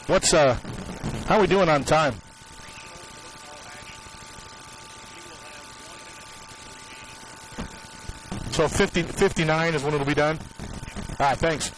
What's how are we doing on time? So 59 is when it'll be done? All right, thanks.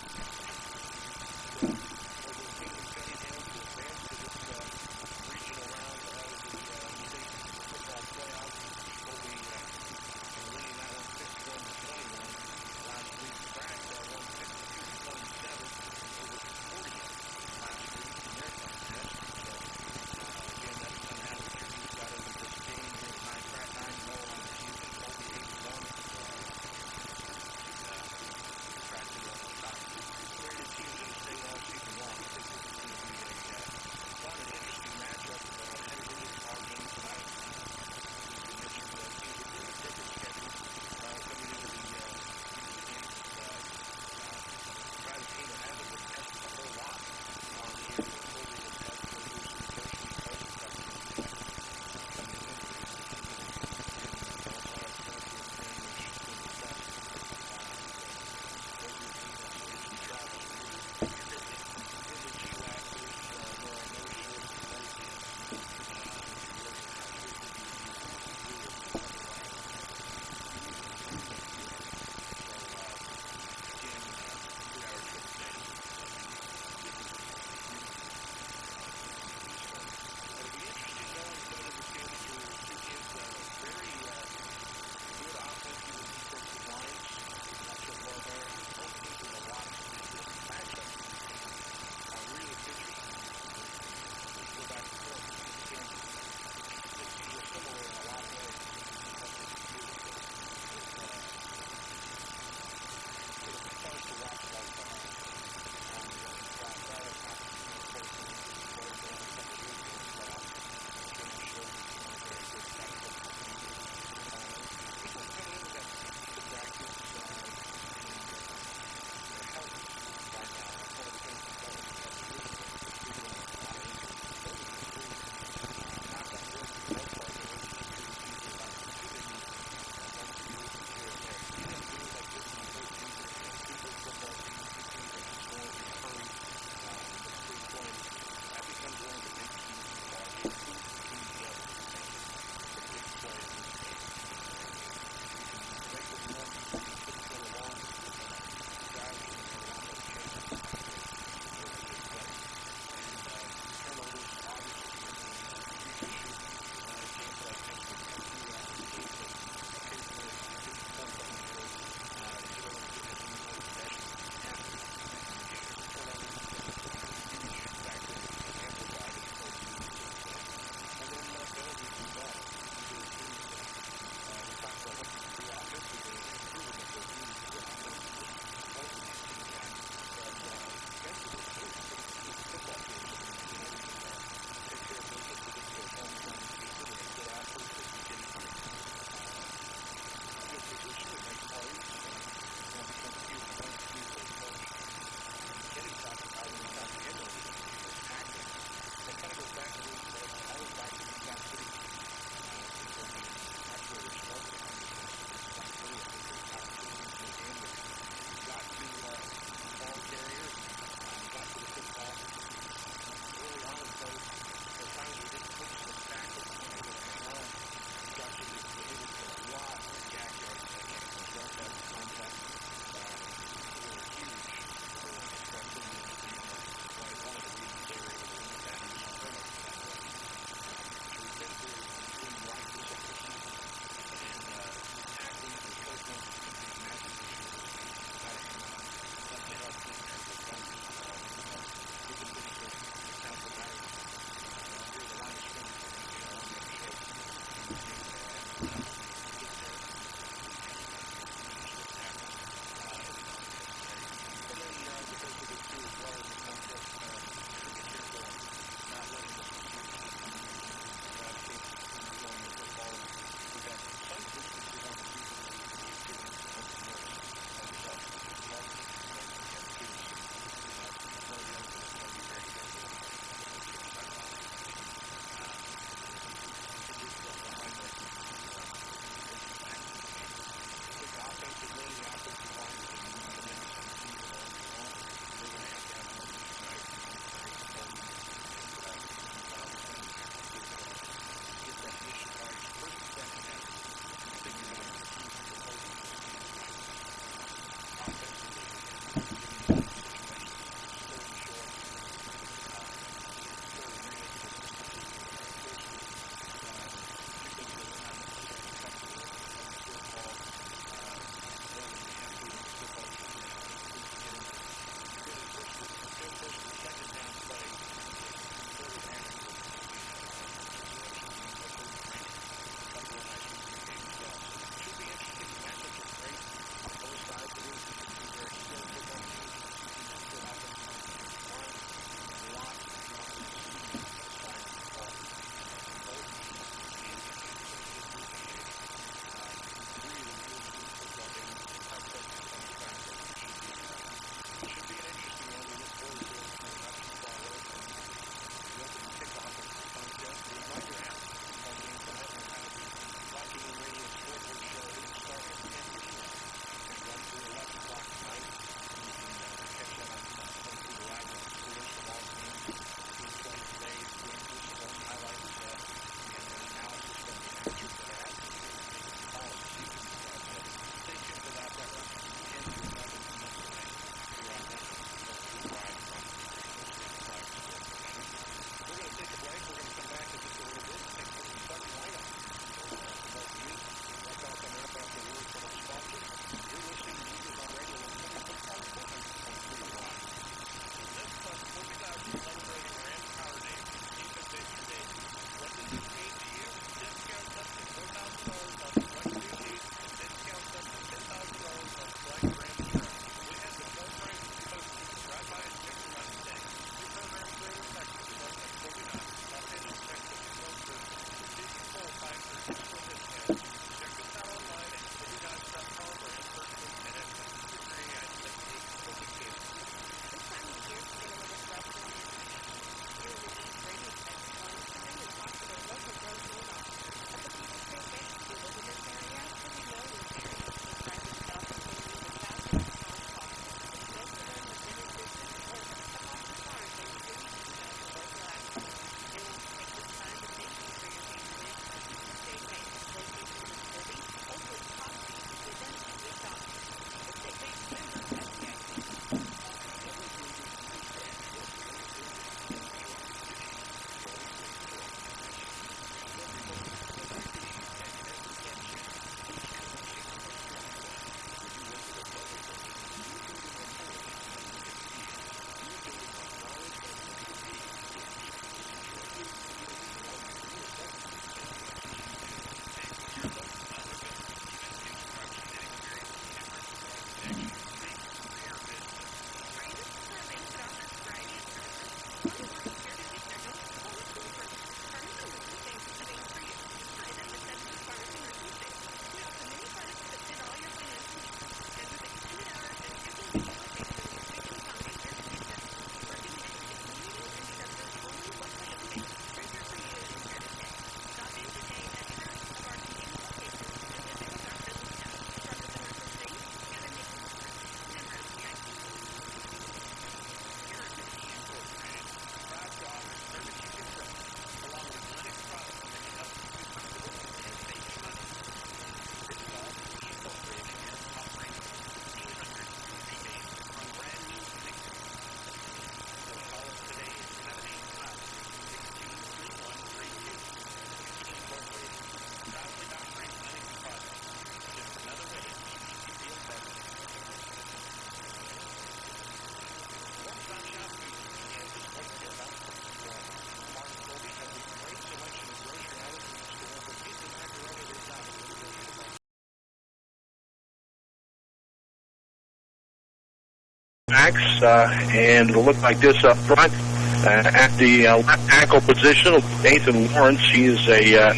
backs, and it'll look like this up front. At the left tackle position, Nathan Lawrence. He is a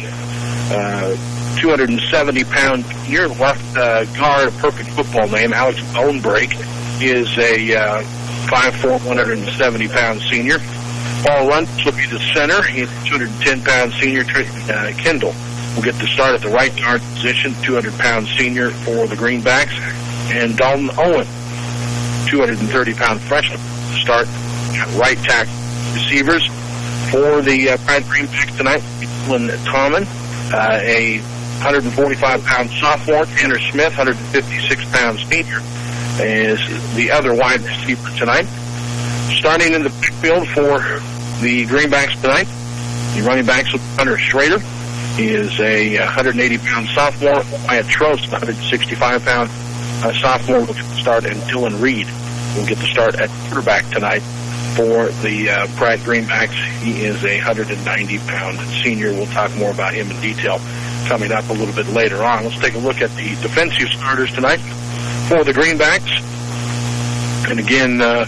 270-pound junior. Left guard, a perfect football name, Alex Bonebrake, is a 5'4", 170-pound senior. Paul Luntz will be the center. He's a 210-pound senior. Kendall will get the start at the right guard position, 200-pound senior for the Greenbacks. And Dalton Owen, 230-pound freshman, to start at right tackle. Receivers for the Pratt Greenbacks tonight, Dylan Tomlin, a 145-pound sophomore. Tanner Smith, 156-pound senior, is the other wide receiver tonight. Starting in the backfield for the Greenbacks tonight, the running backs with Hunter Schrader. He is a 180-pound sophomore. Wyatt Trost, 165-pound sophomore, will get the start, and Dylan Reed will get the start at quarterback tonight for the Pratt Greenbacks. He is a 190-pound senior. We'll talk more about him in detail coming up a little bit later on. Let's take a look at the defensive starters tonight for the Greenbacks. And again, a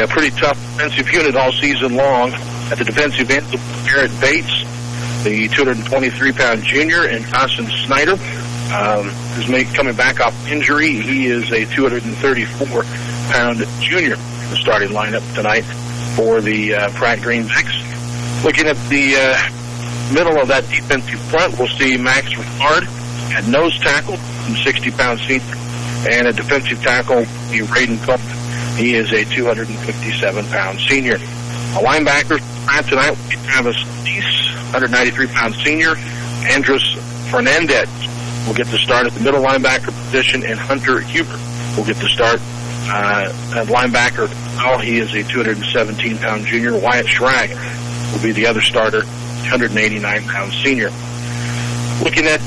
pretty tough defensive unit all season long. At the defensive end, Garrett Bates, the 223-pound junior, and Austin Snyder, who's coming back off injury. He is a 234-pound junior. The starting lineup tonight for the Pratt Greenbacks. Looking at the middle of that defensive front, we'll see Max Ricard at nose tackle, 60-pound senior, and a defensive tackle, Raiden Colby. He is a 257-pound senior. A linebacker for Pratt tonight will be Travis Deese, 193-pound senior. Andres Fernandez will get the start at the middle linebacker position, and Hunter Huber will get the start at linebacker. Well, he is a 217-pound junior. Wyatt Schrag will be the other starter, 189-pound senior. Looking at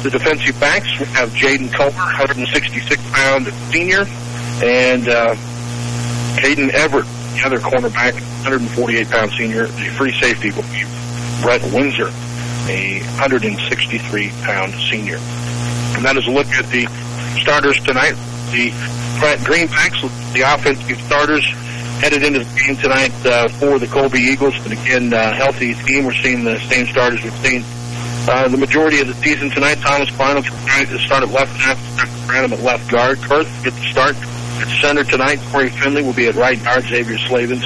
the defensive backs, we have Jaden Culver, 166-pound senior, and Hayden Everett, the other cornerback, 148-pound senior. The free safety will be Brett Windsor, a 163-pound senior. And that is a look at the starters tonight. The Pratt Greenbacks, the offensive starters, headed into the game tonight for the Colby Eagles. And again, healthy team. We're seeing the same starters we've seen the majority of the season tonight. Thomas Final to start at left tackle, Random at left guard. Kurth get the start at center tonight. Corey Finley will be at right guard. Xavier Slavens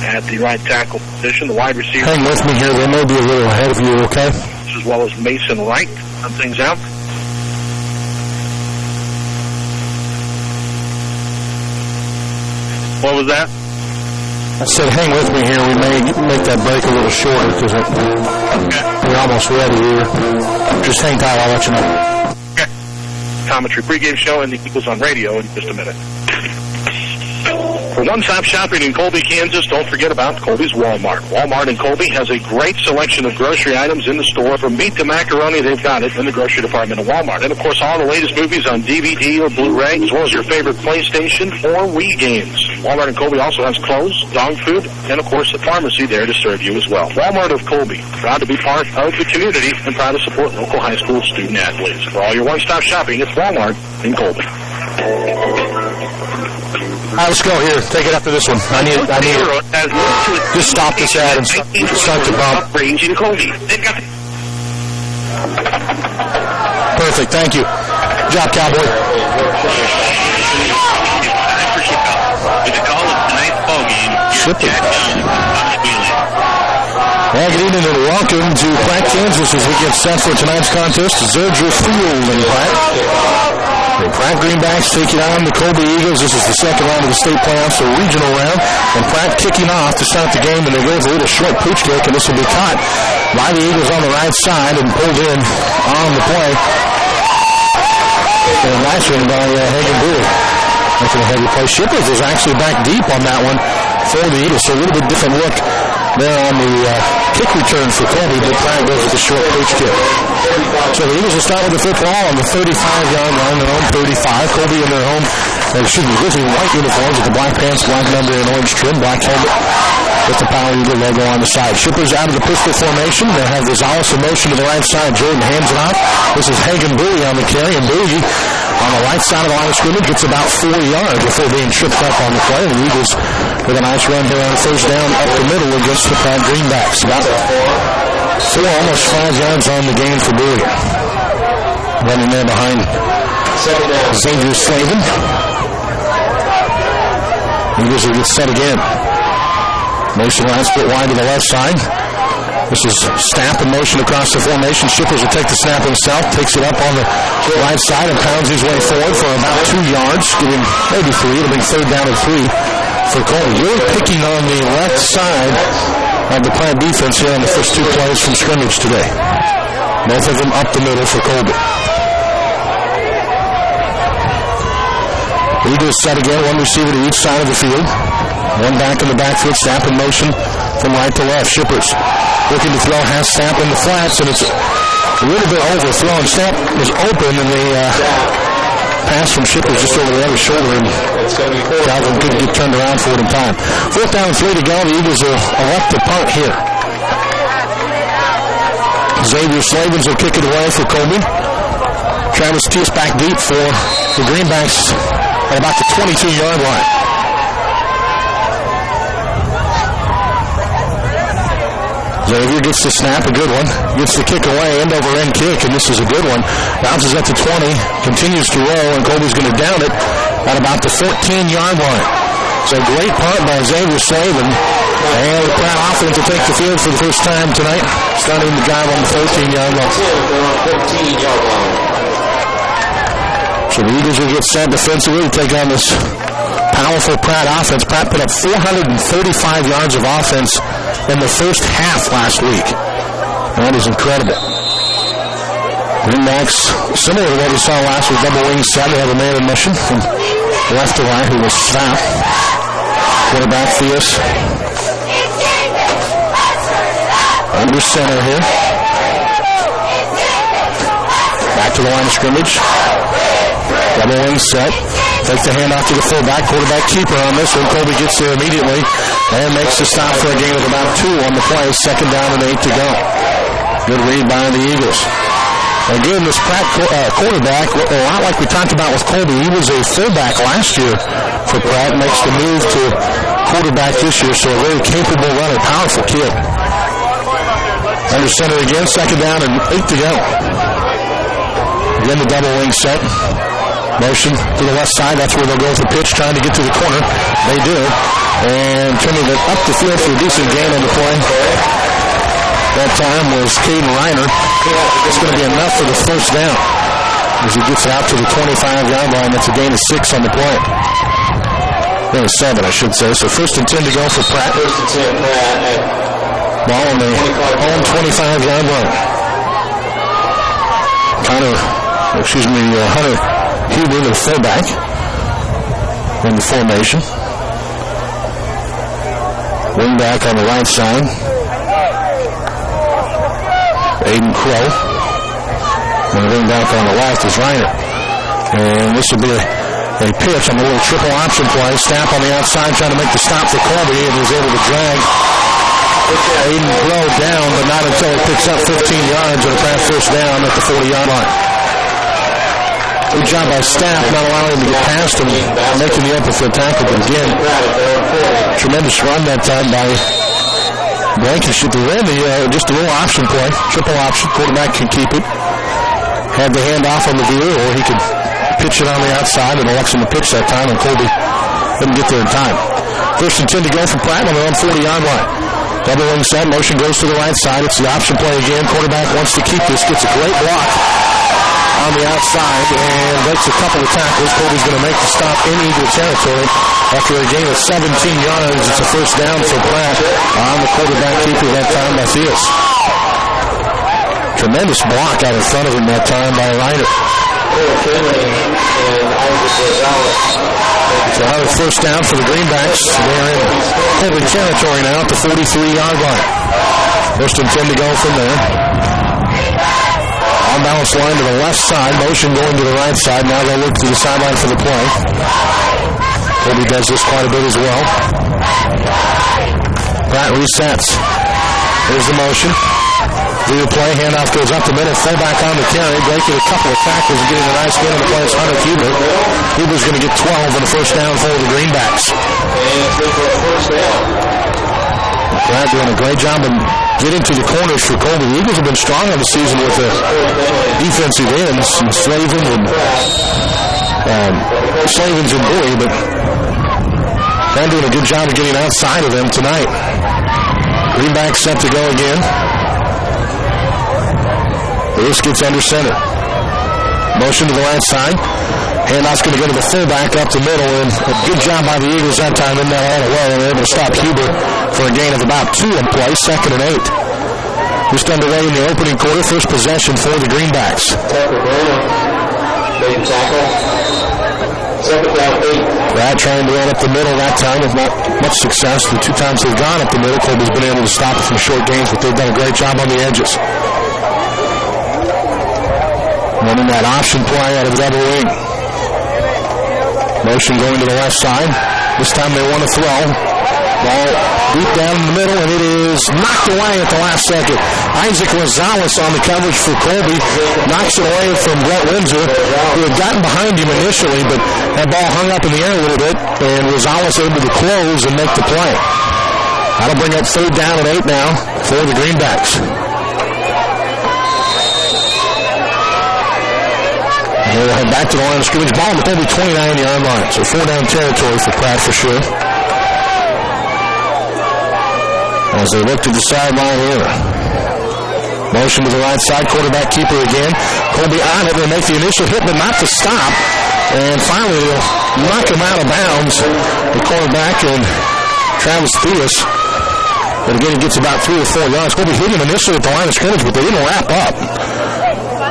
at the right tackle position. The wide receiver. Hang with me here. They may be a little ahead of you, okay? As well as Mason Wright on things out. What was that? I said hang with me here. We may make that break a little shorter because we're almost ready here. Just hang tight. I'll let you know. Okay. Commentary pregame show and the Eagles on radio in just a minute. For one-stop shopping in Colby, Kansas, don't forget about Colby's Walmart. Walmart in Colby has a great selection of grocery items in the store. From meat to macaroni, they've got it in the grocery department of Walmart. And, of course, all the latest movies on DVD or Blu-ray, as well as your favorite PlayStation or Wii games. Walmart in Colby also has clothes, dog food, and, of course, a pharmacy there to serve you as well. Walmart of Colby, proud to be part of the community and proud to support local high school student athletes. For all your one-stop shopping, it's Walmart in Colby. All right, let's go here. Take it after this one. I need it. Just stop this ad and start the bump. Perfect. Thank you. Good job, Cowboy. Well, good evening and welcome to Pratt, Kansas as we get set for tonight's contest. Zerger Field in Pratt. The Pratt Greenbacks taking on the Colby Eagles. This is the second round of the state playoffs, the regional round. And Pratt kicking off to start the game, and they go with a little short pooch kick, and this will be caught by the Eagles on the right side and pulled in on the play. And a nice one by Hagen Bowie. Making a heavy play. Shippers is actually back deep on that one for the Eagles, so a little bit different look there on the kick return for Colby, but Pratt goes with the short pooch kick. So the Eagles will start with the football on the 35-yard line, their own 35. Colby in their home, Grizzly white uniforms with the black pants, black number, and orange trim, black helmet with the Power Eagle logo on the side. Shippers out of the pistol formation. They have Rosales in motion to the right side. Jordan hands it off. This is Hagen Bowie on the carry, and Bowie on the right side of the line of scrimmage, gets about 4 yards before being tripped up on the play. The Eagles with a nice run here on first down up the middle against the Pratt Greenbacks. About 4, almost 5 yards on the gain for Bowie. Running there behind Xavier Slavin. Eagles will get set again. Motion line split wide to the left side. This is snap and motion across the formation. Shippers will take the snap himself, takes it up on the right side and pounds his way forward for about 2 yards, giving maybe 3. It'll be third down and 3 for Colby. Really picking on the left side of the Pratt defense here on the first 2 plays from scrimmage today. Both of them up the middle for Colby. Eagles set again, 1 receiver to each side of the field. 1 back in the backfield, snap in motion from right to left. Shippers looking to throw, has snap in the flats, and it's a little bit overthrown. Snap is open, and the pass from Shippers just over the other shoulder, and Calvin couldn't get turned around for it in time. 4th down and 3 to go. The Eagles will elect to punt here. Xavier Slavins will kick it away for Colby. Travis Teese back deep for the Greenbacks at about the 22-yard line. Xavier gets the snap, a good one. Gets the kick away, end-over-end kick, and this is a good one. Bounces at the 20, continues to roll, and Colby's going to down it at about the 14-yard line. So great punt by Xavier Slavin. And the Pratt offense will take the field for the first time tonight, starting the drive on the 14-yard line. So the Eagles will get set defensively to take on this powerful Pratt offense. Pratt put up 435 yards of offense in the first half last week. That is incredible. Greenbacks, similar to what we saw last week, double wing set. They have a man in motion from left to right who will snap. Quarterback Theus. Under center here. Back to the line of scrimmage. Double wing set. Takes the handoff to the fullback. Quarterback keeper on this one. Colby gets there immediately and makes the stop for a gain of about 2 on the play. 2nd down and 8 to go. Good read by the Eagles. Again, this Pratt quarterback, a lot like we talked about with Colby, he was a fullback last year for Pratt. Makes the move to quarterback this year, so a very capable runner, powerful kid. Under center again, 2nd down and 8 to go. Again, the double wing set. Motion to the left side. That's where they'll go with the pitch, trying to get to the corner. They do. And turning it up the field for a decent gain on the play. That time was Caden Reiner. It's going to be enough for the first down. As he gets it out to the 25-yard line, that's a gain of 6 on the play. Gain of 7, I should say. So 1st and 10 to go for Pratt. 1st and 10, Pratt. Ball on the own 25-yard line. Hunter Huber, the fullback, in the formation. Wingback on the right side. Aiden Crow. And the wingback on the left is Reiner. And this will be a pitch on the little triple option play. Snap on the outside, trying to make the stop for Colby, and is able to drag Aiden Crow down, but not until it picks up 15 yards and a Pratt first down at the 40-yard line. Good job by staff, not allowing him to get past him, making the open field tackle. But again, tremendous run that time by Blankenship. They ran just a little option play, triple option. Quarterback can keep it. Had the handoff on the view, or he could pitch it on the outside, and elects him to pitch that time, and Colby didn't get there in time. 1st and 10 to go for Pratt on their own 40-yard line. Double wing set, motion goes to the right side. It's the option play again. Quarterback wants to keep this, gets a great block on the outside and breaks a couple of tackles. Colby's going to make the stop in Eagle territory after a gain of 17 yards. It's a first down for Pratt on the quarterback keeper that time by Theus. Tremendous block out in front of him that time by Reiner. So another first down for the Greenbacks. They're in Colby territory now at the 43-yard line. 1st and 10 to go from there. On-balance line to the left side. Motion going to the right side. Now they'll look to the sideline for the play. Colby does this quite a bit as well. Pratt resets. Here's the motion. Leader play, handoff goes up the middle, fullback on the carry, breaking a couple of tackles and getting a nice gain on the play is Hunter Huber. Huber's going to get 12 on the first down for the Greenbacks. And for a first down. Pratt doing a great job of getting to the corners for Colby. The Eagles have been strong on the season with the defensive ends, and Slavens and Bowie, but Pratt doing a good job of getting outside of them tonight. Greenbacks set to go again. Lewis gets under center. Motion to the right side. Handoff's going to go to the fullback up the middle, and a good job by the Eagles that time in that all the way. They're able to stop Huber for a gain of about 2 in play, 2nd and 8. Just underway in the opening quarter, first possession for the Greenbacks. Big tackle. 2nd down, 8. Pratt trying to run up the middle that time with not much success. The 2 times they've gone up the middle, Colby's been able to stop it from short gains, but they've done a great job on the edges. Running that option play out of double wing. Motion going to the left side. This time they want to throw. Ball deep down in the middle, and it is knocked away at the last second. Isaac Rosales on the coverage for Colby. Knocks it away from Brett Windsor, who had gotten behind him initially, but that ball hung up in the air a little bit, and Rosales able to close and make the play. That'll bring up 3rd down and 8 now for the Greenbacks. We'll head back to the line of scrimmage. Ball on the Colby 29-yard line. So 4-down territory for Pratt for sure. As they look to the sideline here. Motion to the right side. Quarterback keeper again. Colby on it. They make the initial hit, but not to stop. And finally, they'll knock him out of bounds. The quarterback and Travis Theus. But again, he gets about 3 or 4 yards. Colby hit him initially at the line of scrimmage, but they didn't wrap up.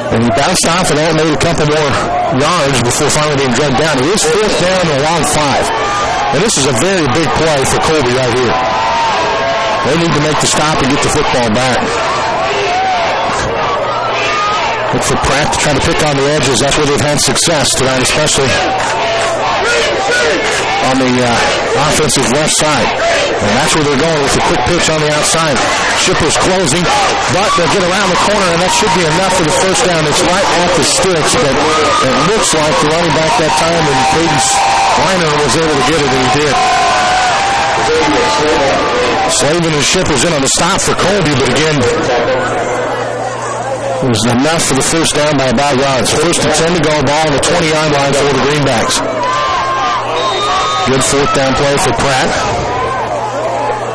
And he bounced off of that and made a couple more yards before finally being dragged down. It is 4th down and a long 5. And this is a very big play for Colby right here. They need to make the stop and get the football back. Look for Pratt to try to pick on the edges. That's where they've had success tonight, especially on the offensive left side. And that's where they're going with a quick pitch on the outside. Shipper's closing, but they'll get around the corner, and that should be enough for the first down. It's right at the sticks, but it looks like the running back that time, and Caden Weiner was able to get it, and he did. Slavin and Shipper's in on the stop for Colby, but again, it was enough for the first down by about yards. 1st and 10 to go, ball on the 20-yard line for the Greenbacks. Good 4th down play for Pratt.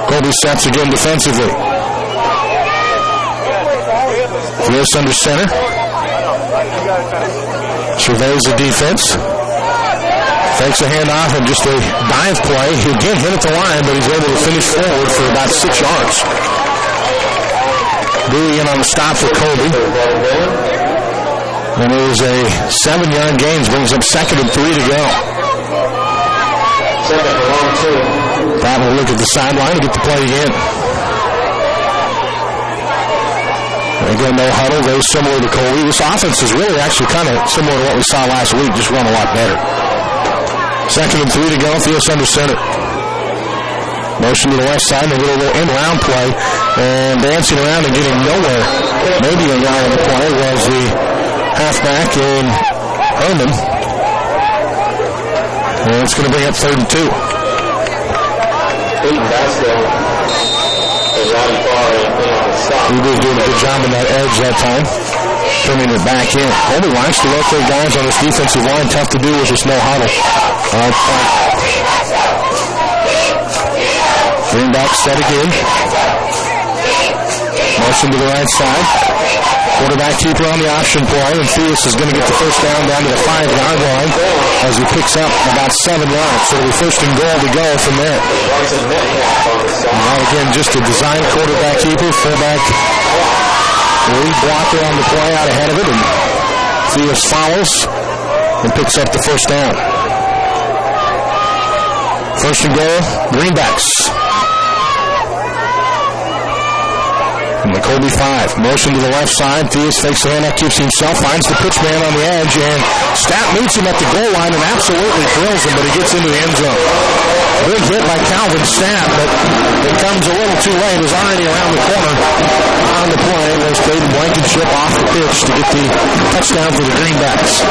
Colby sets again defensively. Lewis under center. Surveys the defense. Fakes a handoff and just a dive play. He again hit at the line, but he's able to finish forward for about 6 yards. Bowie in on the stop for Colby. And it was a 7-yard gain. Brings up 2nd and 3 to go. Pratt will look at the sideline to get the play again. Again, no huddle, very similar to Colby. This offense is really actually kind of similar to what we saw last week, just run a lot better. 2nd and 3 to go, Theus under center. Motion to the left side, and they get a little in-round play, and dancing around and getting nowhere. Maybe a yard on the play was the halfback in Herman. And it's going to bring up 3rd and 2. Eagles doing a good job on that edge that time. Turning it back in. Colby likes to rotate guys on this defensive line. Tough to do with this no huddle. Greenback set again. Motion to the right side. Quarterback keeper on the option play, and Theus is going to get the first down to the 5-yard line as he picks up about 7 yards. So it'll be 1st and goal to go from there. Now again, just a design quarterback keeper, fullback lead blocker on the play out ahead of it, and Theus follows and picks up the first down. 1st and goal, Greenbacks. From the Colby 5. Motion to the left side. Theus fakes the handoff, keeps himself, finds the pitch man on the edge, and Stapp meets him at the goal line and absolutely drills him, but he gets into the end zone. Big hit by Calvin Stapp, but it comes a little too late. It was already around the corner on the play, to get the touchdown for the Greenbacks.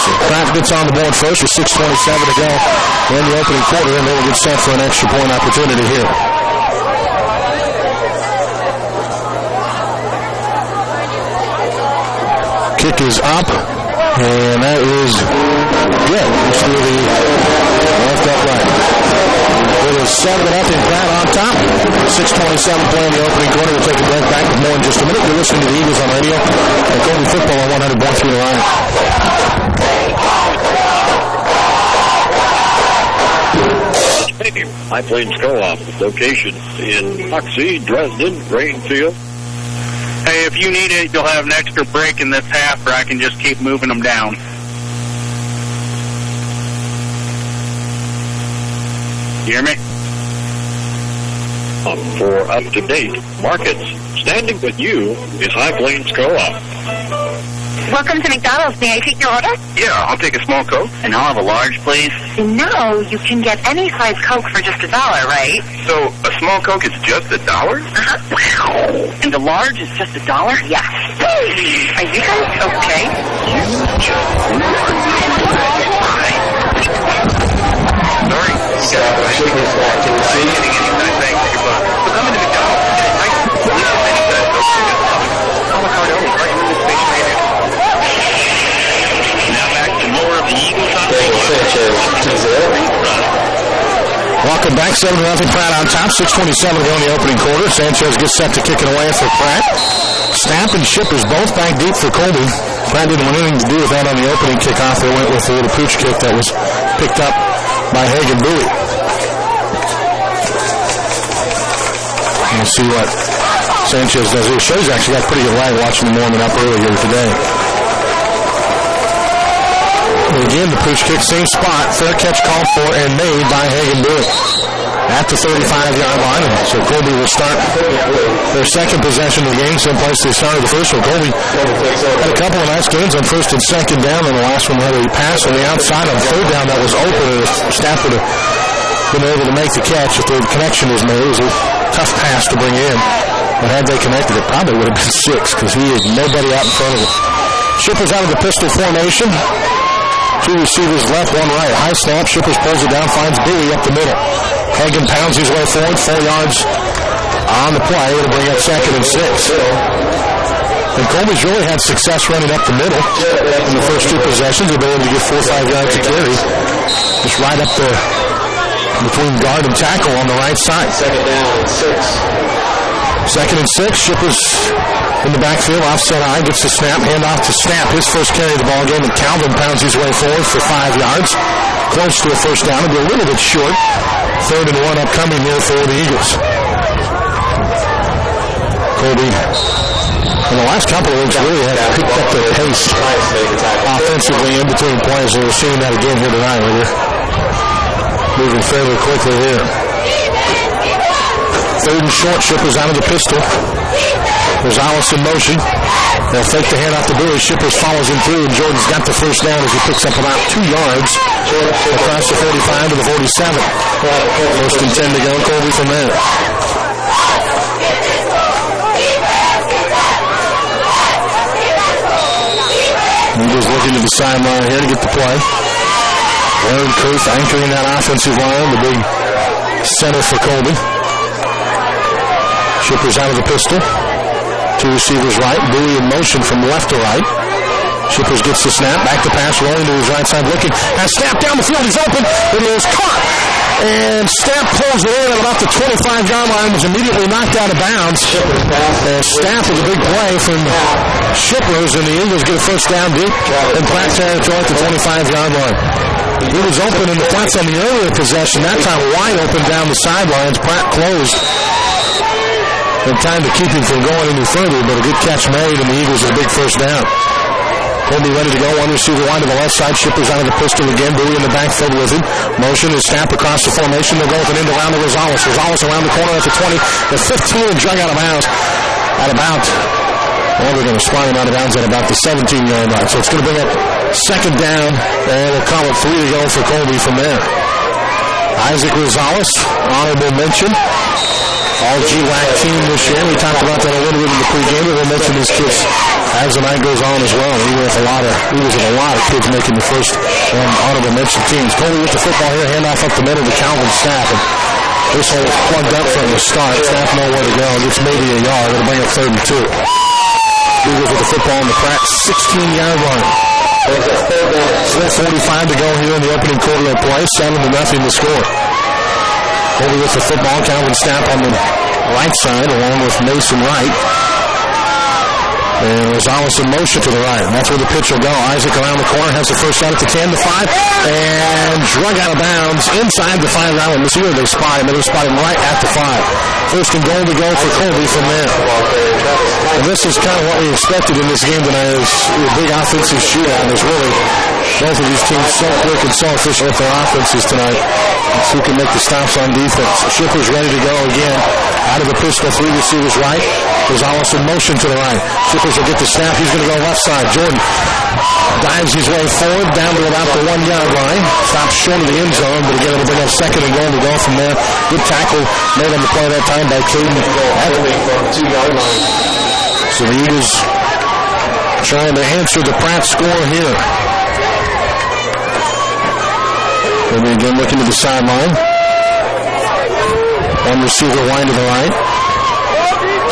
So Pratt gets on the board first with 6:27 to go in the opening quarter, and they will get set for an extra point opportunity here. Kick is up, and that is good. It's to the left upright. It is 7-0 Pratt on top. 6:27 play in the opening quarter. We'll take a break. Back with more in just a minute. You're listening to the Eagles on radio and Colby football on 100.3 The Line. High Plains Co-op, location in Moxie, Dresden, Grainfield. Hey, if you need it, you'll have an extra break in this half, or I can just keep moving them down. You hear me? For up-to-date markets, standing with you is High Plains Co-op. Welcome to McDonald's. May I take your order? Yeah, I'll take a small Coke. And I'll have a large, please. No, you can get any size Coke for just $1, right? So, a small Coke is just $1? Uh-huh. And the large is just $1? Yes. Are you guys okay? You just Sorry. Shippers back to the seat. Getting anytime bang for your buck. So come into McDonald's. Get a nice delicious anytime Coke for just $1. A la carte only, right from the station right here. Now back to more of the Eagles on Welcome back. 7-0 Pratt on top. 6:27 to go in the opening quarter. Sanchez gets set to kick it away for Pratt. Snap and Shippers both back deep for Colby. Pratt didn't want anything to do with that on the opening kickoff. They went with a little pooch kick that was picked up by Hagen Bowie. We'll see what Sanchez does here. Shows actually got pretty good line watching him warming up earlier today. And again, the pooch kick, same spot. Fair catch called for and made by Hagen Bowie at the 35-yard line. And so Colby will start their second possession of the game, same place they started the first one. Colby had a couple of nice gains on first and second down, and the last one had a pass on the outside on third down that was open, and Staff would have been able to make the catch if the connection was made. It was a tough pass to bring in, but had they connected, it probably would have been 6 because he had nobody out in front of him. Shippers out of the pistol formation. 2 receivers left, 1 right. High snap. Shippers pulls it down, finds Bowie up the middle. Hagen pounds his way forward, 4 yards on the play to bring up 2nd and 6. And Colby's really had success running up the middle in the first 2 possessions. They've been able to get 4 or 5 yards to carry. Just right up there between guard and tackle on the right side. 2nd down and 6. 2nd and 6. Shippers in the backfield, offset eye, gets the snap, hand off to Snap. His first carry of the ball game, and Calvin pounds his way forward for 5 yards. Close to a first down. It'll be a little bit short. 3rd and 1 upcoming here for the Eagles. Colby, in the last couple of weeks, really has picked up their pace offensively in between plays, and we're seeing that again here tonight. They're moving fairly quickly here. 3rd and short. Shippers out of the pistol. Rosales in motion. They'll fake the hand off the Bowie. Shippers follows him through, and Jordan's got the first down as he picks up about 2 yards across the 45 to the 47. First and 10 to go. Colby from there. Eagles looking to the sideline here to get the play. Aaron Kurth anchoring that offensive line, the big center for Colby. Shippers out of the pistol. 2 receivers right. Bowie in motion from left to right. Shippers gets the snap. Back to pass. Rolling to his right side. Looking. Has Snap down the field. He's open. It is caught. And Snap pulls it in at about the 25-yard line. Was immediately knocked out of bounds. And Snap with a big play from Shippers. And the Eagles get a first down deep in Pratt territory at the 25-yard line. He was open in the flats on the earlier possession. That time wide open down the sidelines. Pratt closed. And time to keep him from going any further, but a good catch made, and the Eagles have a big first down. Colby ready to go. 1 receiver wide to the left side. Shippers out of the pistol again. Bowie in the backfield with him. Motion is Snap across the formation. They'll go with an end around to Rosales. Rosales around the corner at the 20. The 15 and drug out of bounds at about, well, they're going to spot him out of bounds at about the 17-yard line. So it's going to bring up 2nd down, and we'll call it 3 to go for Colby from there. Isaac Rosales, honorable mention. all GWAC team this year. We talked about that a little bit in the pregame, but we'll mention these kids as the night goes on as well. He was with a lot of kids making the first honorable mention teams. Colby with the football here, handoff up the middle to Calvin Stapp. And this hole was plugged up from the start. Stapp nowhere to go. Gets maybe a yard. It'll bring up 3rd and 2. Eagles with the football on the Pratt 16-yard line. 4:45 to go here in the opening quarter of play. 7-0 to score. Colby with the football. Calvin Stapp on the right side along with Mason Wright. And Rosales in motion to the right. And that's where the pitch will go. Isaac around the corner has the first shot at the 10 to 5. And drug out of bounds inside the 5 line. This year they spot him. They spot him right at the 5. First and goal to go for Colby from there. And this is kind of what we expected in this game tonight. Is a big offensive shootout. There's really both of these teams so quick and so efficient with their offenses tonight. It's who can make the stops on defense. Shipper's ready to go again. Out of the pistol, 3 receivers right. Rosales in motion to the right. Shippers will get the snap. He's going to go left side. Jordan dives his way forward down to about the 1-yard line. Stops short of the end zone, but again, it'll bring up 2nd and goal to go from there. Good tackle made on the play that time by Caden Adley from the 2-yard line. So the Eagles trying to answer the Pratt score here. And we again looking to the sideline. One receiver wide to the right.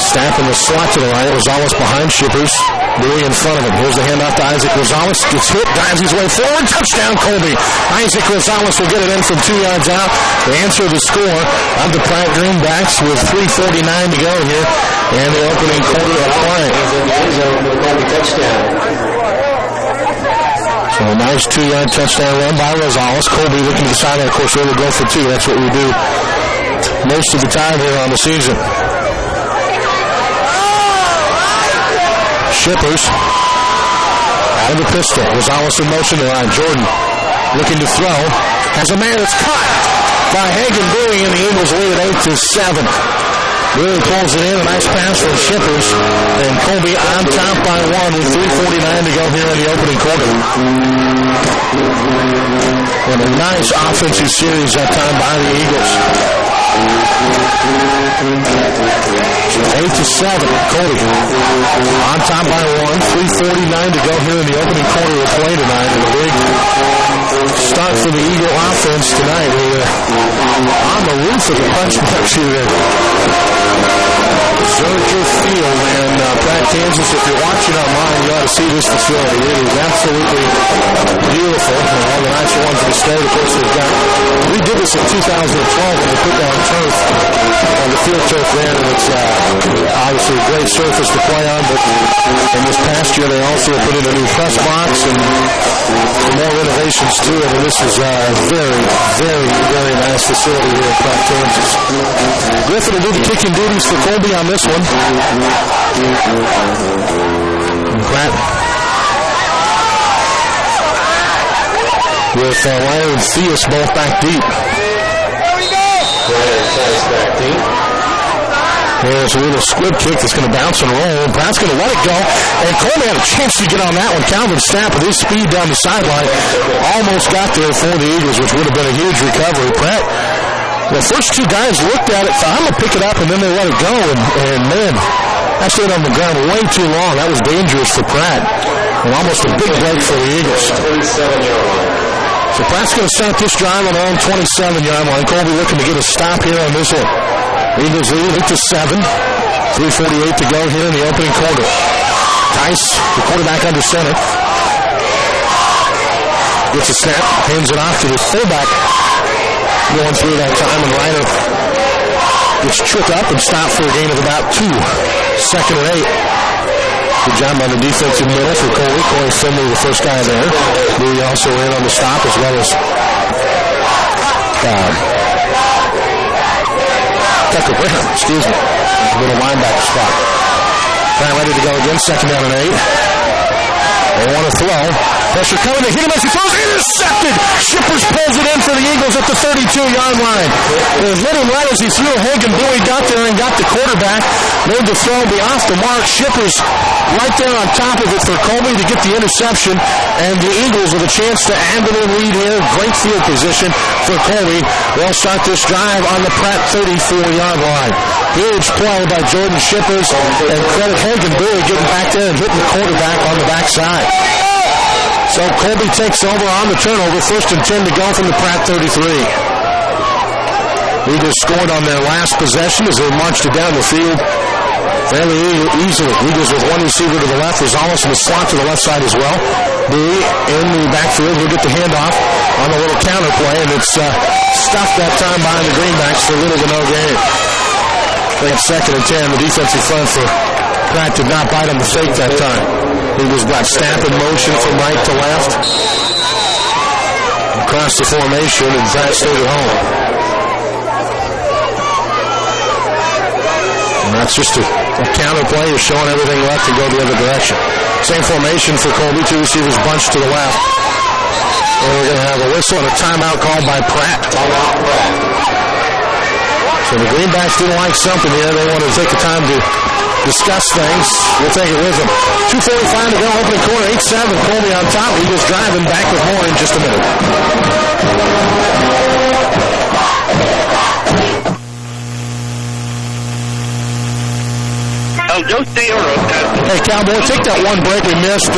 Stapp in the slot to the right. Rosales behind Shippers. Bowie in front of him. Here's the handoff to Isaac Rosales. Gets hit. Dives his way forward. Touchdown, Colby. Isaac Rosales will get it in from 2 yards out. They answer the score of the Pratt Greenbacks with 3:49 to go here and the opening quarter of play. So a nice 2-yard touchdown run by Rosales. Colby looking to the sideline. Of course, they will go for 2. That's what we do most of the time here on the season. Shippers out of the pistol. Rosales in motion to line. Jordan looking to throw. Has a man that's caught by Hagan Bowie, and the Eagles lead at 8-7. Really pulls it in. A nice pass from Shippers. And Colby on top by 1 with 3:49 to go here in the opening quarter. And a nice offensive series that time by the Eagles. 8-7. Colby on top by 1. 3:49 to go here in the opening quarter of play tonight. And a big start for the Eagle offense tonight. We're on the roof of the punch box here. Zurcher Field in Pratt, Kansas. If you're watching online, you ought to see this facility. It is absolutely beautiful. And one of the nicer ones in the state. Of course, we did this in 2012 when we put down turf on the field turf there, and it's obviously a great surface to play on. But in this past year, they also put in a new press box and more renovations to it. And this is a very, very, very nice facility here in Pratt, Kansas. Griffin will do the kicking duties for Colby on this one. And Pratt with Ryder and Theus both back deep. Back deep. There's a little squib kick that's going to bounce and roll. Pratt's going to let it go. And Colby had a chance to get on that one. Calvin Stapp with his speed down the sideline almost got there for the Eagles, which would have been a huge recovery. Pratt, the first 2 guys looked at it, thought, I'm going to pick it up, and then they let it go. And man, that stayed on the ground way too long. That was dangerous for Pratt. And almost a big break for the Eagles. 27-yard line. So Pratt's going to start this drive on their own 27-yard line. Colby looking to get a stop here on this one. Eagles lead 8-7. 3:48 to go here in the opening quarter. Tice, the quarterback under center. Gets a snap, hands it off to the fullback. Going through that time, and Ryder gets tripped up and stopped for a gain of about 2. 2nd and 8. Good job on the defensive middle for Colby. Corey Finley, the first guy there. Louis also in on the stop, as well as Tucker Brown, excuse me. Little linebacker spot. Pratt ready to go again, 2nd down and 8. They want to throw. Pressure coming to hit him as he throws. Intercepted. Shippers pulls it in for the Eagles at the 32-yard line. They hit him right as he threw. Hagan Bowie got there and got the quarterback. Made the throw, be off the mark. Shippers right there on top of it for Colby to get the interception, and the Eagles with a chance to add to their lead here. Great field position for Colby. They'll start this drive on the Pratt 34-yard line. Huge play by Jordan Shippers, and credit Hagenberg getting back there and hitting the quarterback on the backside. So Colby takes over on the turnover. 1st and 10 to go from the Pratt 33. Eagles scored on their last possession as they marched it down the field fairly easily. Eagles with one receiver to the left. Rosales in the slot to the left side as well. Bowie in the backfield. He'll get the handoff on a little counter play, and it's stuffed that time behind the Greenbacks for little to no gain. I think 2nd and 10. The defensive front for Pratt did not bite on the fake that time. Eagles got snap in motion from right to left. Across the formation, and Pratt stayed at home. And that's just a counter play. You're showing everything left and go the other direction. Same formation for Colby. 2 receivers bunched to the left. And we're going to have a whistle and a timeout called by Pratt. So the Greenbacks didn't like something here. They wanted to take the time to discuss things. We'll take it with them. 2:45 to go. Opening quarter. 8-7. Colby on top. Eagles driving. Back with more in just a minute. Hey, Cowboy, take that one break we missed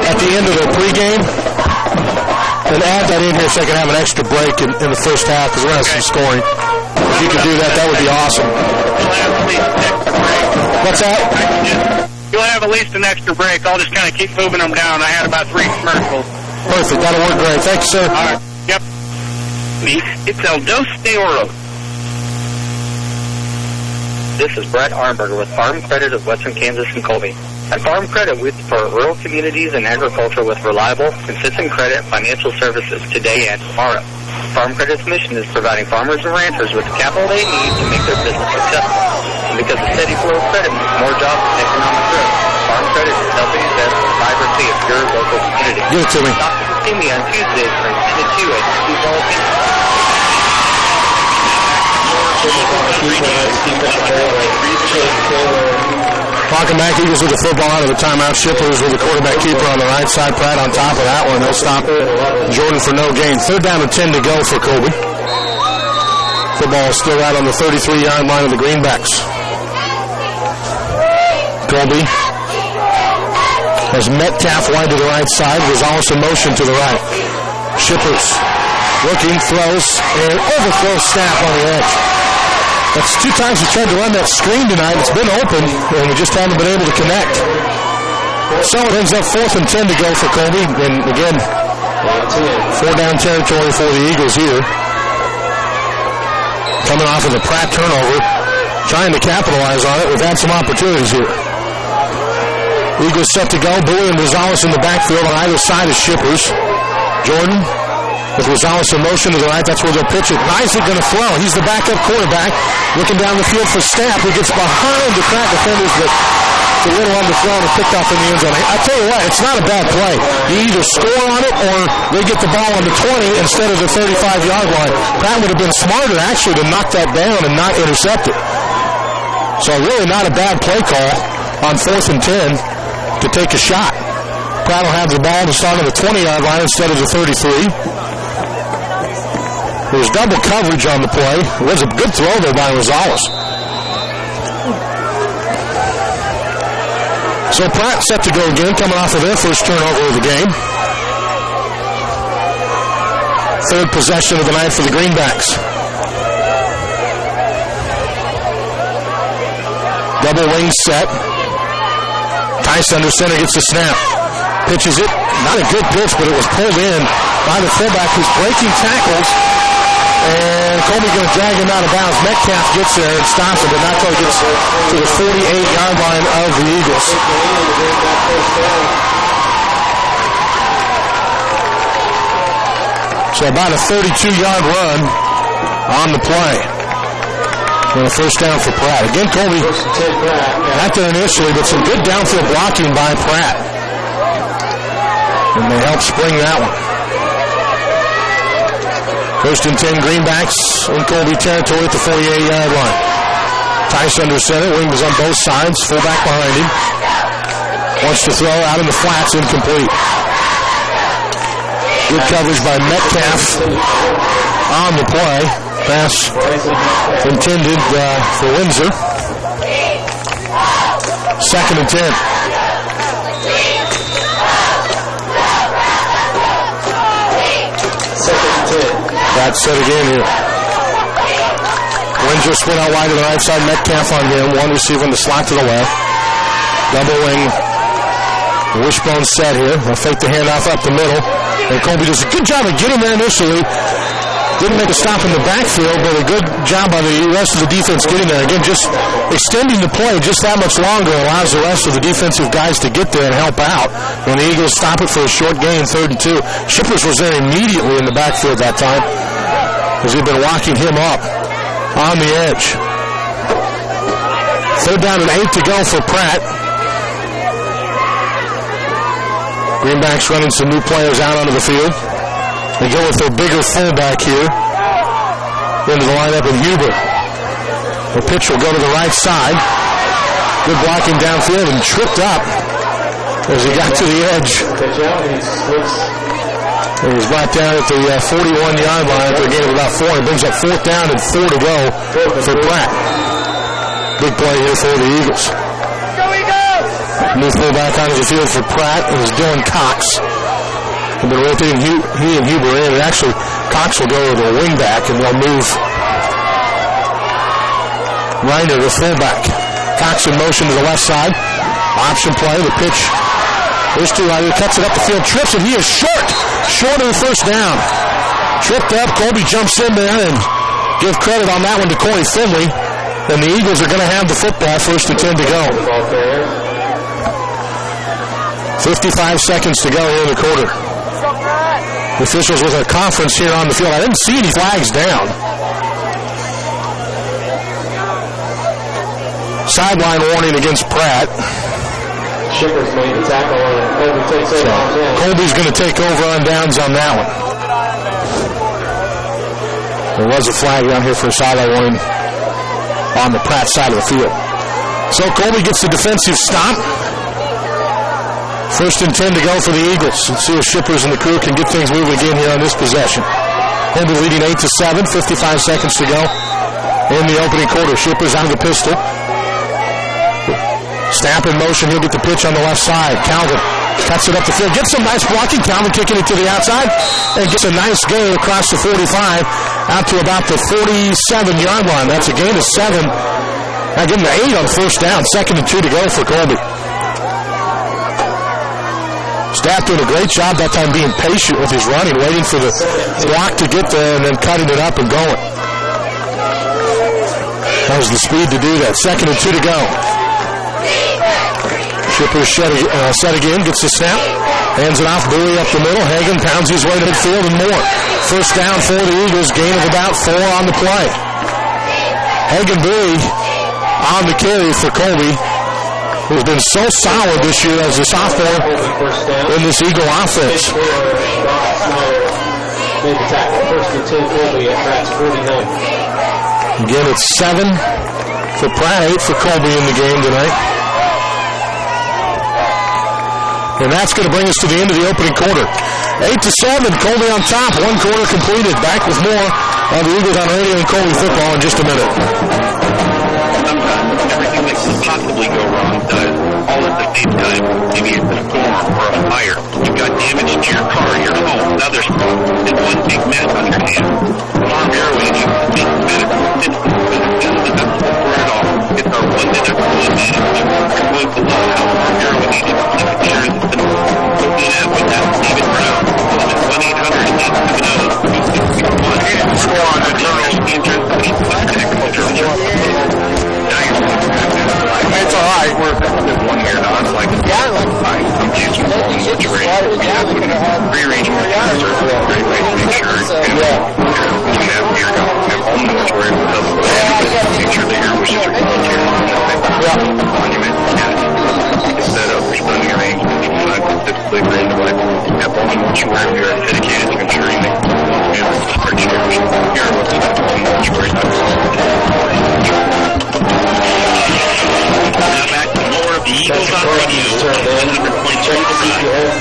at the end of the pregame and add that in here so I can have an extra break in the first half because we're going to have some scoring. If you could do that, that would be awesome. What's that? You'll have at least an extra break. I'll just kind of keep moving them down. I had about 3 commercials. Perfect. That'll work great. Thank you, sir. All right. Yep. It's El Dos de Oro. This is Brett Armberger with Farm Credit of Western Kansas and Colby. At Farm Credit, we support rural communities and agriculture with reliable, consistent credit and financial services today and tomorrow. Farm Credit's mission is providing farmers and ranchers with the capital they need to make their business successful. And because the steady flow of credit means more jobs and economic growth, Farm Credit is helping invest in the vibrancy of your local community. Give it to me. Stop to see me on Tuesdays from 10 to 2 at Steve Ball. Welcome back. Eagles with the football out of the timeout. Shippers with the quarterback keeper on the right side. Pratt on top of that one. They'll stop Jordan for no gain. 3rd down and 10 to go for Colby. Football is still out on the 33-yard line of the Greenbacks. Colby has Metcalf wide to the right side. Rosales in motion to the right. Shippers looking, throws, and overthrows snap on the edge. That's 2 times we tried to run that screen tonight. It's been open, and we just haven't been able to connect. So it ends up 4th and 10 to go for Colby. And again, 4-down territory for the Eagles here. Coming off of the Pratt turnover, trying to capitalize on it. We've had some opportunities here. Eagles set to go. Bowie and Rosales in the backfield on either side of Shippers. Jordan with Rosales in motion to the right. That's where they'll pitch it. Isaac going to throw. He's the backup quarterback. Looking down the field for Snap, who gets behind the Pratt defenders, but it's a little underthrown and picked off in the end zone. I tell you what, it's not a bad play. You either score on it or they get the ball on the 20 instead of the 35-yard line. Pratt would have been smarter, actually, to knock that down and not intercept it. So really not a bad play call on 4th and 10 to take a shot. Pratt will have the ball to start on the 20-yard line instead of the 33. There's double coverage on the play. It was a good throw there by Rosales. So Pratt set to go again, coming off of their first turnover of the game. 3rd possession of the night for the Greenbacks. Double wing set. Tice under center gets the snap. Pitches it. Not a good pitch, but it was pulled in by the fullback who's breaking tackles. And Colby going to drag him out of bounds. Metcalf gets there and stops him, but not until he gets to the 48-yard line of the Eagles. So about a 32-yard run on the play. And a 1st down for Pratt. Again, Colby not there initially, but some good downfield blocking by Pratt. And they help spring that one. 1st and 10 Greenbacks in Colby territory at the 48-yard line. Nice under center. Wings on both sides. Fullback behind him. Wants to throw out in the flats. Incomplete. Good coverage by Metcalf on the play. Pass intended for Windsor. 2nd and 10. That's set again here. Windsor split out wide to the right side. Metcalf on him. One receiver in the slot to the left. Double wing. Wishbone set here. They'll fake the handoff up the middle. And Colby does a good job of getting there initially. Didn't make a stop in the backfield, but a good job by the rest of the defense getting there. Again, just extending the play just that much longer allows the rest of the defensive guys to get there and help out. When the Eagles stop it for a short gain, 3rd and 2. Shippers was there immediately in the backfield that time as he'd been walking him up on the edge. 3rd down and 8 to go for Pratt. Greenbacks running some new players out onto the field. They go with their bigger fullback here into the lineup in Huber. The pitch will go to the right side. Good blocking downfield and tripped up as he got to the edge. He was brought down at the 41-yard line after a gain of about 4. It brings up 4th down and 4 to go for Pratt. Big play here for the Eagles. New fullback onto the field for Pratt is Dylan Cox. They've been rotating he and Huber in. And actually, Cox will go to the wingback, and they'll move Reiner to fullback. Cox in motion to the left side. Option play. The pitch. There's two right here. Cuts it up the field. Trips, and he is short. Short of the 1st down. Tripped up. Colby jumps in there, and give credit on that one to Corey Finley. And the Eagles are going to have the football. 1st and 10 to go. 55 seconds to go here in the quarter. The officials with a conference here on the field. I didn't see any flags down. Sideline warning against Pratt. Shippers made the tackle and Colby takes over on downs. Colby's going to take over on downs on that one. There was a flag down here for a sideline warning on the Pratt side of the field. So Colby gets the defensive stop. 1st and 10 to go for the Eagles. Let's see if Shippers and the crew can get things moving again here on this possession. Colby leading 8-7, 55 seconds to go in the opening quarter. Shippers out of the pistol. Snap in motion. He'll get the pitch on the left side. Calvin cuts it up the field. Gets some nice blocking. Calvin kicking it to the outside and gets a nice gain across the 45 out to about the 47-yard line. That's a gain of 7. Now give him the 8 on 1st down. 2nd and 2 to go for Colby. Staff doing a great job that time being patient with his running, waiting for the block to get there and then cutting it up and going. That was the speed to do that. 2nd and 2 to go. Shippers set again, gets the snap, hands it off, Bowie up the middle. Hagan pounds his way to midfield and more. 1st down for the Eagles, gain of about 4 on the play. Hagan Bowie on the carry for Colby, who's been so solid this year as a sophomore in this Eagle offense. Made the tackle. 1st and 10 Colby at Pratt's 49. Again, it's 7 for Pratt, 8 for Colby in the game tonight. And that's going to bring us to the end of the opening quarter. 8-7, Colby on top. 1 quarter completed. Back with more of the Eagles on radio and Colby football in just a minute. Everything that could possibly go wrong does, all at the same time. Maybe it's a storm or a fire. You've got damage to your car, your home, another storm, and one big mess on your hands. Farm Bureau Agent takes medical assistance and the best for it all. It's our one deductible advantage. Going below how Farm Bureau Agent keeps insurance simple. Looking at with that David Brown. Call him at 1-800-870-2661. Score on the turtles. Insurance company. It's all right. We're 1 year now. It's like, I'm using such a rate. Rearranging the service. Great way to make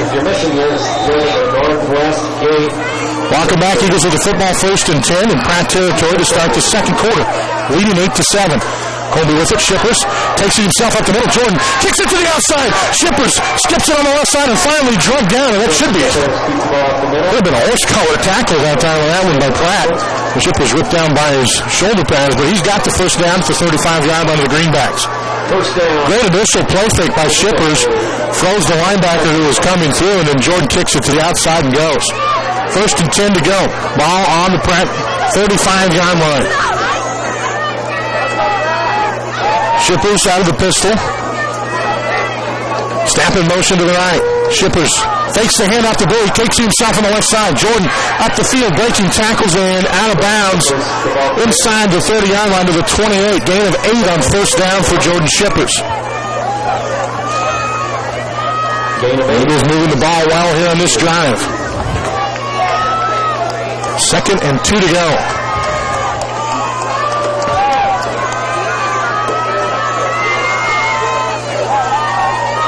You're missing is the northwest gate. Welcome back, Eagles with the football, 1st and 10 in Pratt territory to start the second quarter, leading 8-7. Colby with it, Shippers takes it himself up the middle. Jordan kicks it to the outside. Shippers skips it on the left side and finally drug down, and that should be it. Could have been a horse-collar tackle that time on that one by Pratt. The Shippers ripped down by his shoulder pads, but he's got the first down for 35-yard line of the Greenbacks. First down. Great initial play fake by Shippers. Throws the linebacker who was coming through, and then Jordan kicks it to the outside and goes. 1st and 10 to go. Ball on the Pratt 35-yard line. Shippers out of the pistol. Snap in motion to the right. Shippers fakes the handoff to Billy. Takes himself on the left side. Jordan up the field, breaking tackles and out of bounds. Inside the 30-yard line to the 28. Gain of 8 on first down for Jordan Shippers. Eagles moving the ball well here on this drive. 2nd and 2 to go.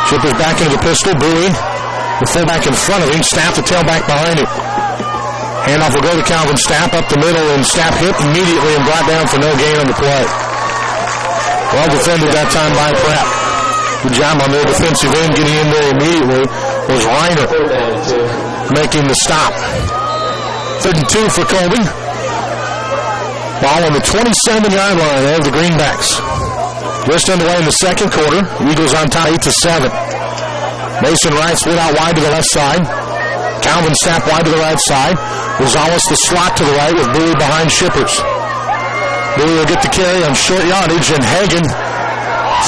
Shippers back into the pistol. Bowie, the fullback in front of him. Staff the tailback behind him. Handoff will go to Calvin Stapp up the middle, and Stapp hit immediately and brought down for no gain on the play. Well defended that time by Pratt. Good job on their defensive end. Getting in there immediately was Reiner making the stop. 3rd and 2 for Colby. Ball on the 27-yard line of the Greenbacks. Just underway in the second quarter. Eagles on top 8-7. Mason Wright split out wide to the left side. Calvin Stapp wide to the right side. Rosales the slot to the right with Bowie behind Shippers. Bowie will get the carry on short yardage, and Hagan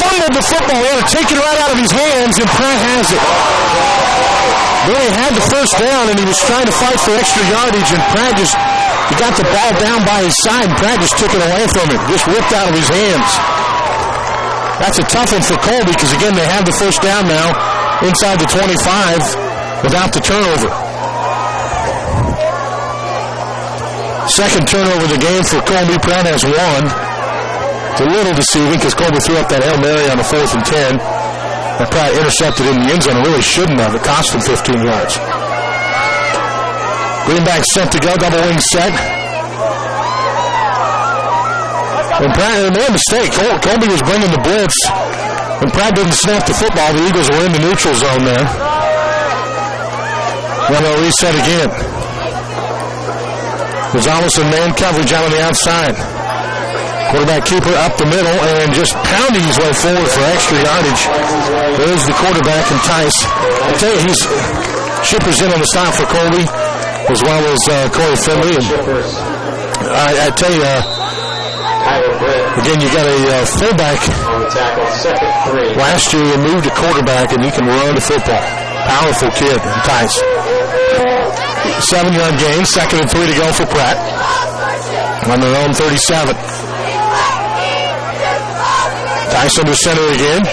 fumbled the football. They were taken right out of his hands, and Pratt has it. Bowie had the first down, and he was trying to fight for extra yardage, and Pratt he got the ball down by his side, and Pratt just took it away from him. Just ripped out of his hands. That's a tough one for Colby because, again, they have the first down now inside the 25 without the turnover. Second turnover of the game for Colby. Pratt has 1. It's a little deceiving because Colby threw up that Hail Mary on the 4th and 10. And Pratt intercepted in the end zone and really shouldn't have. It cost him 15 yards. Greenback set to go. Double wing set. And Pratt made a mistake. Colby was bringing the blitz. When Pratt didn't snap the football, the Eagles were in the neutral zone there. Then they'll reset again. Rosales in man coverage out on the outside. Quarterback keeper up the middle and just pounding his way forward for extra yardage. There's the quarterback and Tice. I tell you, Shippers in on the stop for Colby, as well as Corey Finley. And I tell you, again, you got a fullback. On the tackle, 2nd 3. Last year, he moved to quarterback, and he can run the football. Powerful kid, Tice. 7-yard gain, 2nd and 3 to go for Pratt. On their own 37. Tice under center again.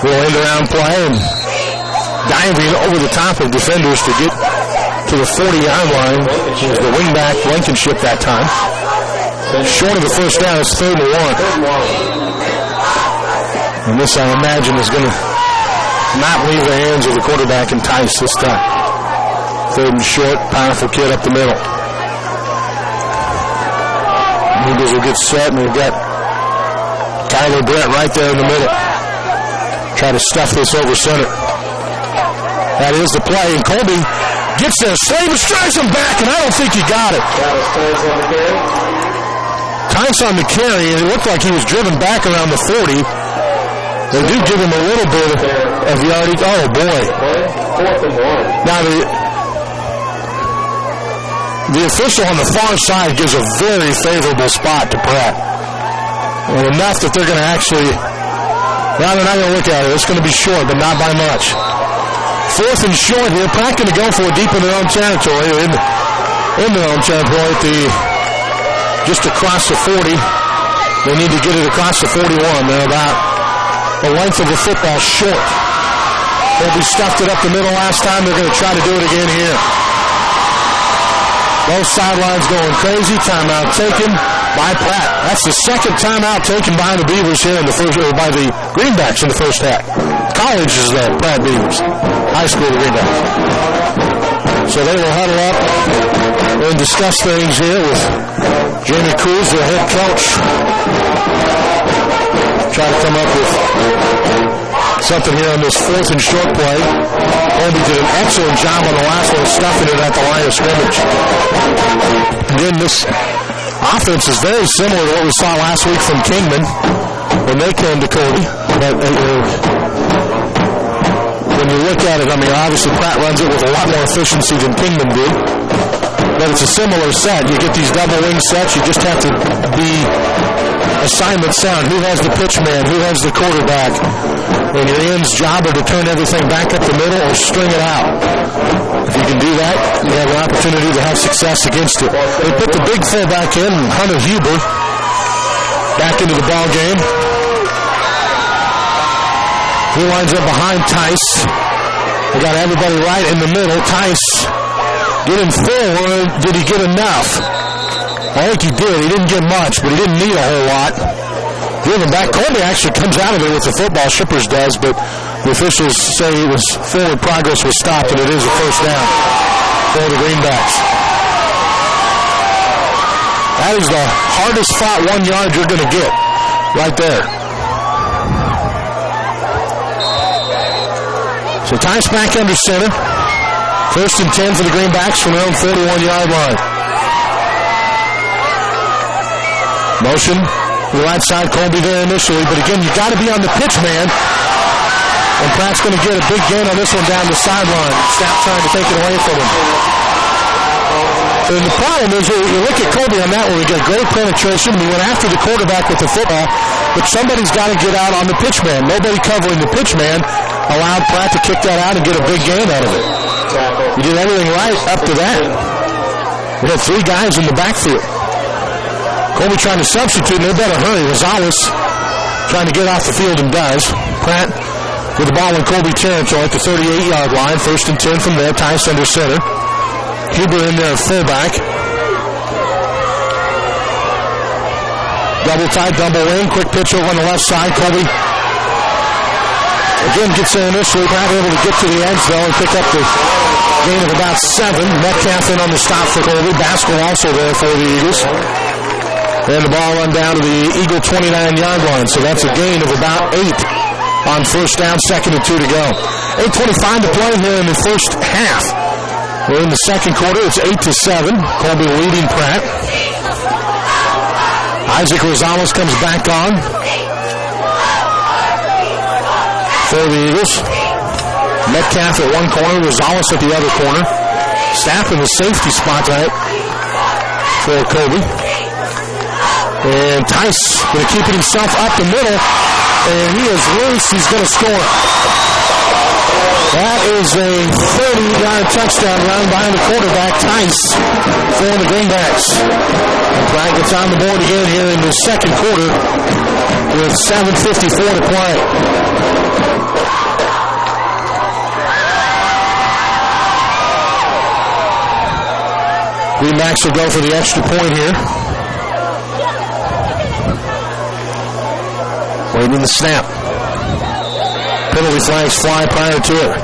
Little end-around play and diving over the top of defenders to get to the 40-yard line. It was the wingback Blankenship that time. Short of the first down, it's 3rd and 1. And this, I imagine, is going to not leave the hands of the quarterback and Tice this time. 3rd and short, powerful kid up the middle. Eagles will get set, and we've got Tyler Brett right there in the middle. Try to stuff this over center. That is the play, and Colby gets there. Slavin strikes him back, and I don't think he got it. Tice on the carry, and it looked like he was driven back around the 40. They do give him a little bit of yardage. Oh, boy. 4th and 1. Now, the official on the far side gives a very favorable spot to Pratt. And enough that they're going to actually, well, they're not going to look at it. It's going to be short, but not by much. 4th and short here. Pratt going to go for it deep in their own territory, or in their own territory at just across the 40. They need to get it across the 41. They're about the length of the football short. Colby stuffed it up the middle last time. They're going to try to do it again here. Both sidelines going crazy. Timeout taken by Pratt. That's the second timeout taken by the Beavers here in the first, or by the Greenbacks in the first half. college is the Pratt Beavers. High school the Greenbacks. So they will huddle up and discuss things here with Jamie Cruz, their head coach. Try to come up with something here on this 4th and short play. Colby did an excellent job on the last one, stuffing it at the line of scrimmage. And then this offense is very similar to what we saw last week from Kingman when they came to Colby. But when you look at it, I mean, obviously Pratt runs it with a lot more efficiency than Kingman did. But it's a similar set. You get these double wing sets. You just have to be assignment sound. Who has the pitch man? Who has the quarterback? And your end's job are to turn everything back up the middle or string it out. If you can do that, you have an opportunity to have success against it. They put the big fullback in, Hunter Huber, back into the ball game. He lines up behind Tice. They got everybody right in the middle. Tice getting forward. Did he get enough? I think he did. He didn't get much, but he didn't need a whole lot. Driven back. Colby actually comes out of it with the football. Shippers does, but the officials say it was forward progress was stopped, and it is a first down for the Greenbacks. That is the hardest fought 1 yard you're going to get right there. So Tice back under center. 1st and 10 for the Greenbacks from their own 41-yard line. Motion to the right side, Colby there initially, but again, you got to be on the pitch man. And Pratt's going to get a big gain on this one down the sideline. Snap trying to take it away from him. And the problem is, you look at Colby on that one, we got great penetration. We went after the quarterback with the football, but somebody's got to get out on the pitch man. Nobody covering the pitch man allowed Pratt to kick that out and get a big gain out of it. You did everything right up to that. We had 3 guys in the backfield. Colby trying to substitute, and they better hurry. Rosales trying to get off the field and does. Pratt with the ball in Colby territory at the 38-yard line. 1st and 10 from there. Tice under center. Huber in there at fullback. Double tight, double wing. Quick pitch over on the left side. Colby again gets there initially. Pratt able to get to the edge, though, and pick up the gain of about 7. Metcalf in on the stop for Colby. Baskell also there for the Eagles. And the ball run down to the Eagle 29-yard line. So that's a gain of about 8 on first down, 2nd and 2 to go. 8:25 to play here in the first half. We're in the second quarter. It's 8-7. Colby leading Pratt. Isaac Rosales comes back on for the Eagles. Metcalf at one corner, Rosales at the other corner. Staff in the safety spot tonight for Colby. And Tice going to keep it himself up the middle. And he is loose. He's going to score. That is a 30-yard touchdown run by the quarterback, Tice, for the Greenbacks. And Pratt gets on the board again here in the second quarter with 7:54 to play. Greenbacks will go for the extra point here. Waiting the snap. Penalty flags fly prior to it.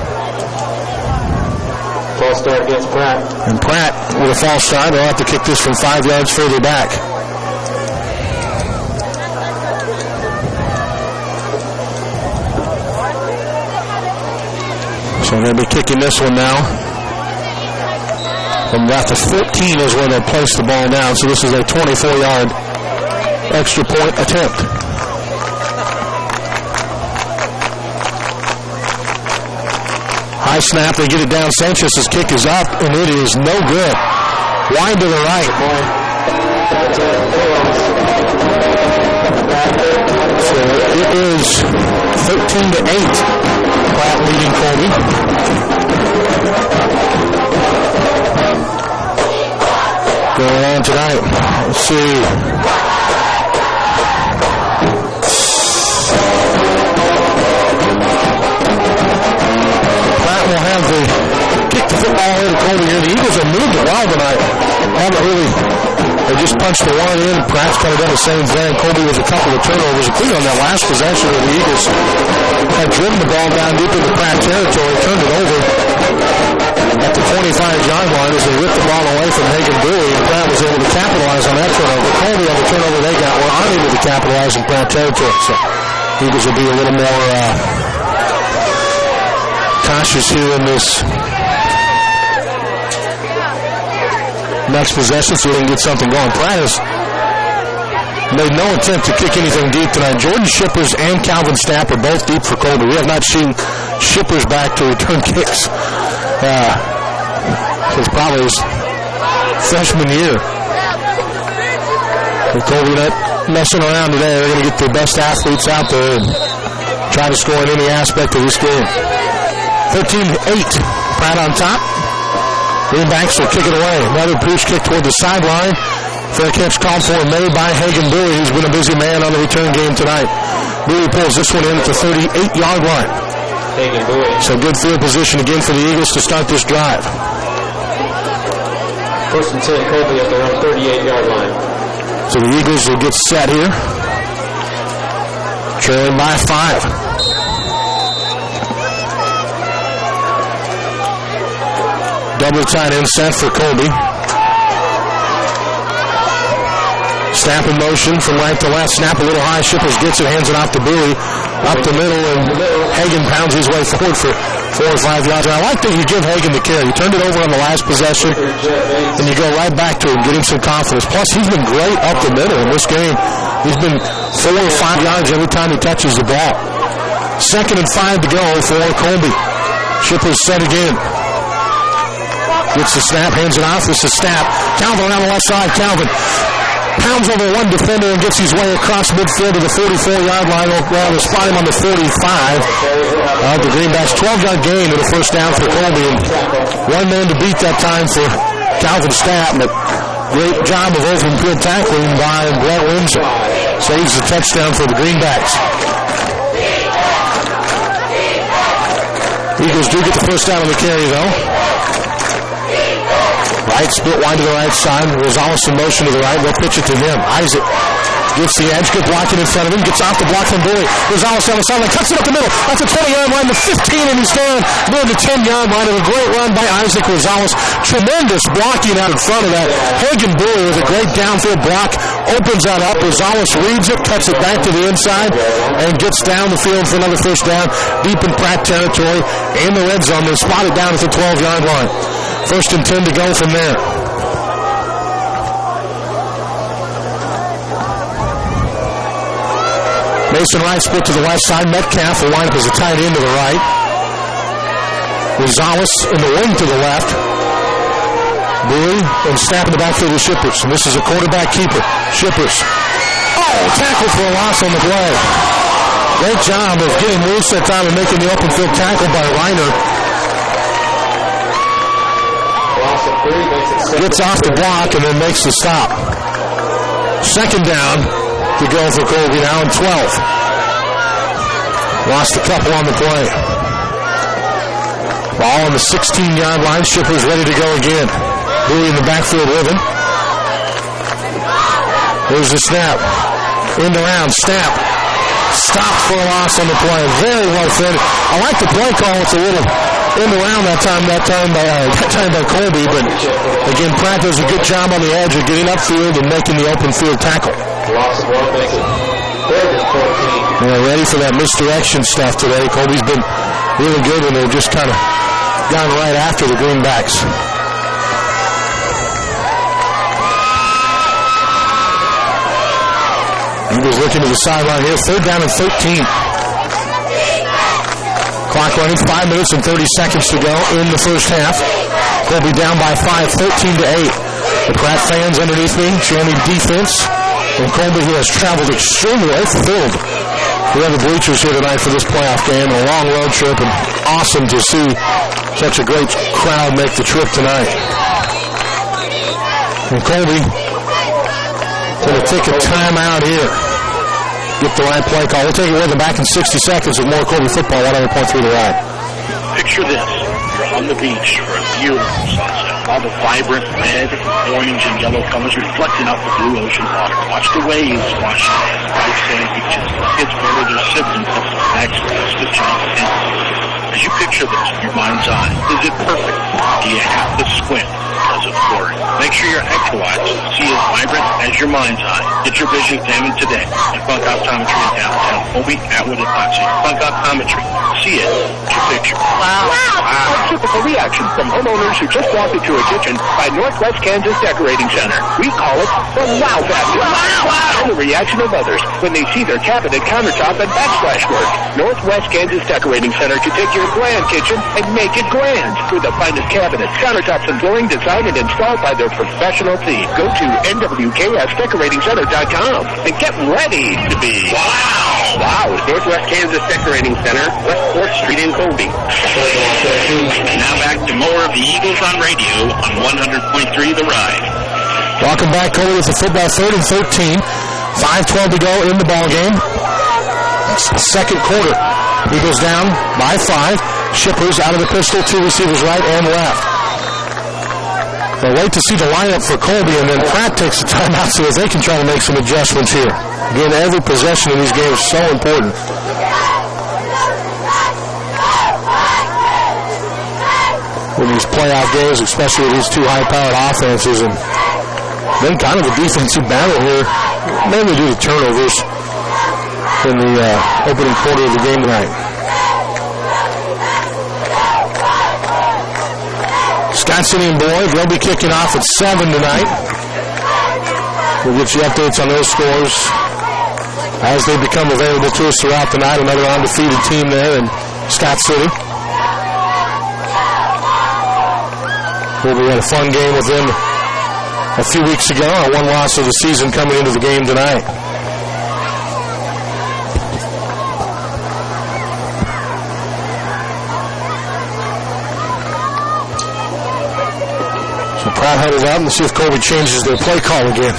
False start against Pratt. And Pratt with a false start. They'll have to kick this from 5 yards further back. So they'll be kicking this one now. From about the 14 is where they'll place the ball down. So this is a 24-yard extra point attempt. High snap, they get it down. Sanchez's kick is up, and it is no good. Wide to the right. So it is 13-8. Pratt leading Colby. Going on tonight. Let's see. Will have the kick the football here to Colby here. The Eagles have moved it well tonight. Haven't really. They just punched the one in, think Pratt's kind of done the same thing. Colby with a couple of turnovers, including on that last possession where the Eagles had driven the ball down deep into Pratt territory, turned it over at the 25-yard line as they ripped the ball away from Hagan Bowie, and Pratt was able to capitalize on that turnover. Colby on the turnover they got were unable to capitalize in Pratt territory. So Eagles will be a little more cautious here in this next possession so they can get something going. Pratt has made no attempt to kick anything deep tonight. Jordan Shippers and Calvin Stapp are both deep for Colby. We have not seen Shippers back to return kicks since probably his freshman year. But Colby not messing around today. They're going to get their best athletes out there and try to score in any aspect of this game. 13-8. Pratt on top. Greenbacks will kick it away. Another push kick toward the sideline. Fair catch called for and made by Hagan Bowie, who's been a busy man on the return game tonight. Bowie pulls this one in at the 38-yard line. Hagan Bowie. So good field position again for the Eagles to start this drive. First and 10, Colby at their own 38-yard line. So the Eagles will get set here. Trailing by 5. Double tight end set for Colby. Snap in motion from right to left. Snap a little high. Shippers gets it, hands it off to Bowie. Up the middle, and Hagan pounds his way forward for 4 or 5 yards. And I like that you give Hagan the carry. You turned it over on the last possession, and you go right back to him, getting some confidence. Plus, he's been great up the middle in this game. He's been 4 or 5 yards every time he touches the ball. 2nd and 5 to go for Colby. Shippers set again. Gets the snap, hands it off. This is Stapp. Calvin around the left side. Calvin pounds over one defender and gets his way across midfield to the 44-yard line. Well, they'll spot him on the 45. The Greenbacks 12-yard gain and a first down for Colby. And one man to beat that time for Calvin Stapp. But great job of open field tackling by Brett Windsor. Saves the touchdown for the Greenbacks. Eagles do get the first down on the carry, though. Right, split wide to the right side. Rosales in motion to the right. They'll pitch it to him. Isaac gets the edge. Good blocking in front of him. Gets off the block from Bowie. Rosales on the sideline. Cuts it up the middle. That's a 20-yard line to 15, and he's down near the 10-yard line. And a great run by Isaac Rosales. Tremendous blocking out in front of that. Hagan Bowie with a great downfield block. Opens that up. Rosales reads it. Cuts it back to the inside. And gets down the field for another first down. Deep in Pratt territory. In the red zone. They spot it down at the 12-yard line. 1st and 10 to go from there. Mason Wright split to the left side. Metcalf will line up as a tight end to the right. Rosales in the wing to the left. Bowie and Stapp in the backfield with Shippers. And this is a quarterback keeper. Shippers. Oh, tackle for a loss on the play. Great job of getting loose that time and making the open field tackle by Reiner. Gets off the block and then makes the stop. 2nd down to go for Colby now, and 12. Lost a couple on the play. Ball on the 16-yard line. Shippers ready to go again. Bowie in the backfield with him. There's the snap. In the round. Snap. Stopped for a loss on the play. Very well fed. I like the play call. It's a little in the round that time by Colby, but again, Pratt does a good job on the edge of getting upfield and making the open field tackle. They're ready for that misdirection stuff today. Colby's been really good when they've just kind of gone right after the Greenbacks. Eagles looking to the sideline here. 3rd down and 13. Clock running, 5 minutes and 30 seconds to go in the first half. Colby down by 5, 13-8. The Pratt fans underneath me chanting defense. And Colby, who has traveled extremely filled. We have the bleachers here tonight for this playoff game. A long road trip, and awesome to see such a great crowd make the trip tonight. And Colby going to take a timeout here. Get the right play call. We'll take it with them back in 60 seconds with more Colby football. 100.3 The Ride. Picture this. You're on the beach for a beautiful sunset. all the vibrant red, orange, and yellow colors reflecting off the blue ocean water. Watch the waves wash white sand beaches. Kids bury their siblings up to the next to giant tent. As you picture this in your mind's eye, is it perfect? Do you have to squint? Does it work? Make sure your Equalite see as vibrant as your mind's eye. Get your vision examined today at Funk Optometry in downtown Colby, Atwood, and Hoxie. Funk Optometry. See it. Get your picture. Wow. A typical reaction from homeowners who just walked into a kitchen by Northwest Kansas Decorating Center. We call it the wow factor. Wow. And the reaction of others when they see their cabinet, countertop, and backsplash work. Northwest Kansas Decorating Center can take your grand kitchen and make it grand with the finest cabinets, countertops, and flooring designed and installed by their professional team. Go to nwksdecoratingcenter.com and get ready to be wow. Northwest Kansas Decorating Center, West 4th Street in Colby. Now back to more of the Eagles on radio on 100.3 The Ride. Welcome back, Colby, with the football 3rd and 13. 5:12 to go in the ball game. Second quarter. Eagles down by 5. Shippers out of the pistol, 2 receivers right and left. They'll wait to see the lineup for Colby, and then Pratt takes the timeout so that they can try to make some adjustments here. Again, every possession in these games is so important. In these playoff games, especially with these two high-powered offenses, and then kind of a defensive battle here, mainly due to turnovers in the opening quarter of the game tonight. Scott City and Boyd, they'll be kicking off at 7 tonight. We'll get you updates on those scores as they become available to us throughout the night. Another undefeated team there in Scott City. We had a fun game with them a few weeks ago. Our one loss of the season coming into the game tonight. So Pratt huddles out and see if Colby changes their play call again.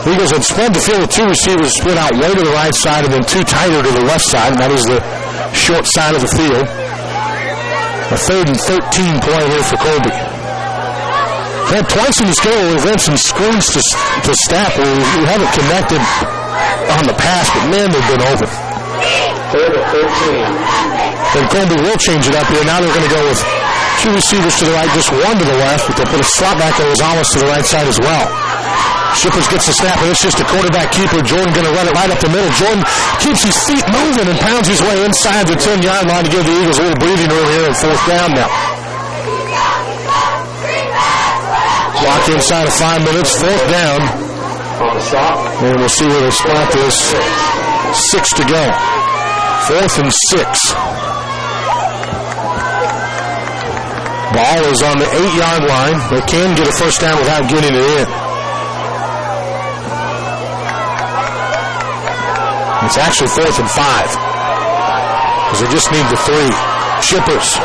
The Eagles had spread the field with 2 receivers split out way to the right side and then 2 tighter to the left side, and that is the short side of the field. A 3rd and 13 play here for Colby. They had twice in this game where we've run some screens to Stapp where we haven't connected on the pass, but man, they've been open. 3rd and 13. Then Colby will change it up here. Now they're going to go with 2 receivers to the right, just 1 to the left, but they'll put a slot back on Rosales to the right side as well. Shippers gets the snap, and it's just a quarterback keeper. Jordan going to run it right up the middle. Jordan keeps his feet moving and pounds his way inside the 10-yard line to give the Eagles a little breathing room here on 4th down now. Clock inside of 5 minutes, 4th down. And we'll see where they spot this. 6 to go. 4th and 6. Ball is on the 8-yard line. They can get a first down without getting it in. It's actually 4th and 5. Because they just need the 3. Shippers.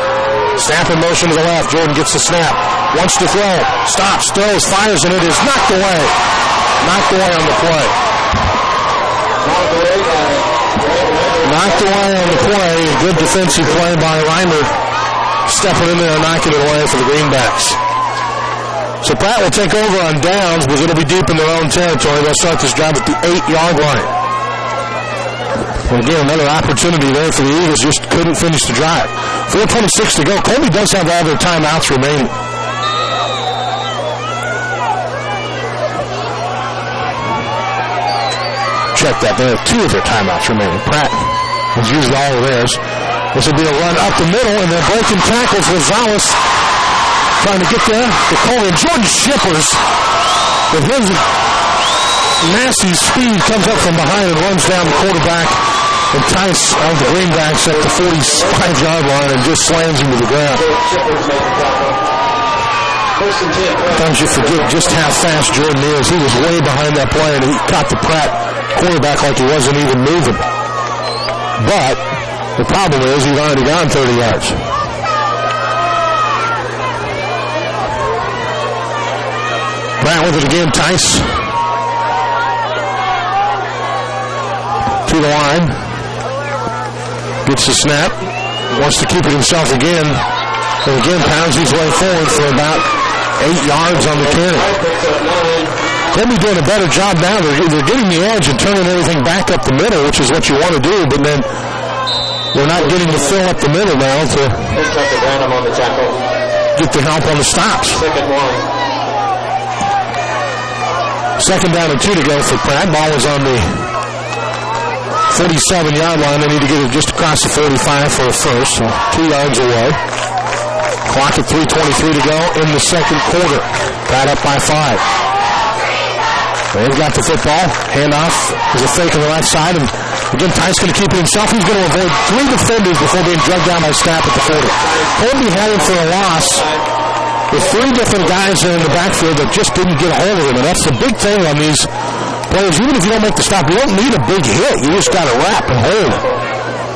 Snap in motion to the left. Jordan gets the snap. Wants to throw. Stops, throws, fires, and it is knocked away. Knocked away on the play. Knocked away on the play. Good defensive play by Reimer. Stepping in there and knocking it away for the Greenbacks. So Pratt will take over on downs, but it'll be deep in their own territory. They'll start this drive at the 8-yard line. And again, another opportunity there for the Eagles. Just couldn't finish the drive. 4:26 to go. Colby does have all their timeouts remaining. Check that. They have 2 of their timeouts remaining. Pratt has used all of theirs. This will be a run up the middle, and they're breaking tackles. Rosales trying to get there to Colby. And Jordan Shippers, with his massive speed, comes up from behind and runs down the quarterback and Tice of the Greenbacks at the 45-yard line and just slams him to the ground. Sometimes you forget just how fast Jordan is. He was way behind that play, and he caught the Pratt quarterback like he wasn't even moving. But the problem is he's already gone 30 yards. Pratt with it again, Tice. To the line. Gets the snap. Wants to keep it himself again. And again pounds his way forward for about 8 yards on the carry. Colby doing a better job now. They're getting the edge and turning everything back up the middle, which is what you want to do, but then they're not getting to fill up the middle now to get the help on the stops. Second down and 2 to go for Pratt. Ball is on the 47-yard line. They need to get it just across the 35 for a first, so 2 yards away. Clock at 3:23 to go in the second quarter. Pratt up by 5. They've got the football. Handoff is a fake on the right side. And again, Ty's going to keep it himself. He's going to avoid 3 defenders before being drugged down by Stapp at the 40. Colby heading for a loss with 3 different guys there in the backfield that just didn't get a hold of him. And that's the big thing on these players. Even if you don't make the stop, you don't need a big hit. You just got to wrap and hold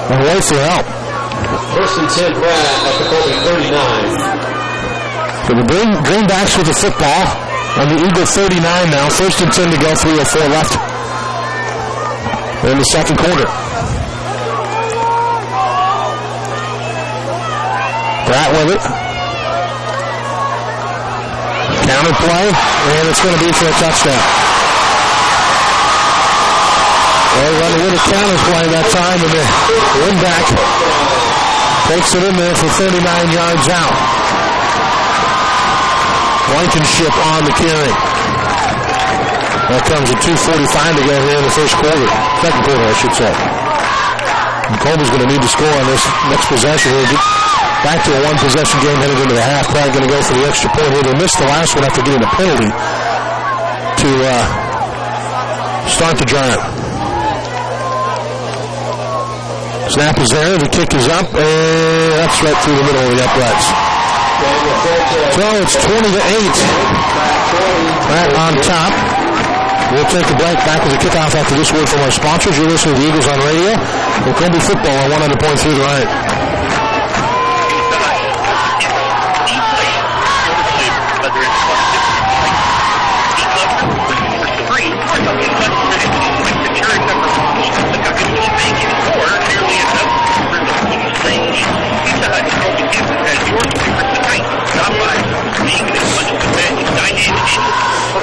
and wait for help. First and 10, Pratt at the Colby 39. So the Greenbacks with the football. On the Eagle 39 now. First and 10 to go, 3:04 left in the second quarter. Pratt with it. Counter play, and it's going to be for a touchdown. They run a little counter play that time, and the wingback takes it in there for 39 yards out. Blankenship on the carry. That comes with 2:45 to go here in the second quarter, I should say. And Colby's going to need to score on this next possession here. Get back to a one-possession game headed into the half. Pratt going to go for the extra point here. They missed the last one after getting a penalty to start the drive. Snap is there. The kick is up, and that's right through the middle of the uprights. So it's 20-8. Pratt on top. We'll take a break. Back with a kickoff after this word from our sponsors. You're listening to the Eagles on radio. And Colby football on 100.3 the right.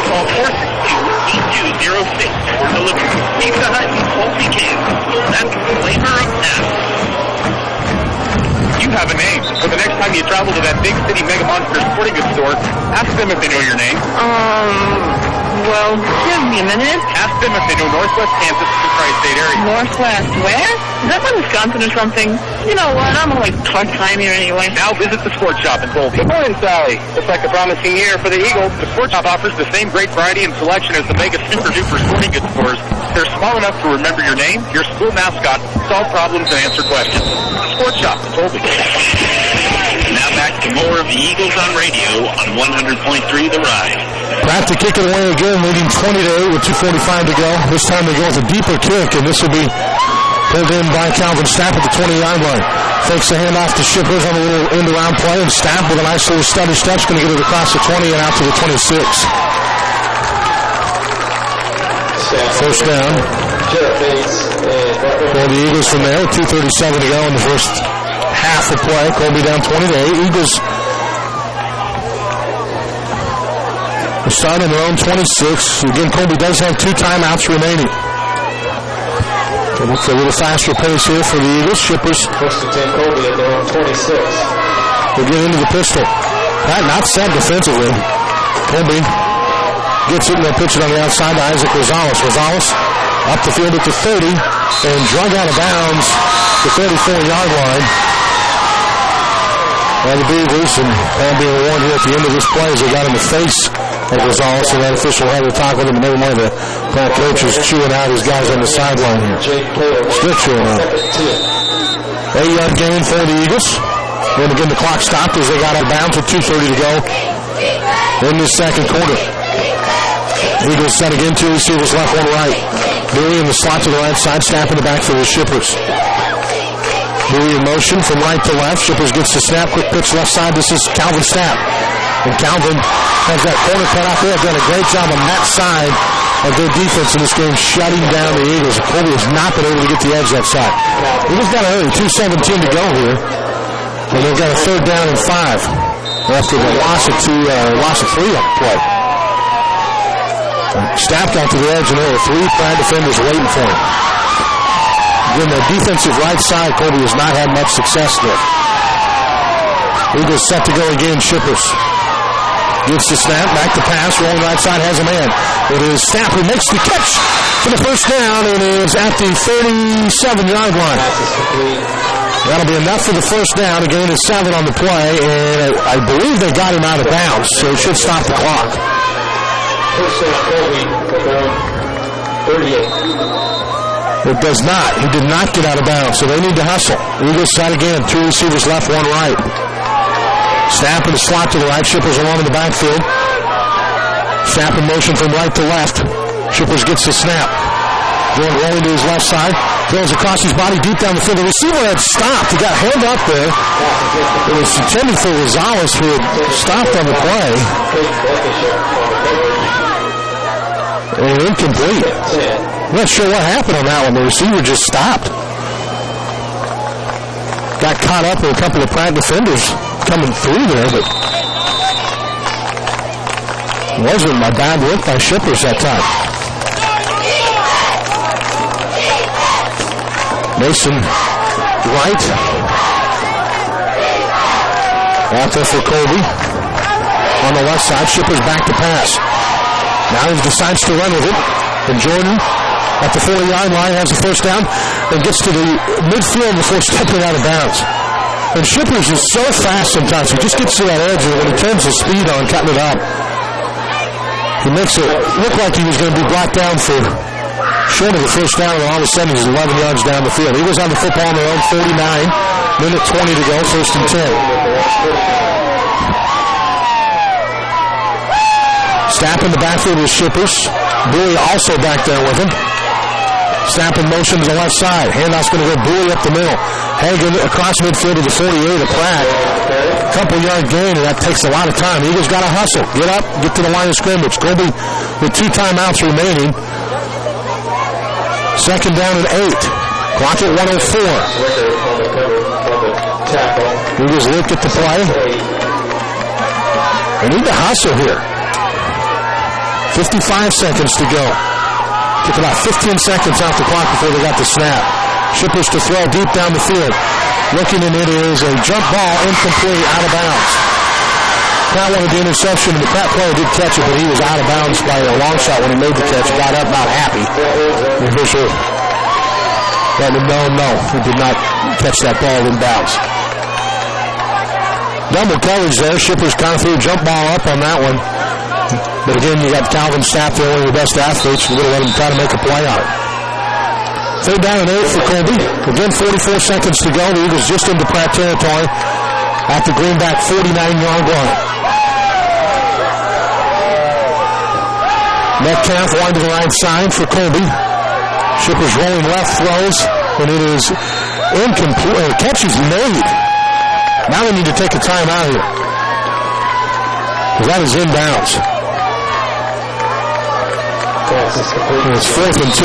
Call 462-8206 for delivery. Pizza Hut in Colby, Kansas. That's the flavor of Napa. You have a name. So the next time you travel to that big city Mega Monster sporting goods store, ask them if they know your name. Well, give me a minute. Ask them if they know Northwest Kansas and Tri-State area. Northwest where? Is that by Wisconsin or something? You know what? I'm like part-time here anyway. Now visit the Sports Shop in Colby. Good morning, Sally. Looks like a promising year for the Eagles. The Sports Shop offers the same great variety and selection as the mega super-duper sporting goods stores. They're small enough to remember your name, your school mascot, solve problems, and answer questions. The Sports Shop in Colby. Now back to more of the Eagles on radio on 100.3 The Ride. Pratt to kick it away again, leading 20-8 with 2:45 to go. This time they go with a deeper kick, and this will be pulled in by Calvin Stapp at the 20-yard line. Fakes the handoff to Shippers on a little end-around play, and Stapp with a nice little stutter step's going to get it across the 20 and out to the 26. First down for the Eagles from there. 2:37 to go in the first half of play. Colby down 20-8. Eagles start on their own 26. Again, Colby does have 2 timeouts remaining. It's a little faster pace here for the Eagles. Shippers. First and 10, Colby at their own 26. They get into the pistol. Pratt not set defensively. Colby gets it and they'll pitch it on the outside to Isaac Rosales. Rosales up the field at the 30 and drug out of bounds the 34-yard line. Well, the Beavers, and all being warned here at the end of this play as they got in the face of Rosales, and that official had to talk with him, and never mind the coach is chewing out his guys on the sideline here. Still chewing out. 8-yard gain for the Eagles. Then again, the clock stopped as they got out of bounds with 2:30 to go in the second quarter. Eagles set again, 2 receivers left, 1 right. Bowie in the slot to the right side, Stapp in the back for the Shippers. Bowie in motion from right to left. Shippers gets the snap, quick pitch left side. This is Calvin Stapp. And Calvin has that corner cut off there. They've done a great job on that side of their defense in this game, shutting down the Eagles. Colby has not been able to get the edge that side. Eagles got a hurry, 2:17 to go here. And they've got a 3rd down and 5. after the loss of 3 on the play. Snapped out to the edge, and there were 3 Pratt defenders waiting for him. Again, the defensive right side, Colby has not had much success there. Eagles set to go again. Shippers gives the snap, back to pass, rolling right side, has a man. It is Stapp who makes the catch for the first down, and is at the 37-yard line. That'll be enough for the first down. A gain of 7 on the play, and I believe they got him out of bounds, so it should stop the clock. First down, Colby, 38. It does not. He did not get out of bounds, so they need to hustle. Eagles side again. 2 receivers left, 1 right. Snap in the slot to the right. Shippers along in the backfield. Snap in motion from right to left. Shippers gets the snap. Going rolling to his left side. Throws across his body deep down the field. The receiver had stopped. He got held up there. It was intended for Rosales, who had stopped on the play. And incomplete. I'm not sure what happened on that one. The receiver just stopped. Got caught up with a couple of Pratt defenders coming through there, but it wasn't a bad look by Shippers that time. Mason right. Out there for Colby. On the left side, Shippers back to pass. Now he decides to run with it. And Jordan at the 40-yard line has the first down and gets to the midfield before stepping out of bounds. And Shippers is so fast sometimes. He just gets to that edge, and when he turns his speed on, cutting it up, he makes it look like he was going to be brought down for short of the first down, and all of a sudden he's 11 yards down the field. He was on the football on their own 49, minute 20 to go, 1st and 10. Stapp in the backfield with Shippers. Bowie also back there with him. Stapp in motion to the left side. Handoff's going to go Bowie up the middle. Hagan across midfield to the 48 of Pratt. Couple yard gain, and that takes a lot of time. Eagles got to hustle. Get up, get to the line of scrimmage. Colby with 2 timeouts remaining. 2nd down and 8. Clock at 1:04. Eagles look at the play. They need to hustle here. 55 seconds to go. Took about 15 seconds off the clock before they got the snap. Shippers to throw deep down the field. Looking, and it is a jump ball, incomplete, out of bounds. Pratt wanted the interception, and the Pratt player did catch it, but he was out of bounds by a long shot when he made the catch. Got up, not happy. The official let him know, no, he did not catch that ball in bounds. Double coverage there. Shippers kind of threw a jump ball up on that one. But again, you got Calvin Stapp there, one of your best athletes. You're going to let him try to make a play on it. 3rd down and 8 for Colby. Again, 44 seconds to go. The Eagles just into Pratt territory at the Greenback 49-yard line. Metcalf wide to the right side for Colby. Shippers rolling left, throws, and it is incomplete. Catch is made. Now we need to take a timeout here. That is inbounds. It's 4th and 2.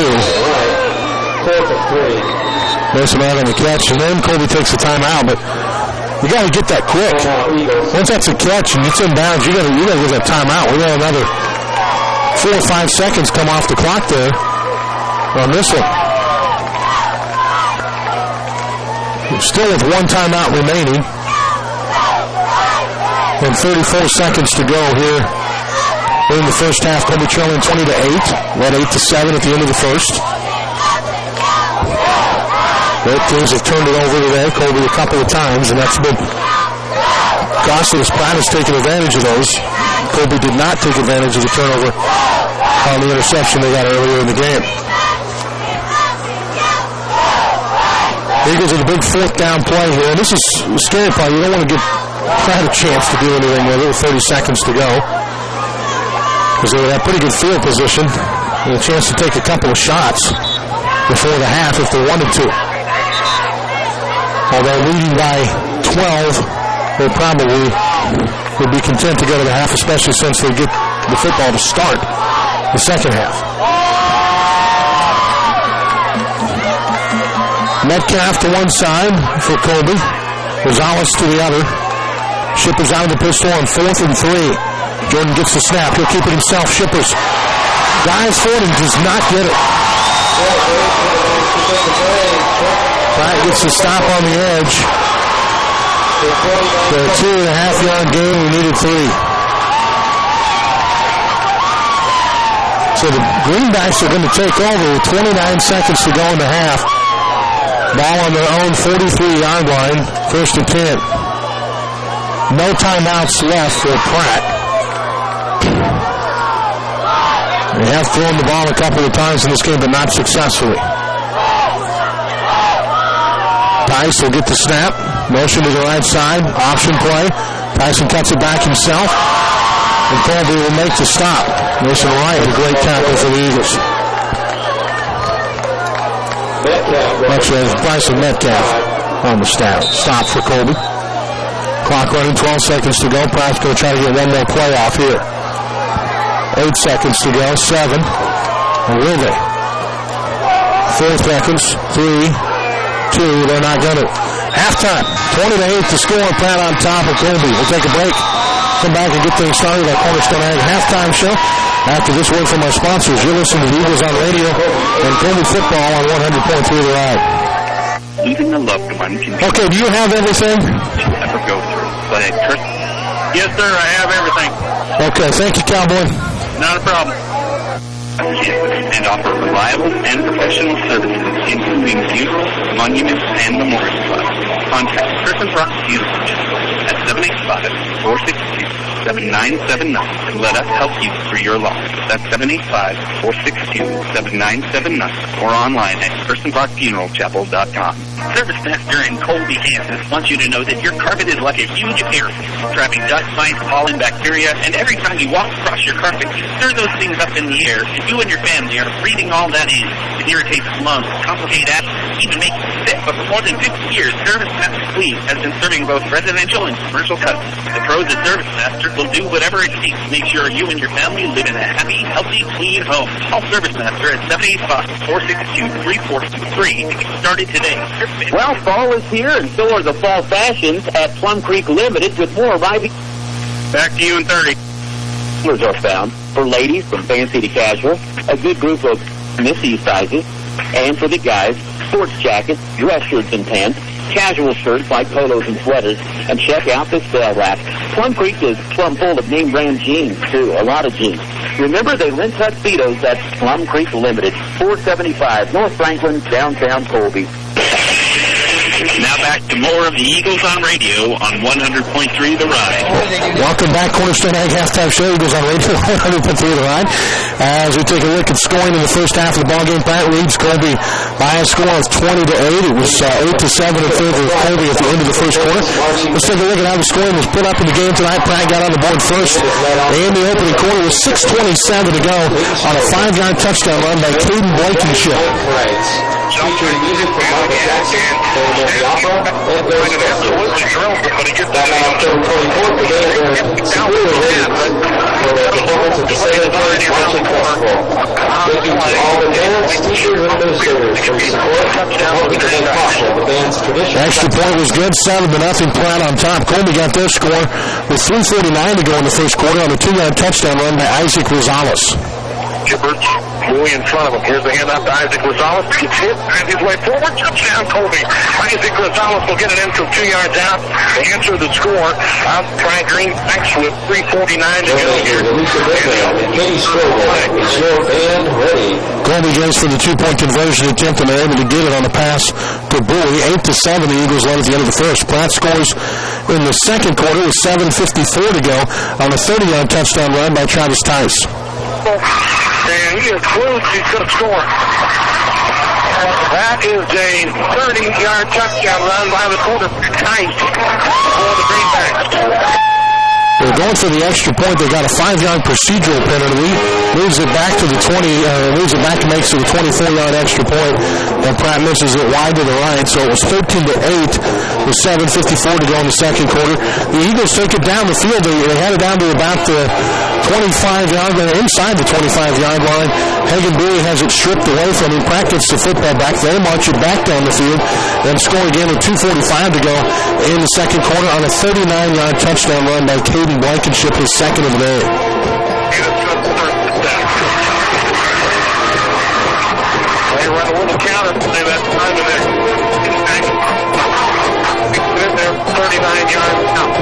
4th and 3. Mason out on the catch, and then Colby takes the timeout, but you got to get that quick. Once that's a catch and it's inbounds, you got to get that timeout. We got another 4 or 5 seconds come off the clock there on this one. Still with 1 timeout remaining. And 34 seconds to go here in the first half. Colby trailing 20-8. Led 8-7 at the end of the first. Both teams have turned it over today. Colby a couple of times, and that's been costly as Pratt has taken advantage of those. Colby did not take advantage of the turnover on the interception they got earlier in the game. Eagles with a big 4th down play here, and this is a scary play. You don't want to give Pratt a chance to do anything with it with 30 seconds to go, because they would have pretty good field position and a chance to take a couple of shots before the half if they wanted to. Although leading by 12, they probably would be content to go to the half, especially since they get the football to start the second half. Metcalf to one side for Colby. Rosales to the other. Shippers out of the pistol on 4th and 3. Jordan gets the snap. He'll keep it himself. Shippers dives forward and does not get it. Pratt gets the stop on the edge. For a 2.5-yard gain, we needed 3. So the Greenbacks are going to take over with 29 seconds to go in the half. Ball on their own 43-yard line, 1st and 10. No timeouts left for Pratt. They have thrown the ball a couple of times in this game, but not successfully. Tice will get the snap. Motion to the right side. Option play. Tyson cuts it back himself. And Colby will make the stop. Mason Wright, a great tackle for the Eagles. Actually, Bryson Metcalf on the stop for Colby. Clock running, 12 seconds to go. Pratt's going to try to get one more play off here. 8 seconds to go. 7. Or will they? 4 seconds. 3, 2. They're not going to. Halftime. 20-8 to score. Pratt on top of Colby. We'll take a break. Come back and get things started. Our Cornerstone Ag halftime show. After this word from our sponsors, you're listening to the Eagles on radio and Colby football on 100.3 The Ride. Losing a loved one can be Okay, do you have everything? never go through. But yes, sir, I have everything. Okay, thank you, Cowboy. Not a problem. And offer reliable and professional services, including funerals, monuments, and memorial plots. Contact Chris and Brock Funeral at 785-462-7979 and let us help you through your loss. That's 785-462-7979 or online at ChristenBrockFuneralChapel.com. Service Master in Colby, Kansas wants you to know that your carpet is like a huge airfield, trapping dust, mites, pollen, bacteria, and every time you walk across your carpet, you stir those things up in the air, and you and your family are breathing all that in. It irritates lungs, complicates asthma, even makes you sick. But for more than 50 years, Service Master Clean has been serving both residential and commercial customers. The pros at Service Master will do whatever it takes to make sure you and your family live in a happy, healthy, clean home. Call Service Master at 785-462-3423 to get started today. Well, fall is here, and so are the fall fashions at Plum Creek Limited, with more arriving. Back to you in 30. Colors are found for ladies from fancy to casual, a good group of missy sizes, and for the guys, sports jackets, dress shirts and pants, casual shirts like polos and sweaters, and check out the sale rack. Plum Creek is plumb full of name brand jeans, too, a lot of jeans. Remember, they lend tuxedos at Plum Creek Limited, 475 North Franklin, downtown Colby. Now back to more of the Eagles on radio on 100.3 The Ride. Welcome back, Cornerstone Ag halftime show. Eagles on radio, 100.3 The Ride. As we take a look at scoring in the first half of the ballgame, Pratt leads Colby by a score of 20-8. It was 8-7 in favor of Colby at the end of the first quarter. Let's take a look at how the scoring was put up in the game tonight. Pratt got on the board first in the opening quarter with 6:27 to go on a 5-yard touchdown run by Caden Blankenship. Featuring music from Michael Jackson, the opera, and there's that on October 24th, the band earned superior ratings for their performance at the San Antonio Marching Festival. Thank you to all the bands, teachers, and administrators for your support and helping to make possible the band's tradition. Extra point was good, 7-0 Pratt on top. Colby got their score with 3:49 to go in the first quarter on a 2-yard touchdown run by Isaac Rosales. Shippers way in front of him. Here's the handoff to Isaac Rosales. Gets hit, and his way forward. Touchdown, Colby. Isaac Rosales will get it in from 2 yards out to answer the score. Out Frank Greenbacks with 3:49 to go here. Colby goes for the 2-point conversion attempt, and they're able to get it on a pass to Bowie. 8-7, the Eagles led at the end of the first. Pratt scores in the second quarter with 7:54 to go on a 30-yard touchdown run by Travis Tice. And he is close. He's going to score. That is a 30-yard touchdown run by the quarterback. Nice for the Greenbacks. The They're going for the extra point. They got a 5-yard procedural penalty. Moves it back to the 20. Makes it a 24-yard extra point. And Pratt misses it wide to the right. So it was 13-8 with 7:54 to go in the second quarter. The Eagles take it down the field. They had it down to about the 25-yard line, inside the 25-yard line. Hagan Bowie has it stripped away from him. Pratt gets the football back. They march it back down the field and score again with 2:45 to go in the second quarter on a 39-yard touchdown run by Caden Blankenship, his second of the day. They run a little counter play that time of it. They're there 39 yards out.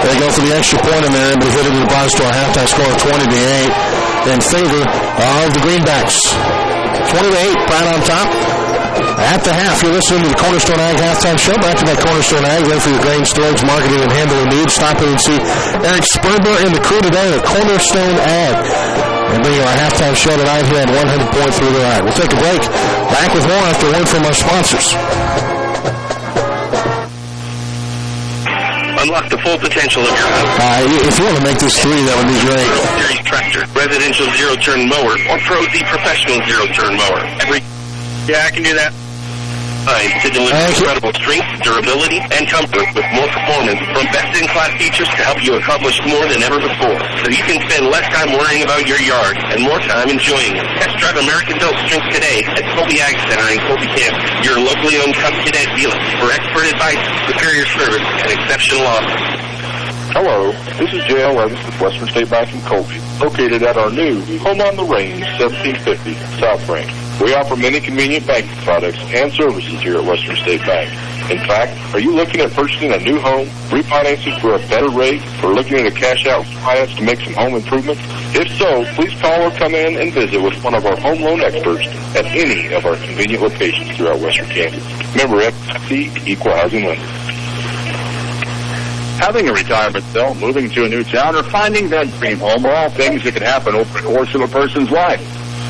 They go for the extra point in there, but hit it in the box to a halftime score of 20-8 in favor of the Greenbacks. 20-8, Pratt on top. At the half, you're listening to the Cornerstone Ag Halftime Show, brought to you by Cornerstone Ag, there for your grain storage, marketing, and handling needs. Stop in and see Eric Sperber and the crew today at Cornerstone Ag. And bring you our halftime show tonight here on 100.3 The Ride. We'll take a break. Back with more after word from our sponsors. Unlock the full potential of your house. If you want to make this 3, that would be great. Series tractor, residential zero-turn mower, or Pro Z professional zero-turn mower. Yeah, I can do that. To deliver incredible strength, durability, and comfort with more performance from best-in-class features to help you accomplish more than ever before. So you can spend less time worrying about your yard and more time enjoying it. Test drive American Built Strength today at Colby Ag Center in Colby, Kansas. Your locally owned Cub Cadet dealer for expert advice, superior service, and exceptional offers. Hello, this is J.L. Evans with Western State Bank in Colby, located at our new Home on the Range, 1750 South Range. We offer many convenient banking products and services here at Western State Bank. In fact, are you looking at purchasing a new home, refinancing for a better rate, or looking at a cash-out finance to make some home improvements? If so, please call or come in and visit with one of our home loan experts at any of our convenient locations throughout Western Kansas. Member FDIC, Equal Housing Lender. Having a retirement bill, moving to a new town, or finding that dream home are all things that can happen over the course of a person's life.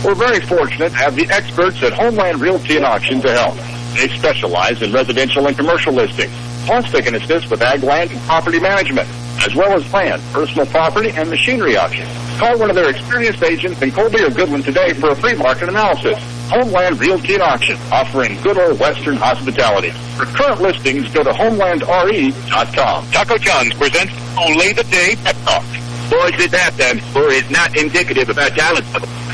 We're very fortunate to have the experts at Homeland Realty and Auction to help. They specialize in residential and commercial listings. Plus, they can assist with ag land and property management, as well as land, personal property, and machinery auctions. Call one of their experienced agents in Colby or Goodland today for a free market analysis. Homeland Realty and Auction, offering good old Western hospitality. For current listings, go to homelandre.com. Taco John's presents Only the Day Pep Talk. Boy, did that then. Or is not indicative of our talent.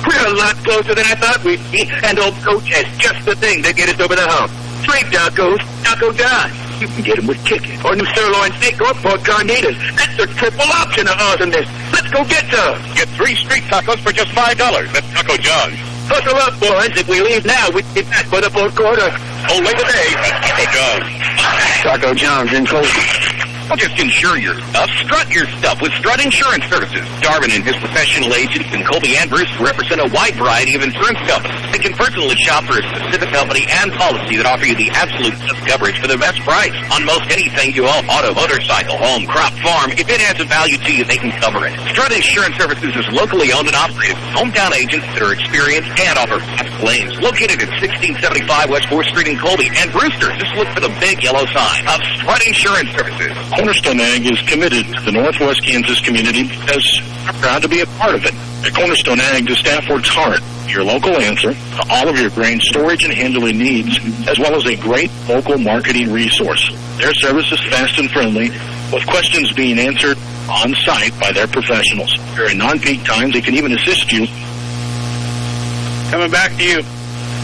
We're a lot closer than I thought we'd be, and old Coach has just the thing to get us over the hump. Street tacos, Taco John. You can get them with chicken, or new sirloin steak, or pork carnitas. That's a triple option of awesomeness. Let's go get some. Get 3 street tacos for just $5. That's Taco John's. Hustle up, boys. If we leave now, we'll be back for the fourth quarter. Only today. That's Taco John's. Taco John's in Colby. Don't just insure your stuff. Strut your stuff with Strut Insurance Services. Darwin and his professional agents in Colby and Bruce represent a wide variety of insurance companies. They can personally shop for a specific company and policy that offer you the absolute best coverage for the best price on most anything you own. Auto, motorcycle, home, crop, farm. If it has a value to you, they can cover it. Strut Insurance Services is locally owned and operated. Hometown agents that are experienced and offer fast claims. Located at 1675 West 4th Street in Colby and Brewster. Just look for the big yellow sign of Strut Insurance Services. Cornerstone Ag is committed to the Northwest Kansas community because we're proud to be a part of it. At Cornerstone Ag, the staff works hard. Your local answer to all of your grain storage and handling needs, as well as a great local marketing resource. Their service is fast and friendly, with questions being answered on site by their professionals. During non-peak times, they can even assist you. Coming back to you.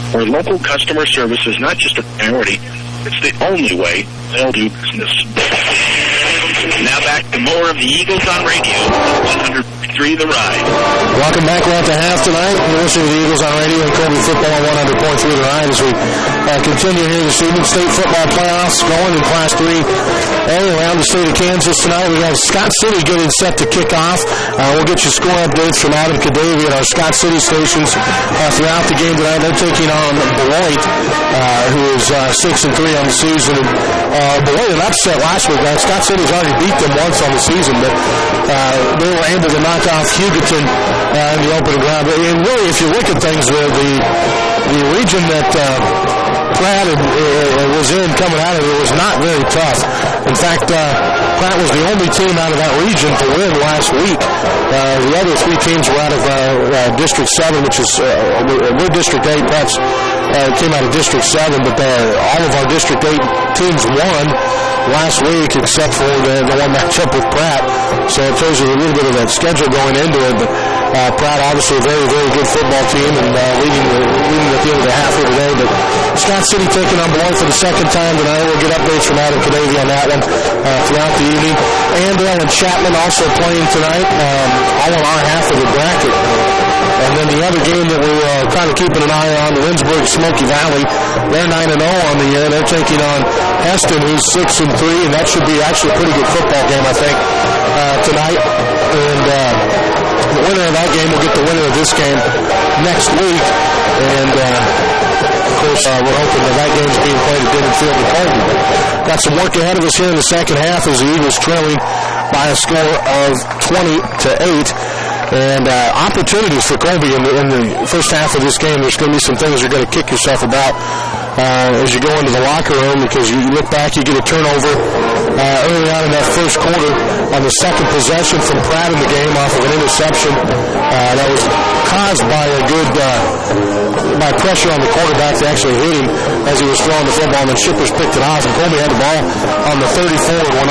Where local customer service is not just a priority, it's the only way they'll do business. Now back to more of the Eagles on radio, 100.3 The Ride. Welcome back. We're at the half tonight. You're listening to the Eagles on radio and Colby football on 100.3 The Ride as we continue here this evening. State football playoffs going in Class 3A around the state of Kansas tonight. We have Scott City getting set to kick off. We'll get you score updates from Adam Kadavy at our Scott City stations throughout the game tonight. They're taking on Beloit, who is 6-3 on the season. Beloit an upset last week. Scott City's already beat them once on the season, but they were able to knock off Hugoton in the opening round. And really, if you look at things, the region that Pratt was in coming out of it was not very tough. In fact, Pratt was the only team out of that region to win last week. The other three teams were out of District 7, which is we're District 8. Pratt's came out of District 7, but all of our District 8 teams won last week except for the one matchup with Pratt. So it tells you a little bit of that schedule going into it. But Pratt, obviously a very, very good football team and leading at the end of the half here today. But Scott City taking on Beloit for the second time tonight. We'll get updates from Adam Kadavy on that one throughout the evening. Andale and Chapman also playing tonight, all in our half of the bracket. And then the other game that we're kind of keeping an eye on, Lindsborg Smoky Valley. They're 9-0 on the year. They're taking on Heston, who's 6-3, and that should be actually a pretty good football game, I think, tonight. And the winner of that game will get the winner of this game next week. And, of course, we're hoping that game's being played at Denton Field in Colby. Got some work ahead of us here in the second half as the Eagles trailing by a score of 20-8. And opportunities for Colby in the first half of this game. There's going to be some things you're going to kick yourself about as you go into the locker room, because you look back, you get a turnover early on in that first quarter on the second possession from Pratt in the game off of an interception that was caused by by pressure on the quarterback to actually hit him as he was throwing the football, and then Shippers picked it off, and Colby had the ball on the 34 and were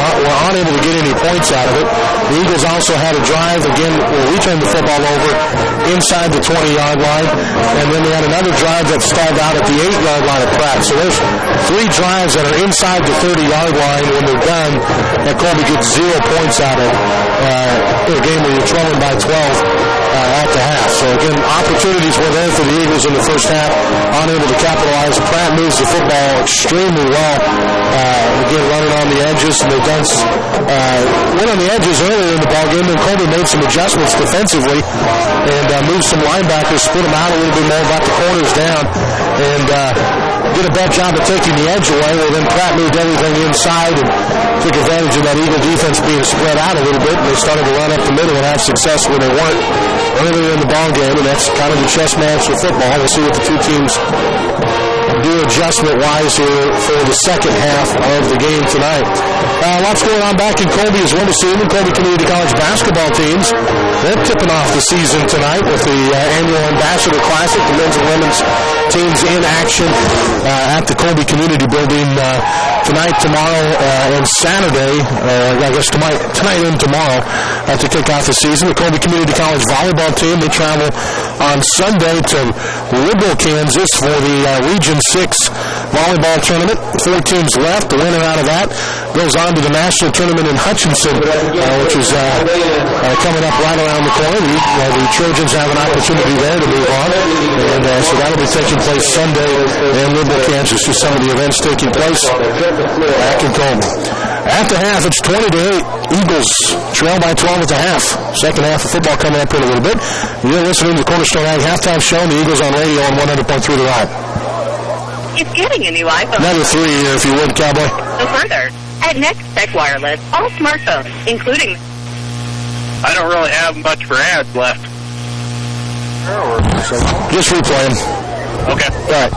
unable to get any points out of it. The Eagles also had a drive again where we turned the football over inside the 20-yard line, and then they had another drive that stalled out at the 8-yard line of Pratt. So there's three drives that are inside the 30-yard line. When they're done, that Colby gets 0 points out of in a game where you're trailing by 12 at the half. So again, opportunities were there for the Eagles in the first half, unable to capitalize. Pratt moves the football extremely well. Again, running on the edges, and they've done went on the edges earlier in the ball game, and Colby made some adjustments defensively and moved some linebackers, split them out a little bit more, got the corners down, and did a bad job of taking the edge away. Well, then Pratt moved everything inside and took advantage of that Eagle defense being spread out a little bit, and they started to run up the middle and have success where they weren't earlier in the ball game, and that's kind of the chess match with football. We'll see what the two teams do adjustment-wise here for the second half of the game tonight. Lots going on back in Colby as well this evening. Colby Community College basketball teams, they're tipping off the season tonight with the annual Ambassador Classic. The men's and women's teams in action at the Colby Community Building tonight, tomorrow, and Saturday. I guess tonight and tomorrow to kick off the season. The Colby Community College volleyball team, they travel on Sunday to Liberal, Kansas for the Region 6 volleyball tournament. 4 teams left. The winner out of that goes on to the national tournament in Hutchinson, which is coming up right around the corner. The Trojans have an opportunity there to move on, and so that'll be taking place Sunday in Liberal, Kansas. Just some of the events taking place back in Colby. At the half, it's 20-8. Eagles trail by 12 at the half. Second half of football coming up in a little bit. You're listening to the Cornerstone Ag Halftime Show, and the Eagles on radio on 100.3 The Ride. It's getting a new iPhone. Another 3 here, if you would, Cowboy. Go further. At Next Tech Wireless, all smartphones, including... I don't really have much for ads left. Just replay them. Okay. All right.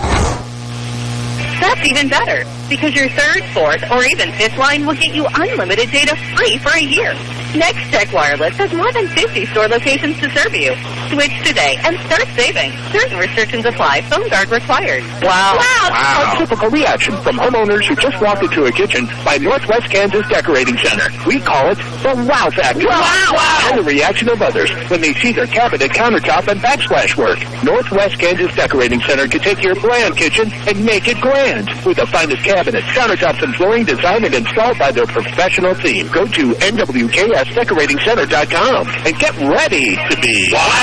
That's even better, because your third, fourth, or even fifth line will get you unlimited data free for a year. Next Tech Wireless has more than 50 store locations to serve you. Switch today and start saving. Certain restrictions apply. Phone guard required. Wow. A typical reaction from homeowners who just walked into a kitchen by Northwest Kansas Decorating Center. We call it the Wow Factor. Wow. And the reaction of others when they see their cabinet, countertop, and backsplash work. Northwest Kansas Decorating Center can take your bland kitchen and make it grand. With the finest cabinets, countertops, and flooring designed and installed by their professional team. Go to nwksdecoratingcenter.com and get ready to be wow.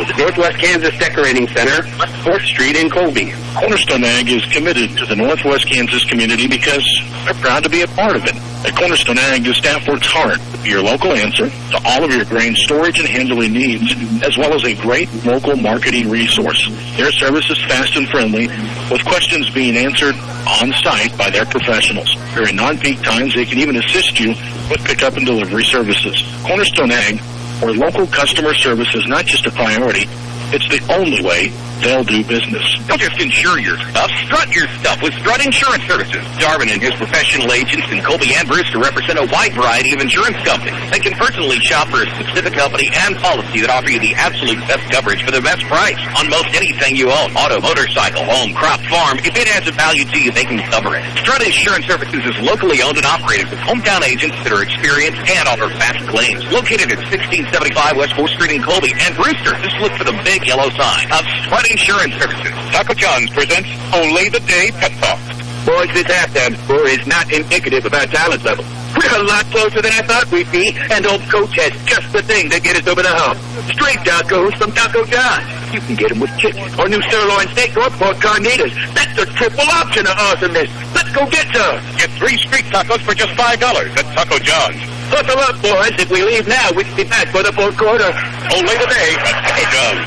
The Northwest Kansas Decorating Center, 4th Street in Colby. Cornerstone Ag is committed to the Northwest Kansas community because they're proud to be a part of it. At Cornerstone Ag, the staff works hard to be your local answer to all of your grain storage and handling needs, as well as a great local marketing resource. Their service is fast and friendly, with questions being answered on site by their professionals. During non-peak times, they can even assist you with pickup and delivery services. Cornerstone Ag, where local customer service is not just a priority, it's the only way they'll do business. Don't just insure your stuff, strut your stuff with Strut Insurance Services. Darwin and his professional agents in Colby and Brewster represent a wide variety of insurance companies. They can personally shop for a specific company and policy that offer you the absolute best coverage for the best price on most anything you own. Auto, motorcycle, home, crop, farm. If it adds a value to you, they can cover it. Strut Insurance Services is locally owned and operated with hometown agents that are experienced and offer fast claims. Located at 1675 West 4th Street in Colby and Brewster. Just look for the big yellow sign of Strut Insurance Services. Taco John's presents Ole the Day Pet Talk. Boys, this halftime score is not indicative of our talent level. We're a lot closer than I thought we'd be, and old coach has just the thing to get us over the hump. Straight tacos from Taco John's. You can get them with chicken, or new sirloin steak, or pork carnitas. That's the triple option of awesomeness. Let's go get some. Get 3 street tacos for just $5 at Taco John's. Hustle up, boys. If we leave now, we can be back for the fourth quarter. Ole the Day at Taco John's.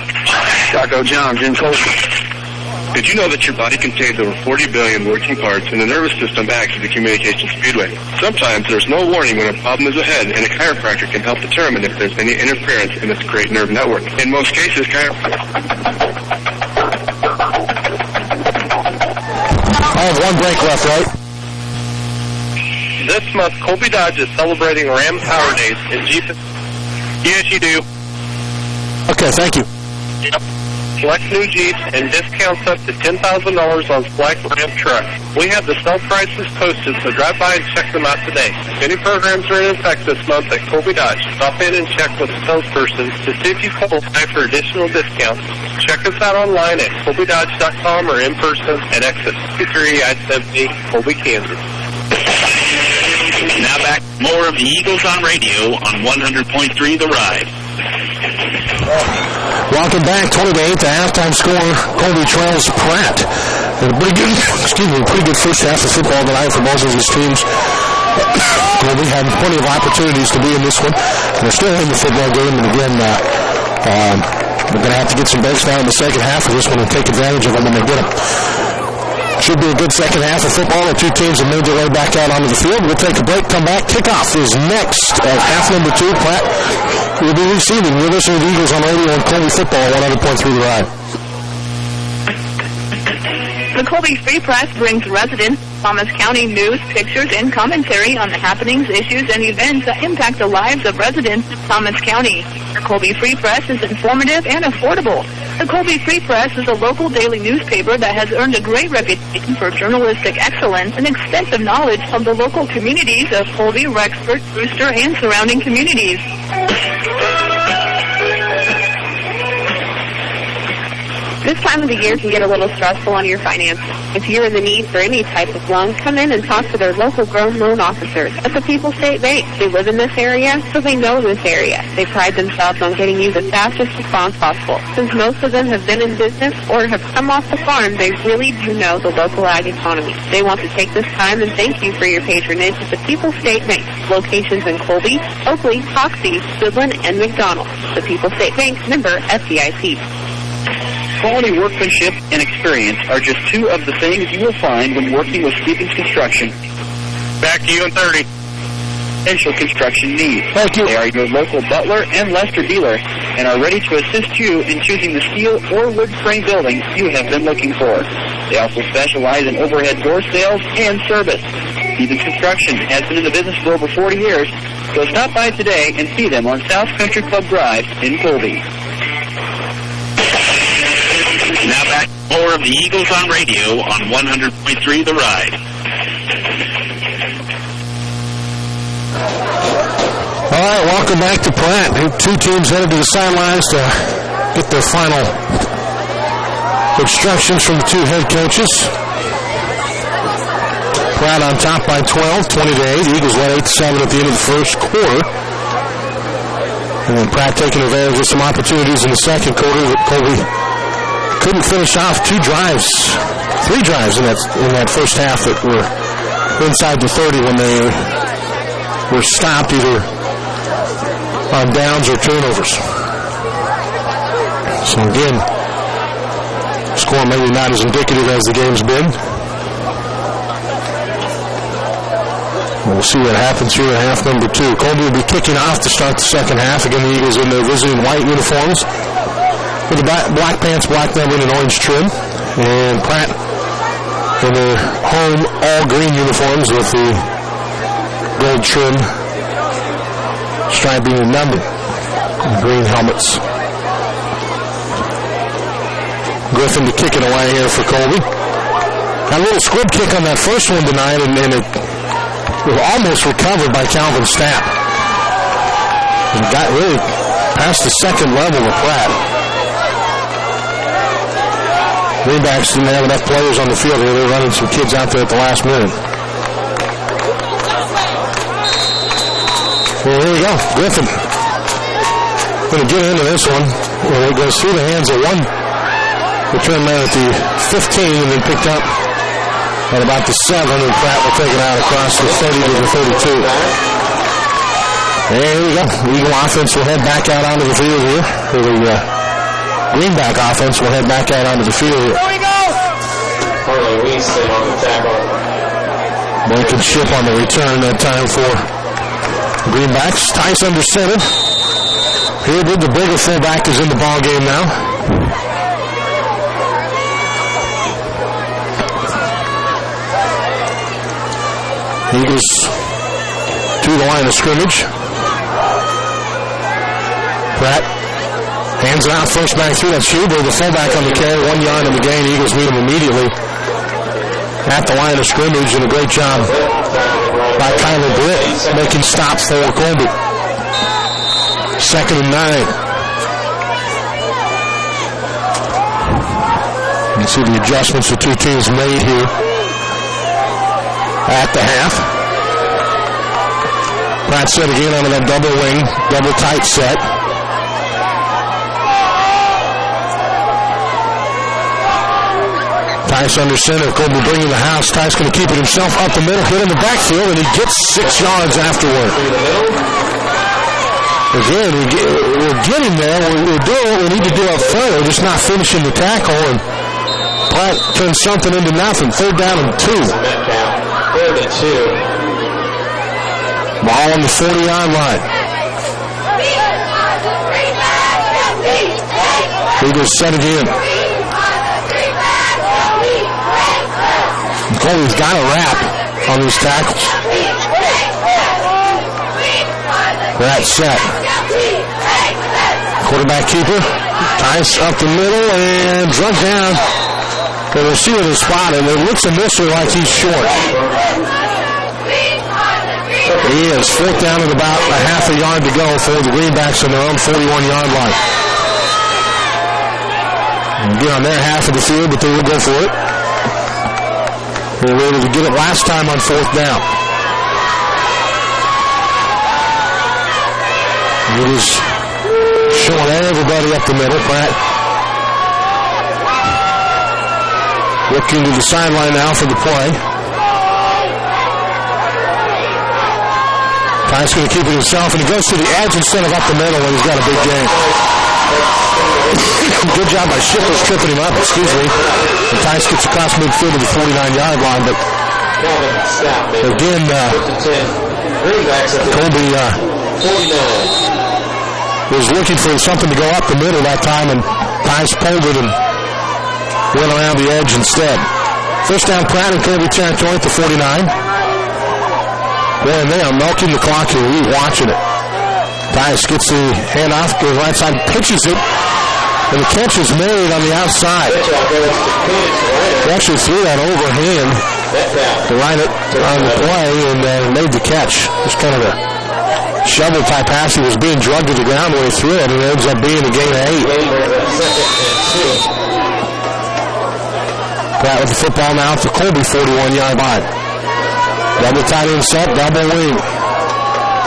Taco John's in Colby. Did you know that your body contains over 40 billion working parts and the nervous system acts as a communication speedway? Sometimes there's no warning when a problem is ahead, and a chiropractor can help determine if there's any interference in this great nerve network. In most cases, I have one break left, right? This month, Colby Dodge is celebrating Ram Power Days in Jeep. Yes, you do. Okay, thank you. Yep. Select new Jeeps and discounts up to $10,000 on select Ram trucks. We have the sale prices posted, so drive by and check them out today. Many programs are in effect this month at Colby Dodge. Stop in and check with the salesperson to see if you qualify for additional discounts. Check us out online at colbydodge.com or in person at exit 53 I-70, Colby, Kansas. Now back more of the Eagles on radio on 100.3 The Ride. Welcome back, 20-8, the halftime score. Colby trails Pratt. And a pretty good first half of football tonight for both of these teams. Colby had plenty of opportunities to be in this one. And they're still in the football game, and again, we're going to have to get some breaks now in the second half of this one and take advantage of them when they get them. Should be a good second half of football. The two teams have made their way back out onto the field. We'll take a break, come back. Kickoff is next at half number 2. Pratt will be receiving. You're listening to the Eagles on radio on Colby Football, 100.3 The Ride. The Colby Free Press brings residents Thomas County news, pictures, and commentary on the happenings, issues, and events that impact the lives of residents of Thomas County. The Colby Free Press is informative and affordable. The Colby Free Press is a local daily newspaper that has earned a great reputation for journalistic excellence and extensive knowledge of the local communities of Colby, Rexford, Brewster, and surrounding communities. This time of the year can get a little stressful on your finances. If you're in the need for any type of loan, come in and talk to their local grown loan officers at the People's State Bank. They live in this area, so they know this area. They pride themselves on getting you the fastest response possible. Since most of them have been in business or have come off the farm, they really do know the local ag economy. They want to take this time and thank you for your patronage at the People's State Bank. Locations in Colby, Oakley, Hoxie, Sidland, and McDonald. The People's State Bank, member FDIC. Quality workmanship and experience are just two of the things you will find when working with Stevens Construction. Back to you in 30. Essential construction needs. Thank you. They are your local Butler and Lester dealer and are ready to assist you in choosing the steel or wood frame building you have been looking for. They also specialize in overhead door sales and service. Stevens Construction has been in the business for over 40 years, so stop by today and see them on South Country Club Drive in Colby. Now back more of the Eagles on radio on 100.3 The Ride. All right, welcome back to Pratt. Two teams headed to the sidelines to get their final instructions from the two head coaches. Pratt on top by 12, 20-8. The Eagles led 8-7 at the end of the first quarter. And then Pratt taking advantage of some opportunities in the second quarter. Colby couldn't finish off three drives in that first half that were inside the 30 when they were stopped either on downs or turnovers. So again, score maybe not as indicative as the game's been. We'll see what happens here in half number 2. Colby will be kicking off to start the second half. Again, the Eagles in their visiting white uniforms. with the black pants, black numbering, and orange trim. And Pratt in their home all-green uniforms with the gold trim, striping and numbered, and green helmets. Griffin to kick it away here for Colby. Got a little squib kick on that first one tonight, and it was almost recovered by Calvin Stapp. And got really past the second level of Pratt. Greenbacks didn't have enough players on the field here. They're running some kids out there at the last minute. Well, here we go. Griffin going to get into this one. Well, it goes through the hands of one return man at the 15 and then picked up at about the 7, and Pratt will take it out across the 30 to the 32. And here we go. Eagle offense will head back out onto the field here. For the Greenback offense will head back out onto the field here. There we go! Harley Winston on the tackle. Blankenship on the return that time for Greenbacks. Tice under center. Here with the bigger fullback is in the ball game now. Eagles to the line of scrimmage. Pratt hands it out, first back through. That's Huber, the fullback on the carry. 1 yard in the gain. Eagles meet him immediately at the line of scrimmage, and a great job by Kyler Britt making stops for Colby. 2nd and 9. You can see the adjustments the two teams made here at the half. Pratt set again onto that double wing, double tight set. Tice under center. Colby bringing the house. Tice going to keep it himself up the middle, hit in the backfield, and he gets 6 yards afterward. Again, we're getting there. We're doing what we need to do up front. We're just not finishing the tackle, and Pratt turns something into nothing. 3rd down and 2. 3rd and 2. Ball on the 40-yard line. Eagles set again. Colby's got a wrap on these tackles. Pratt set. Quarterback keeper. Tice up the middle and drug down. The receiver is spotted. It looks initially like he's short. He is. 4th down and about a half a yard to go for the Greenbacks on their own 41-yard line. Get on their half of the field, but they will go for it. They were able to get it last time on 4th down. It was showing everybody up the middle. Pratt looking to the sideline now for the play. Tice going to keep it himself, and he goes to the edge instead of up the middle when he's got a big game. Good job by Shippers tripping him up, And Tice gets across midfield to the 49-yard line, but again, Colby was looking for something to go up the middle that time, and Tice pulled it and went around the edge instead. 1st down, Pratt in Colby territory at the 49. Boy, and they are milking the clock here. We're watching it. Tice gets the handoff, goes right side, pitches it, and the catch is made on the outside. They actually threw that overhand right on the play and made the catch. Just kind of a shovel-type pass. He was being drugged to the ground when he threw it, and it ends up being a gain of 8. Pratt with the football now to Colby, 41-yard line. Double tight end set, double wing.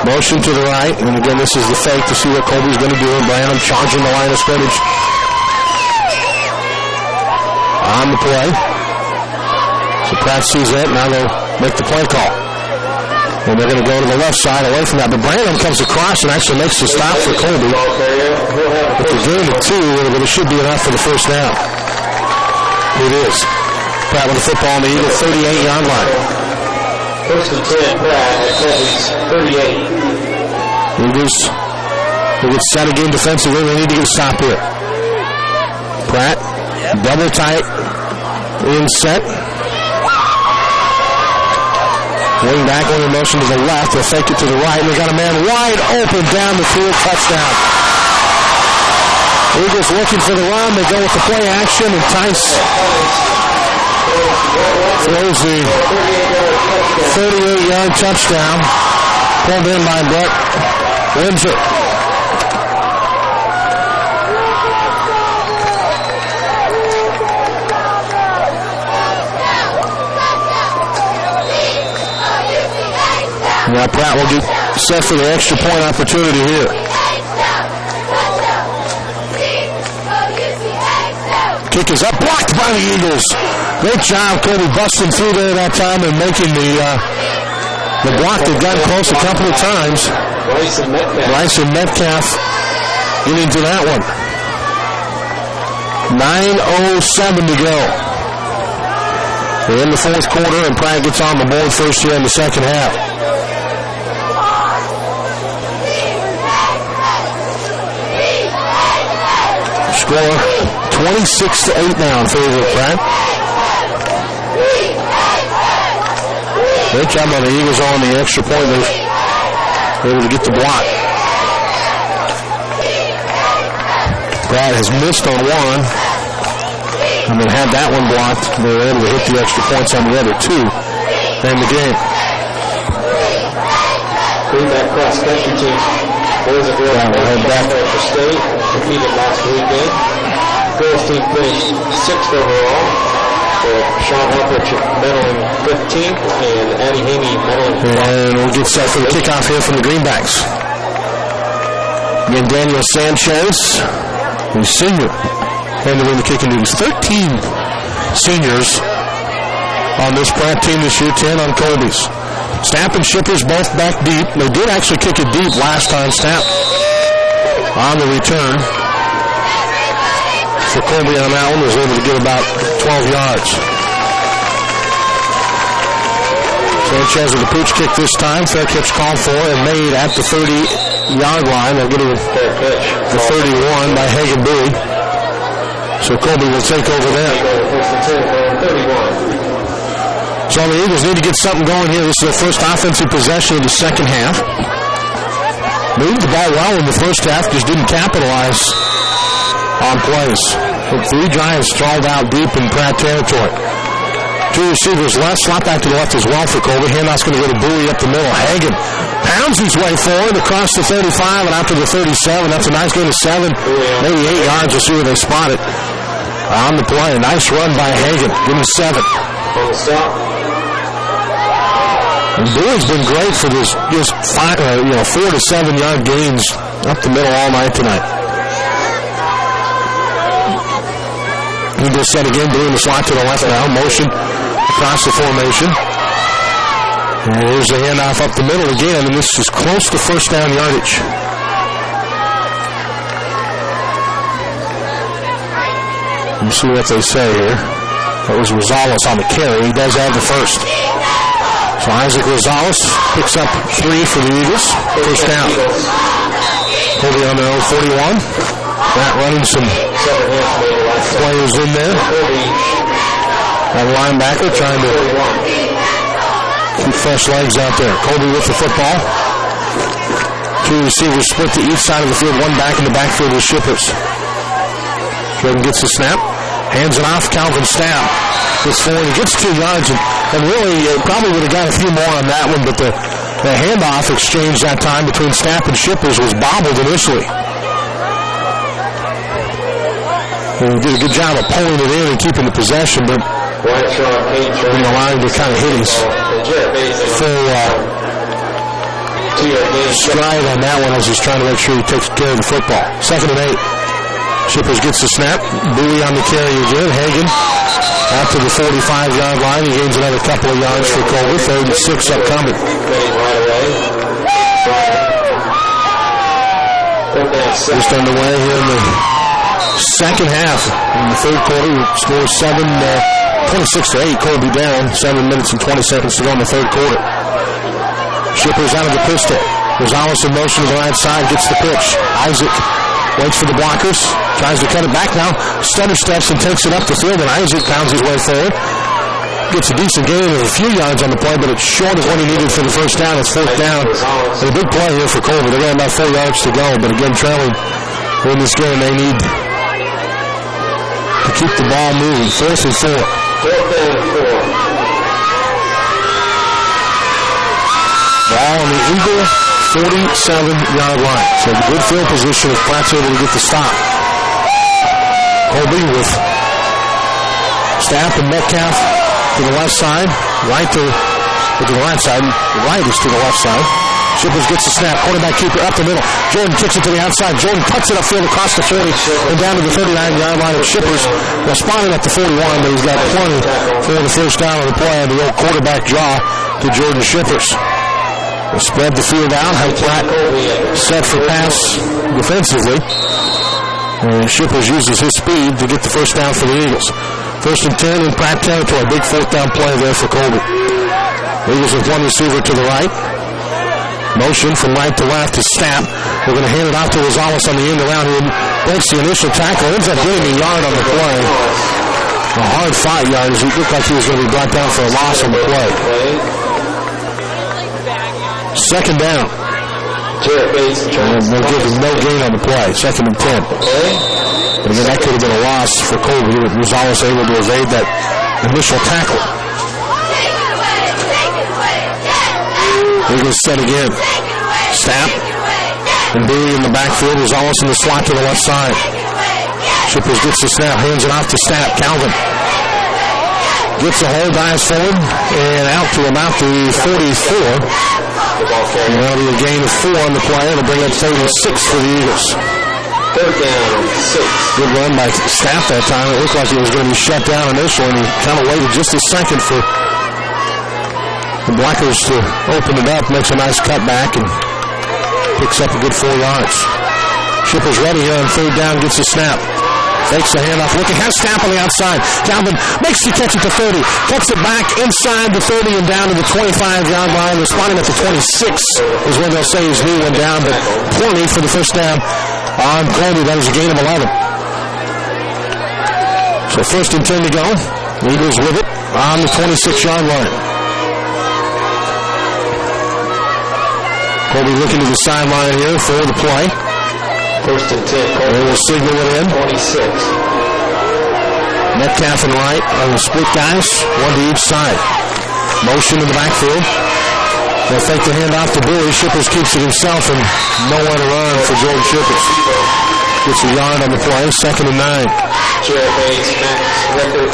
Motion to the right, and again, this is the fake to see what Colby's going to do. And Branham charging the line of scrimmage on the play. So Pratt sees that, now they'll make the play call. And they're going to go to the left side away from that. But Branham comes across and actually makes the stop for Colby. With the gain of 2, it should be enough for the 1st down. It is. Pratt with the football on the Eagle 38-yard line. 1st and 10, Pratt at Colby's 38. Eagles will get set again defensively. They need to get a stop here. Pratt, double tight, in set. Wing back on the motion to the left. They'll fake it to the right. And they got a man wide open down the field. Touchdown. Eagles looking for the run. They go with the play action, and Tice throws the 38-yard touchdown. Pulled in by Brett Windsor. Now Pratt will get set for the extra point opportunity here. Kick is up, blocked by the Eagles. Great job, Colby, busting through there that time and making the block. They've gotten close a couple of times. Bryson Metcalf getting to that one. 9:07 to go. We're in the fourth quarter, and Pratt gets on the board first here in the second half. Score 26-8 now in favor of Pratt. Great job on the Eagles on the extra point. They're able to get the block. Pratt has missed on one and then had that one blocked. They were able to hit the extra points on the other two in the game. Greenback cross-country team. Boys and girls head back for state. Competed last weekend. Girls team finished 6th overall. With Sean Helfrich medaling 15th and Addie Haney medaling 12th. And we'll get set for the kickoff here from the Greenbacks. Again, Daniel Sanchez, the senior, handling the kicking duties. 13 seniors on this Pratt team this year, 10 on Colby's. Stapp and Shippers both back deep. They did actually kick it deep last time. Stapp on the return for Colby on that one was able to get about 12 yards. Sanchez with the pooch kick this time. Fair catch called for and made at the 30-yard line. They'll get it the 31 by Hagen Bowie. So Colby will take over there. So the Eagles need to get something going here. This is their first offensive possession of the second half. Moved the ball well in the first half, just didn't capitalize on plays. 3 drives stalled out deep in Pratt territory. 2 receivers left, slot back to the left as well for Colby. Handoff's going to go to Bowie up the middle. Hagen pounds his way forward across the 35 and out to the 37. That's a nice gain of 7, maybe 8 yards. We'll see where they spot it. On the play, a nice run by Hagen. Give him 7. And Bowie's been great for this, just 4 to 7 yard gains up the middle all night tonight. Eagles set again, Bowie in the slot to the left now, motion across the formation. And here's the handoff up the middle again, and this is close to first down yardage. Let me see what they say here. That was Rosales on the carry. He does have the first. So Isaac Rosales picks up 3 for the Eagles. First down. Colby on their own 41. Pratt running some players in there. That linebacker trying to keep fresh legs out there. Colby with the football. 2 receivers split to each side of the field. 1 back in the backfield with Shippers. Jordan gets the snap. Hands it off. Calvin Stapp gets forward. He gets 2 yards and really probably would have got a few more on that one, but the handoff exchange that time between Stapp and Shippers was bobbled initially. And he did a good job of pulling it in and keeping the possession, but allowing to kind of hit his full stride on that one as he's trying to make sure he takes care of the football. 2nd and 8. Shippers gets the snap. Bowie on the carry again. Hagen out to the 45-yard line. He gains another couple of yards for Colby. 3rd and 6 upcoming. Just underway here in the second half. In the third quarter, score 26-8. Colby down. 7 minutes and 20 seconds to go in the third quarter. Shippers out of the pistol. Rosales in motion to the right side. Gets the pitch. Isaac Waits for the blockers. Tries to cut it back now. Stutter steps and takes it up the field, and Isaac pounds his way forward. Gets a decent gain of a few yards on the play, but it's short of what he needed for the first down. It's fourth down. And a big play here for Colby. They got about 4 yards to go, but again, trailing in this game, they need to keep the ball moving. 4th and 4. 4th and 4. Ball on the Eagle 47-yard line. So the good field position if Pratt's able to get the stop. Colby with Stapp and Metcalf to the left side. Right to the right side. Right is to the left side. Shippers gets the snap. Quarterback keeper up the middle. Jordan kicks it to the outside. Jordan cuts it upfield across the 40 and down to the 39-yard line of Shippers. They're spotting at the 41, but he's got plenty for the first down on the play on the old quarterback draw to Jordan Shippers. They spread the field out. Have Pratt set for pass defensively. And Shippers uses his speed to get the first down for the Eagles. 1st and 10 in Pratt territory. Big 4th down play there for Colby. Eagles with one receiver to the right. Motion from right to left is Stapp. They're going to hand it off to Rosales on the end around who breaks the initial tackle. Ends up getting a yard on the play. A hard 5 yards. He looked like he was going to be brought down for a loss on the play. 2nd down. They'll give him no gain on the play. 2nd and 10. And again, that could have been a loss for Colby. Rosales able to evade that initial tackle. Eagles set again. Stapp and Bowie in the backfield. Rosales in the slot to the left side. Shippers gets the snap, hands it off to Stapp. Calvin gets a hold, dives forward, and out to about the 44. And that'll be a gain of 4 on the play. It'll bring up 36 for the Eagles. 3rd down, 6. Good run by Stapp that time. It looked like he was going to be shut down initially, and he kind of waited just a second for the blockers to open it up. Makes a nice cutback and picks up a good 4 yards. Shippers ready here on 3rd down, gets the snap. Fakes the handoff, looking, has Stapp on the outside. Calvin makes the catch at the 30. Cuts it back inside the 30 and down to the 25-yard line. They're spotting at the 26 is when they'll say his knee went down, but plenty for the first down on Colby. That is a gain of 11. So 1st and 10 to go. Eagles with it on the 26-yard line. Colby looking to the sideline here for the play. 1st and 10. Colby will signal it in. 26. Metcalf and Wright are the split guys, one to each side. Motion in the backfield. They'll fake the handoff to Bowie. Shippers keeps it himself and nowhere to run for Jordan Shippers. Gets a yard on the play. 2nd and 9. Jared Bates, Max Record.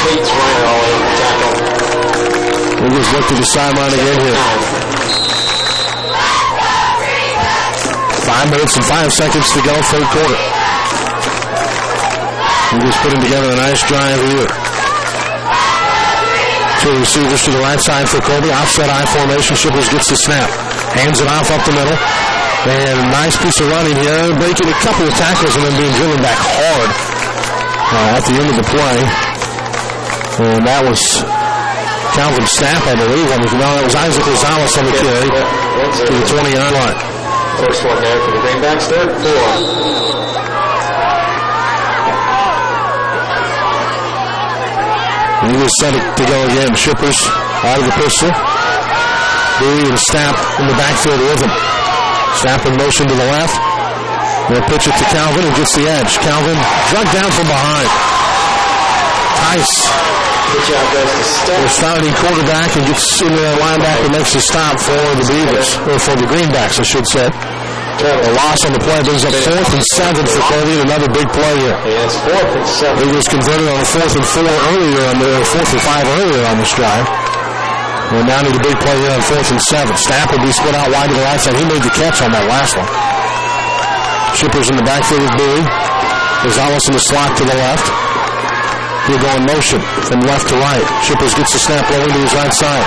Bates running all over the tackle. Eagles look to the sideline again here. 5 minutes and 5 seconds to go, 3rd quarter. Eagles putting together a nice drive here. 2 receivers to the right side for Colby. Offset I formation. Shippers gets the snap. Hands it off up the middle. And a nice piece of running here. Breaking a couple of tackles and then being driven back hard at the end of the play. And that was Calvin Stapp, I believe. No, that was Isaac Rosales on the carry to the 20-yard line. First one there for the Greenbacks. 3rd and 4. Eagles set it to go again. Shippers out of the pistol. Bowie and Stapp in the backfield with him. Stapp in motion to the left. They'll pitch it to Calvin and gets the edge. Calvin dragged down from behind. Tice. Good job, goes to Stapp. The starting quarterback and gets in there. Linebacker makes a stop for the Beavers, or for the Greenbacks, I should say. A loss on the play brings up 4th and 7 for Colby. Another big play here. Yeah, it's 4th and 7. Eagles converted on a 4th and 4 earlier on the 4th and 5 earlier on this drive. And now need a big play here on 4th and 7. Stapp will be split out wide to the right side. He made the catch on that last one. Shippers in the backfield with Bowie. Rosales in the slot to the left. He'll go in motion from left to right. Shippers gets the snap low into his right side.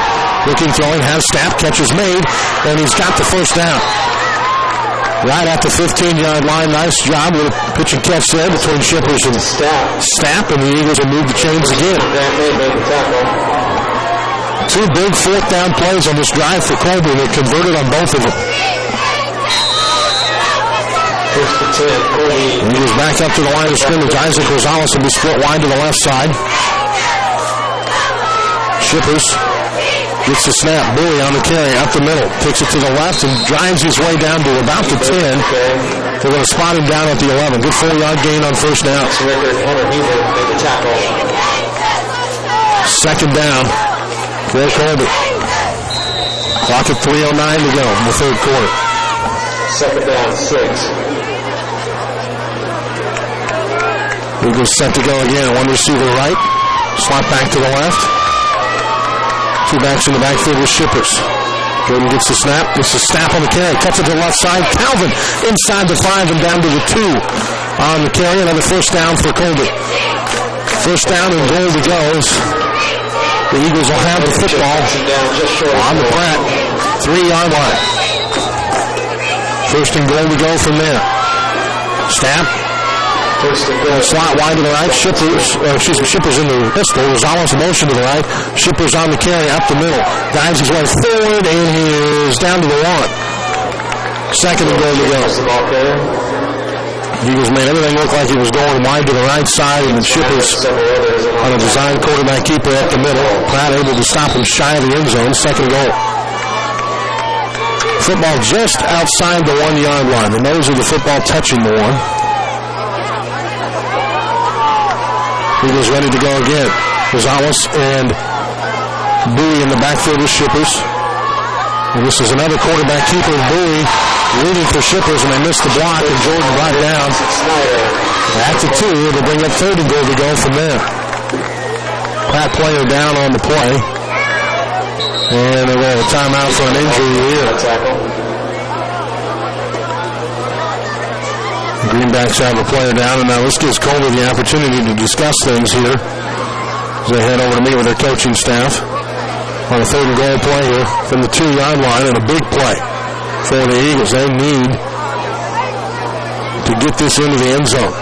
Looking, throwing, has Stapp, catch is made, and he's got the first down. Right at the 15-yard line. Nice job with a pitch and catch there between Shippers and Stapp, and the Eagles will move the chains again. 2 big 4th down plays on this drive for Colby. They converted on both of them. 1st 10, He goes back up to the line of scrimmage. Isaac Rosales will be split wide to the left side. Shippers gets the snap. Bowie on the carry up the middle. Takes it to the left and drives his way down to about the 10. They're going to spot him down at the 11. Good 4-yard gain on first down. Second down for Colby. Clock at 3:09 to go in the third quarter. Second down, 6. Eagles set to go again. One receiver right. Slot back to the left. Two backs in the backfield with Shippers. Jordan gets the snap. Gets the snap on the carry. Cuts it to the left side. Calvin inside the 5 and down to the 2 on the carry. Another first down for Colby. First down and goal to go. The Eagles will have the football on the Pratt 3-yard line. First and goal to go from there. Snap. Slot wide to the right. Shippers in the pistol. Rosales in motion to the right. Shippers on the carry up the middle. Dives his way forward and he is down to the 1. Second and goal to go. Eagles made everything look like he was going wide to the right side, and then Shippers on a design quarterback keeper at the middle. Pratt able to stop him shy of the end zone. Second goal. Football just outside the 1-yard line. The nose of the football touching the 1. Eagles ready to go again. Rosales and Bowie in the backfield with Shippers. And this is another quarterback keeper. Bowie leading for Shippers, and they missed the block, and Jordan brought down at the 2. They'll bring up third and goal to go from there. Pratt player down on the play. And they're going to timeout for an injury here. Greenbacks have a player down, and now this gives Colby the opportunity to discuss things here as they head over to meet with their coaching staff on a third and goal play here from the 2-yard line, and a big play for the Eagles. They need to get this into the end zone.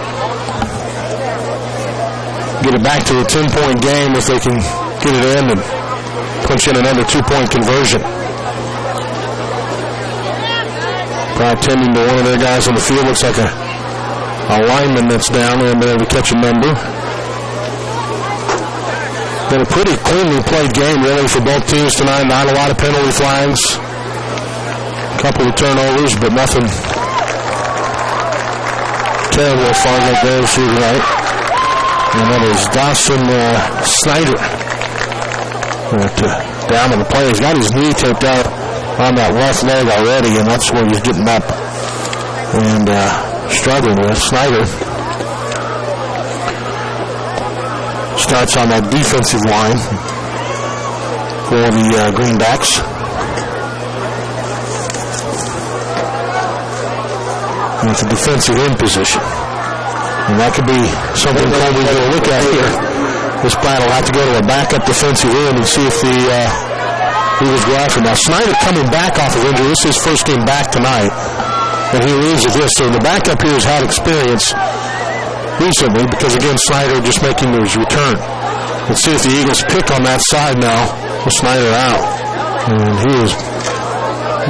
Get it back to a 10-point game if they can get it in and punch in another 2-point conversion. Pratt tending to one of their guys on the field. Looks like a lineman that's down. They haven't been able to catch a number. Been a pretty cleanly played game, really, for both teams tonight. Not a lot of penalty flags. A couple of turnovers, but nothing terrible as far as that goes through tonight. And that is Dawson Snyder. Down on the play. He's got his knee taped out on that left leg already, and that's where he's getting up and struggling with. Snyder starts on that defensive line for the Greenbacks. And it's a defensive end position. And that could be something Colby's going to look at here. This Pratt will have to go to a backup defensive end and see if the Eagles go after him. Now, Snyder coming back off of injury. This is his first game back tonight. And he leaves with this. So the backup here has had experience recently because, again, Snyder just making his return. Let's see if the Eagles pick on that side now with Snyder out. And he is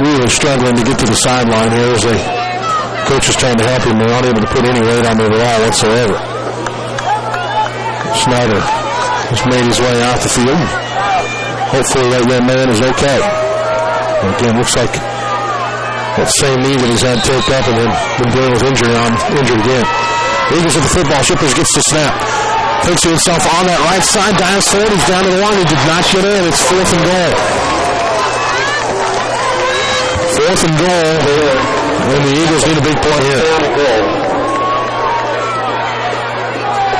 really struggling to get to the sideline here as the coach is trying to help him. They're not able to put any weight on him at all whatsoever. Snyder has made his way out the field. Hopefully that young man is okay. And again, looks like that same knee that he's had taped up and then been dealing with injured again. Eagles at the football. Shippers gets the snap. Takes it himself on that right side. Dives forward. He's down to the line. He did not get in. It's fourth and goal. Fourth and goal. And the Eagles need a big play here.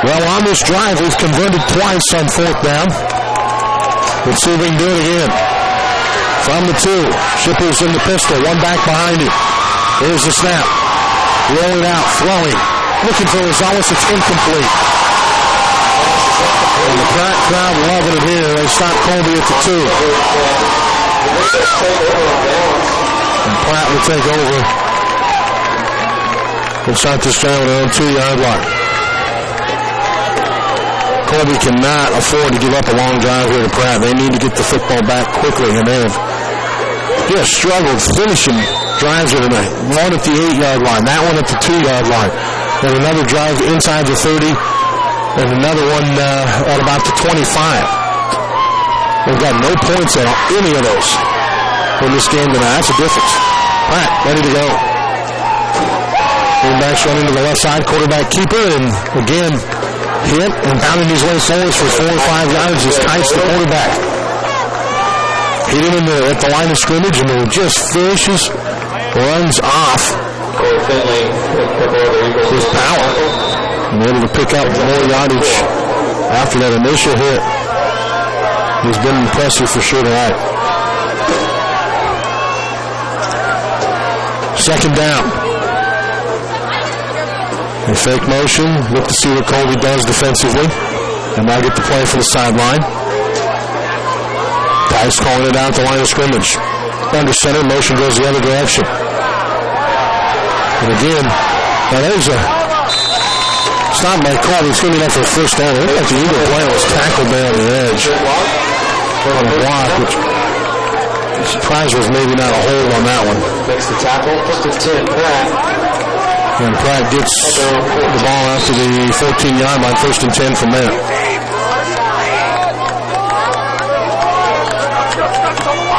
Well, on this drive, we've converted twice on fourth down. Let's see if we can do it again. From the 2. Shippers in the pistol. One back behind him. Here's the snap. Rolling out. Throwing. Looking for Rosales. It's incomplete. And the Pratt crowd loving it here. They stop Colby at the 2. And Pratt will take over and start this drive on their own 2-yard line. Colby cannot afford to give up a long drive here to Pratt. They need to get the football back quickly, and they have just struggled finishing drives are tonight. One at the 8-yard line, that one at the 2-yard line. Then another drive inside the 30, and another one at about the 25. They've got no points at any of those in this game tonight. That's a difference. Pratt, ready to go. Quarterback's running to the left side, quarterback keeper, and again, hit and pounding his way forward for 4 or 5 yards as Tice, the quarterback. Hit him at the line of scrimmage, and then just finishes, runs off with power. And able to pick up more yardage after that initial hit. He's been impressive for sure tonight. Second down. A fake motion. Look to see what Colby does defensively. And now get the play from the sideline. Tice calling it out at the line of scrimmage. Under center, motion goes the other direction. And again, now there's a stop by Colby. It's going to be enough for a first down. It looked like the Eagle player was tackled down the edge on a block, which I'm surprised was maybe not a hold on that one. Makes the tackle. First and 10, Pratt. And Pratt gets the ball out to the 14-yard line, first and 10 from there.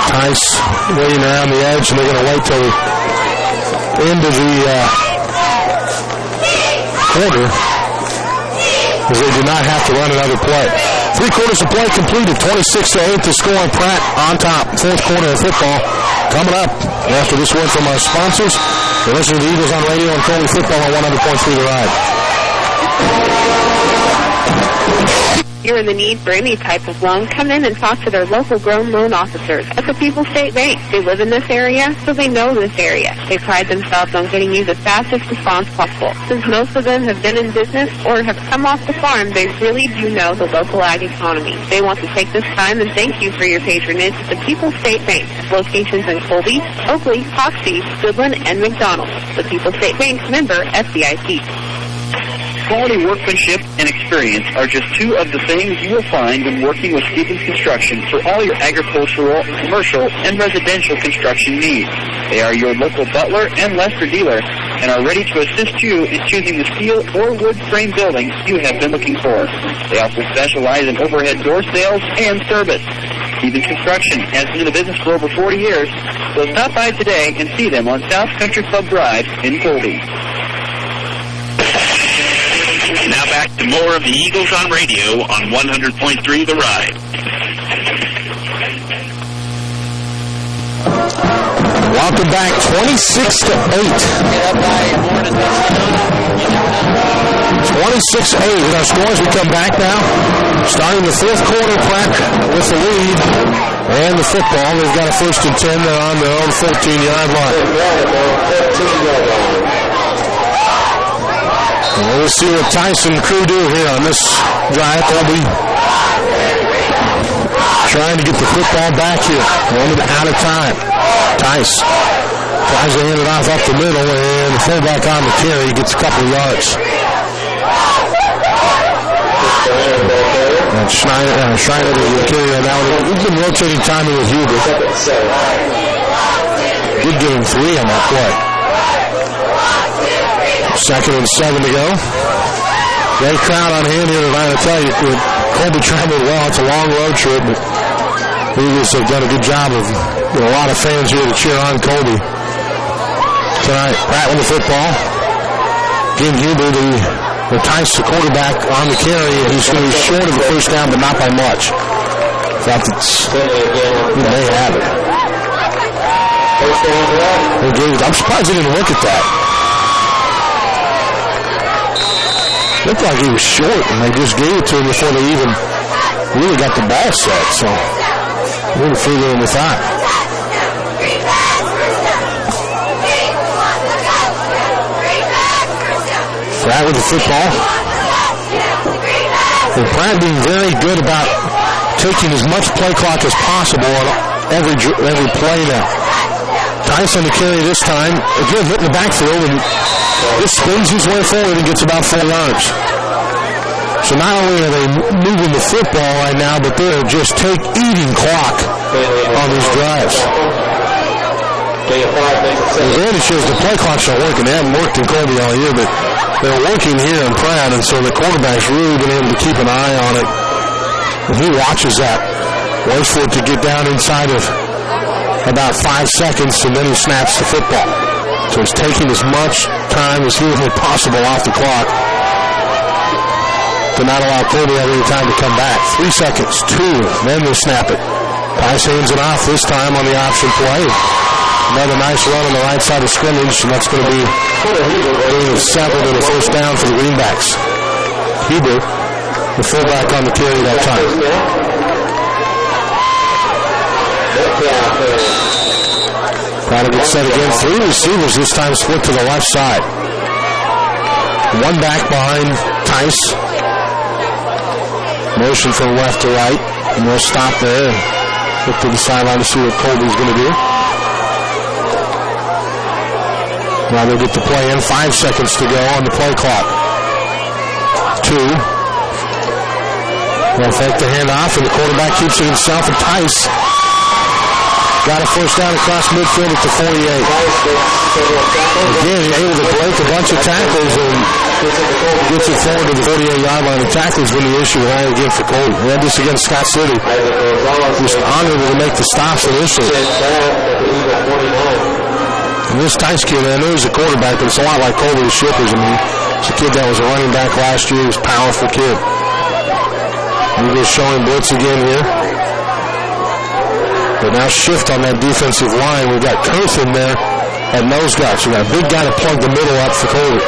Tice waiting around the edge, and they're going to wait till the end of the quarter, as they do not have to run another play. 3 quarters of play completed, 26-8 to score. Pratt on top. 4th quarter of football coming up after this word from our sponsors. You're listening to the Eagles on radio and Colby football on 100.3 The Ride. You're in the need for any type of loan, come in and talk to their local grown loan officers at the People's State Bank. They live in this area, so they know this area. They pride themselves on getting you the fastest response possible. Since most of them have been in business or have come off the farm, they really do know the local ag economy. They want to take this time and thank you for your patronage at the People's State Bank. Locations in Colby, Oakley, Hoxie, Goodland, and McDonald. The People's State Bank, member FDIC. Quality workmanship and experience are just 2 of the things you will find when working with Stevens Construction for all your agricultural, commercial, and residential construction needs. They are your local Butler and Lester dealer and are ready to assist you in choosing the steel or wood frame building you have been looking for. They also specialize in overhead door sales and service. Stevens Construction has been in the business for over 40 years, so stop by today and see them on South Country Club Drive in Colby. Now back to more of the Eagles on radio on 100.3 The Ride. Welcome back, 26-8. 26-8 with our scores. We come back now. Starting the 4th quarter, Pratt with the lead and the football. They've got a first and 10. They're on their own 14-yard line. Well, we'll see what Tyson crew do here on this drive. Colby trying to get the football back here. Running out of time. Tice tries to hand it off up the middle, and the fullback on the carry gets a couple of yards. And Schneider will carry it out. We've been rotating timing with Huber. Did give him 3 on that play. 2nd and 7 to go. Great crowd on hand here tonight. I tell you, Colby traveled well. It's a long road trip, but the Eagles have done a good job of a lot of fans here to cheer on Colby tonight. Pratt with the football. Again, Huber, the Tice, the quarterback, on the carry, and he's going to be short of the first down, but not by much. Thought that's, they have it. I'm surprised he didn't look at that. Looked like he was short, and they just gave it to him before they even really got the ball set, so a little further than we thought. Pratt with the football. And Pratt being very good about taking as much play clock as possible on every play now. Tice on the carry this time. Again, hitting the backfield, and this spins his way forward and gets about 4 yards. So not only are they moving the football right now, but they're just eating clock on these drives. Gain of 5 makes it 7. The advantage is the play clock's not working. They haven't worked in Colby all year, but they're working here in Pratt, and so the quarterback's really been able to keep an eye on it. And he watches that. Waits for it to get down inside of about 5 seconds, and then he snaps the football. So he's taking as much time as humanly possible off the clock to not allow Colby any time to come back. 3 seconds, 2, then they snap it. Tice hands it off this time on the option play. Another nice run on the right side of scrimmage, and that's going to be a 7 and a first down for the Greenbacks. Huber, the fullback on the carry that time. Pratt gets set again. 3 receivers this time split to the left side. One back behind Tice. Motion from left to right, and they'll stop there and look to the sideline to see what Colby's going to do. Now they'll get the play in. 5 seconds to go on the play clock. 2. They'll fake the handoff, and the quarterback keeps it himself, and Tice got a first down across midfield at the 48. Again, able to break a bunch of tackles and gets it forward to the 48-yard line. The tackles been the issue again for Colby. We had this against Scott City. Just unable to make the stops initially. And this Tice kid, I know he's a quarterback, but it's a lot like Colby the Shippers. I mean, it's a kid that was a running back last year. He's a powerful kid. Eagles showing blitz again here. But now shift on that defensive line. We've got Kurth in there at nose guard. So we've got a big guy to plug the middle up for Colby.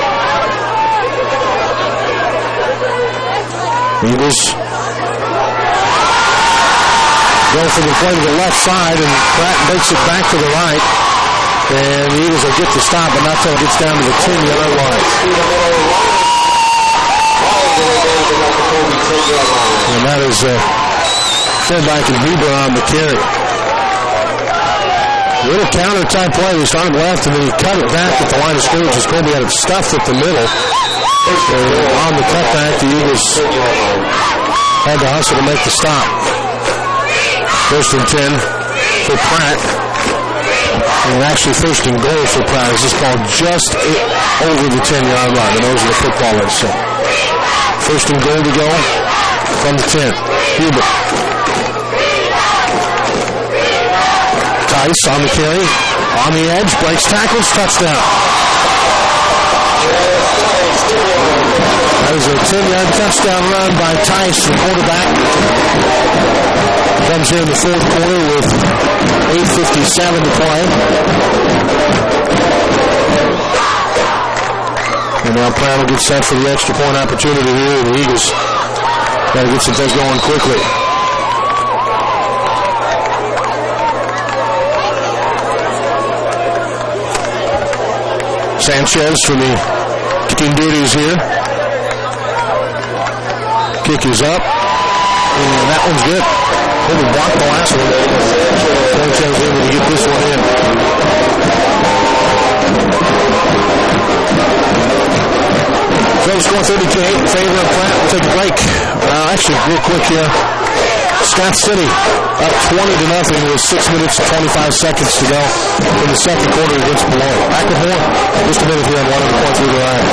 Eagles go for the play to the left side, and Pratt makes it back to the right. And the Eagles will get the stop, but not until it gets down to the 10-yard line. And that is fullback and Huber on the carry. Little counter-type play. He started left, and then he cut it back at the line of scrimmage as Colby had it stuffed at the middle. And on the cutback, the Eagles had to hustle to make the stop. 1st and 10 for Pratt. And actually first and goal for Pratt. This is called just over the 10-yard line. And those are the football is. So 1st and goal to go from the 10. Huber. Tice on the carry. On the edge. Breaks tackles. Touchdown. That is a 10-yard touchdown run by Tice, the quarterback. Comes here in the 4th quarter with 8:57 to play. And now Pratt will get set for the extra point opportunity here. The Eagles got to get some things going quickly. Sanchez for the kicking duties here. Kick is up. And that one's good. Colby blocked the last one. Sanchez able to get this one in. So the score 32-8 in favor of Pratt. We'll take a break. Actually, real quick here. Scott City up 20-0 with 6 minutes and 25 seconds to go in the second quarter against Beloit. Back with more just a minute here on 100.3 The Ride.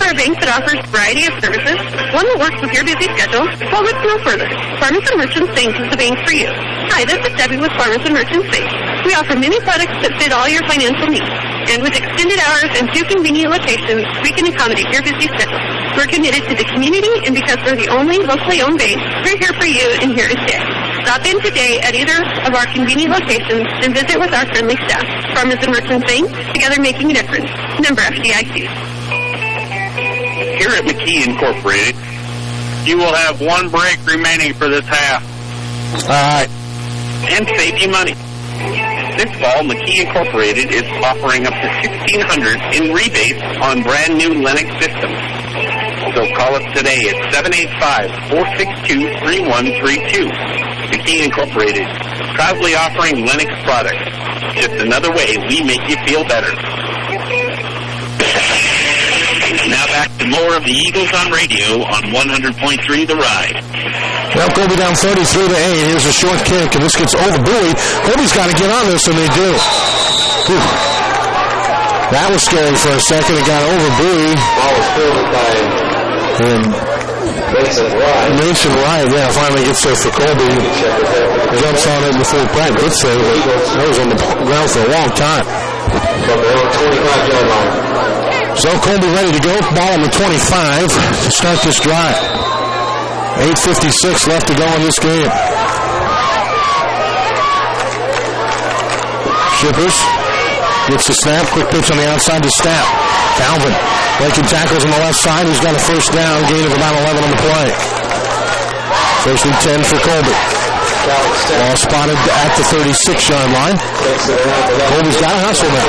For a bank that offers a variety of services, one that works with your busy schedule, well, look no further. Farmers and Merchants Bank is the bank for you. Hi, this is Debbie with Farmers and Merchants Bank. We offer many products that fit all your financial needs. And with extended hours and 2 convenient locations, we can accommodate your busy schedule. We're committed to the community, and because we're the only locally owned bank, we're here for you and here to stay. Stop in today at either of our convenient locations and visit with our friendly staff. Farmers and Merchants Bank, together making a difference. Member FDIC. Here at McKee Incorporated, you will have 1 break remaining for this half. All right. And save you money. This fall, McKee Incorporated is offering up to $1,600 in rebates on brand new Lennox systems. So call us today at 785-462-3132. McKee Incorporated, proudly offering Lennox products. Just another way we make you feel better. Now back to more of the Eagles on radio on 100.3 The Ride. Now Colby down 33-8. Here's a short kick, and this gets over Bowie. Colby's got to get on this, and they do. Whew. That was scary for a second. It got over Bowie. Ball was fielded by Mason Wright, yeah, finally gets there for Colby. Jumps on it before Pratt gets there, but that was on the ground for a long time. From their own 25-yard line. So Colby ready to go. Ball on the 25 to start this drive. 8:56 left to go in this game. Shippers gets the snap. Quick pitch on the outside to Stapp. Calvin breaking tackles on the left side. He's got a first down. Gain of about 11 on the play. First and 10 for Colby. Ball spotted at the 36-yard line. Colby's got to hustle now.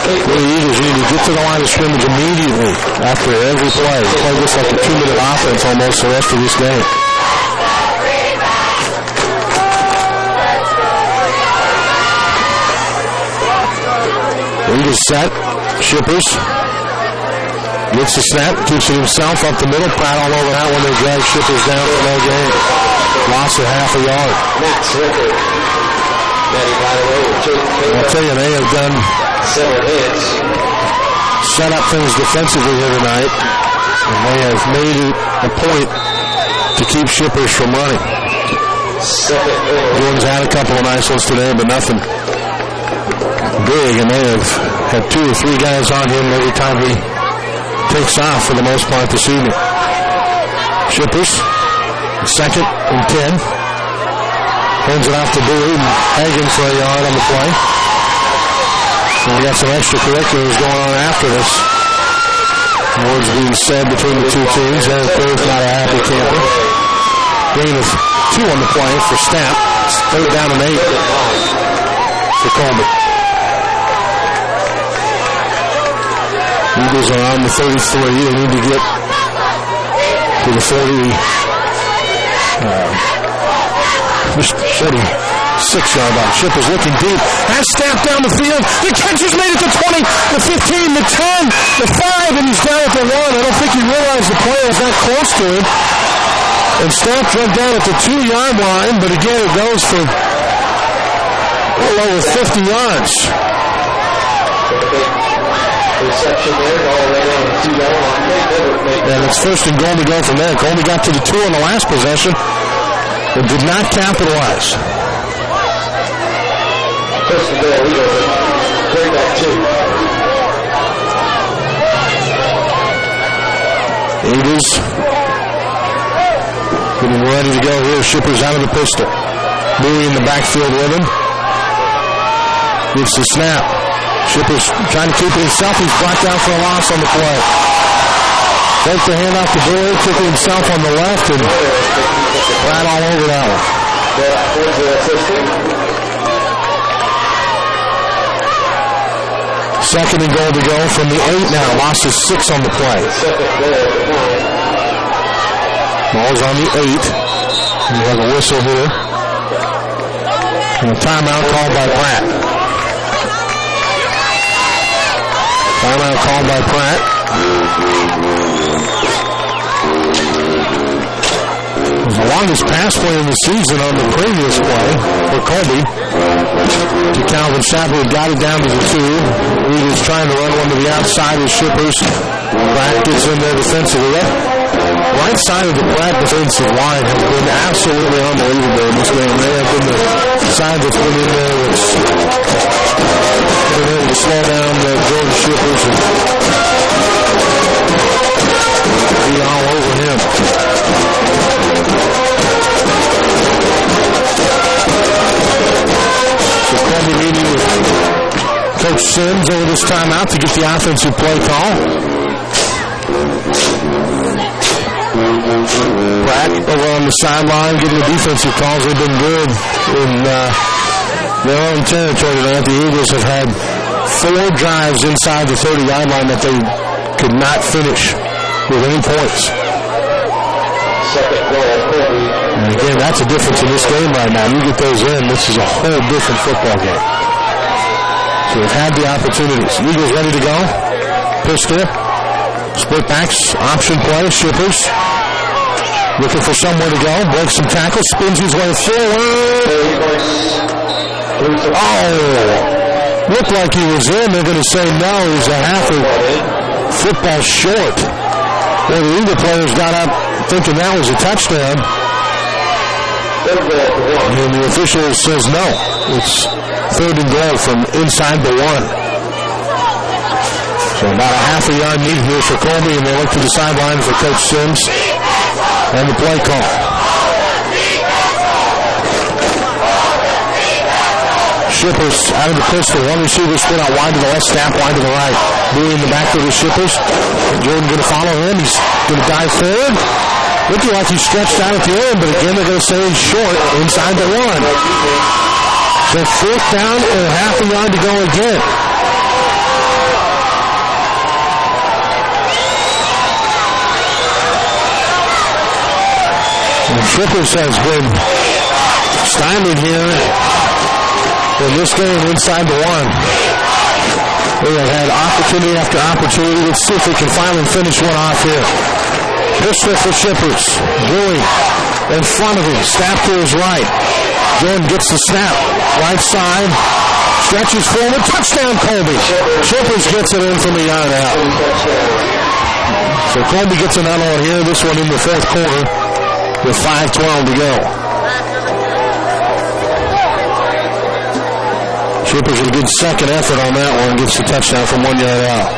The Eagles need to get to the line of scrimmage immediately after every play. Play this like a 2-minute offense almost the rest of this game. The Eagles set. Shippers gets the snap, keeps it himself up the middle. Pratt all over that one. They drag Shippers down for no gain. Loss of half a yard. I'll tell you, they have done set up things defensively here tonight, and they have made it a point to keep Shippers from running. Jordan's had a couple of nice ones today, but nothing big, and they have had 2 or 3 guys on him every time he takes off for the most part this evening. Shippers, second and 10. Hands it off to Bowie and Hagen for a yard on the play. And we got some extracurriculars going on after this. Words being said between the two teams. Aaron Third not a happy camper. Gain of 2 on the play for Stapp. Third down and 8 for Colby. Eagles are on the 33. They need to get to the 46-yard line. Shippers looking deep. Has Stapp down the field. The catcher's made it to 20, the 15, the 10, the 5, and he's down at the 1. I don't think he realized the play was that close to him. And Stapp jumped down at the 2-yard line, but again it goes for a little over 50 yards. Reception there, ball right on the 2-yard line. And it's first and goal to go from there. Colby got to the 2 on the last possession, but did not capitalize. First and goal, Eagles bring back 2. Eagles getting ready to go here. Shippers out of the pistol. Bowie in the backfield with him. Gets the snap. Shippers trying to keep it himself. He's brought down for a loss on the play. Takes the hand off the Bowie. Took it himself on the left and right all over that one. Second and goal to go from the 8 now. Loss of 6 on the play. Ball's on the 8. We have a whistle here. And a timeout called by Pratt. Timeout called by Pratt. It was the longest pass play in the season on the previous play for Colby. To Calvin Sapper, who got it down to the 2. Eagles trying to run one to the outside with Shippers. Pratt gets in there defensively. Right side of the Pratt defensive line has been absolutely unbelievable in this game. They have been the side that's been in there that's been able to slow down the Jordan Shippers and be all over him. So Colby meeting with Coach Sims over this timeout to get the offensive play call. Pratt over on the sideline getting the defensive calls. They've been good in their own territory tonight. The Eagles have had 4 drives inside the 30-yard line that they could not finish with any points. And again, that's a difference in this game right now. You get those in, this is a whole different football game. So they've had the opportunities. Eagles ready to go. Pistol. Split backs. Option play. Shippers. Looking for somewhere to go. Breaks some tackles. Spins his way forward. Oh! Looked like he was in. They're going to say no. He's a half a football short. Well, the Eagle players got up thinking that was a touchdown. And the official says no. It's 3rd and goal from inside the 1. So about a half a yard lead here for Colby, and they look to the sideline for Coach Sims and the play call. Shippers out of the pistol. One receiver split out wide to the left, snap wide to the right. Bowie in the back of the Shippers. Jordan going to follow him. He's going to dive forward. Looking like he's stretched out at the end, but again they're going to say he's short inside the 1. So 4th down and half a yard to go again. And Shippers has been stymied here in this game inside the 1. They have had opportunity after opportunity. Let's see if we can finally finish one off here. Pistol for Shippers. Bowie in front of him. Snap to his right. Jordan gets the snap. Right side. Stretches forward. Touchdown, Colby. Shippers gets it in from the yard out. So Colby gets another one here. This one in the 4th quarter with 5:12 to go. Shippers a good second effort on that one. Gets the touchdown from 1 yard out.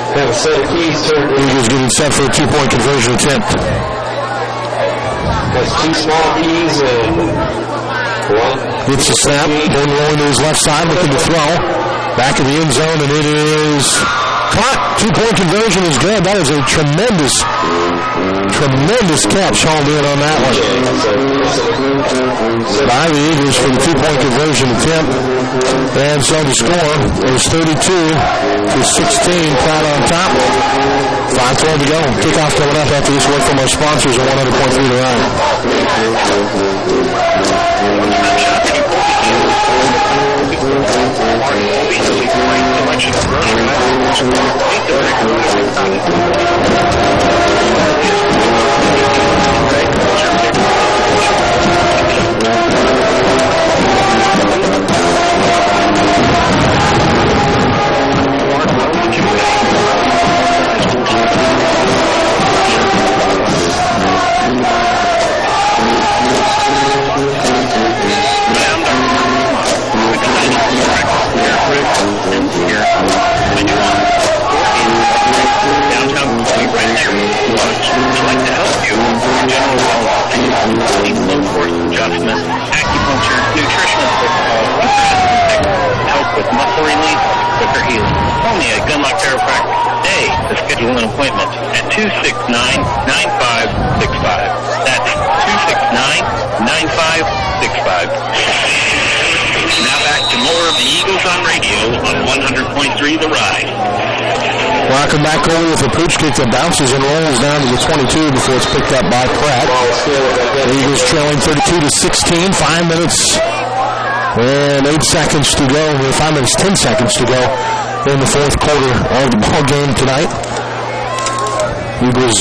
Eagles getting set for a 2-point conversion attempt. That's 2 small keys and 1. Gets the snap. Jordan rolling to his left side, looking to throw. Back of the end zone, and it is caught. 2-point conversion is good. That is a tremendous catch hauled in on that one. By the Eagles for the 2-point conversion attempt. And so the score is 32-16. Pratt on top. 5:12 to go. Kickoff coming up after this word from our sponsors at 100.3 to run. Appointment at 269-9565. That's 269-9565. Now back to more of the Eagles on radio on 100.3 The Ride. Welcome back over with a pooch kick that bounces and rolls down to the 22 before it's picked up by Pratt. The Eagles trailing 32-16, 5 minutes and 8 seconds to go. 5 minutes, 10 seconds to go in the 4th quarter of the ball game tonight. Eagles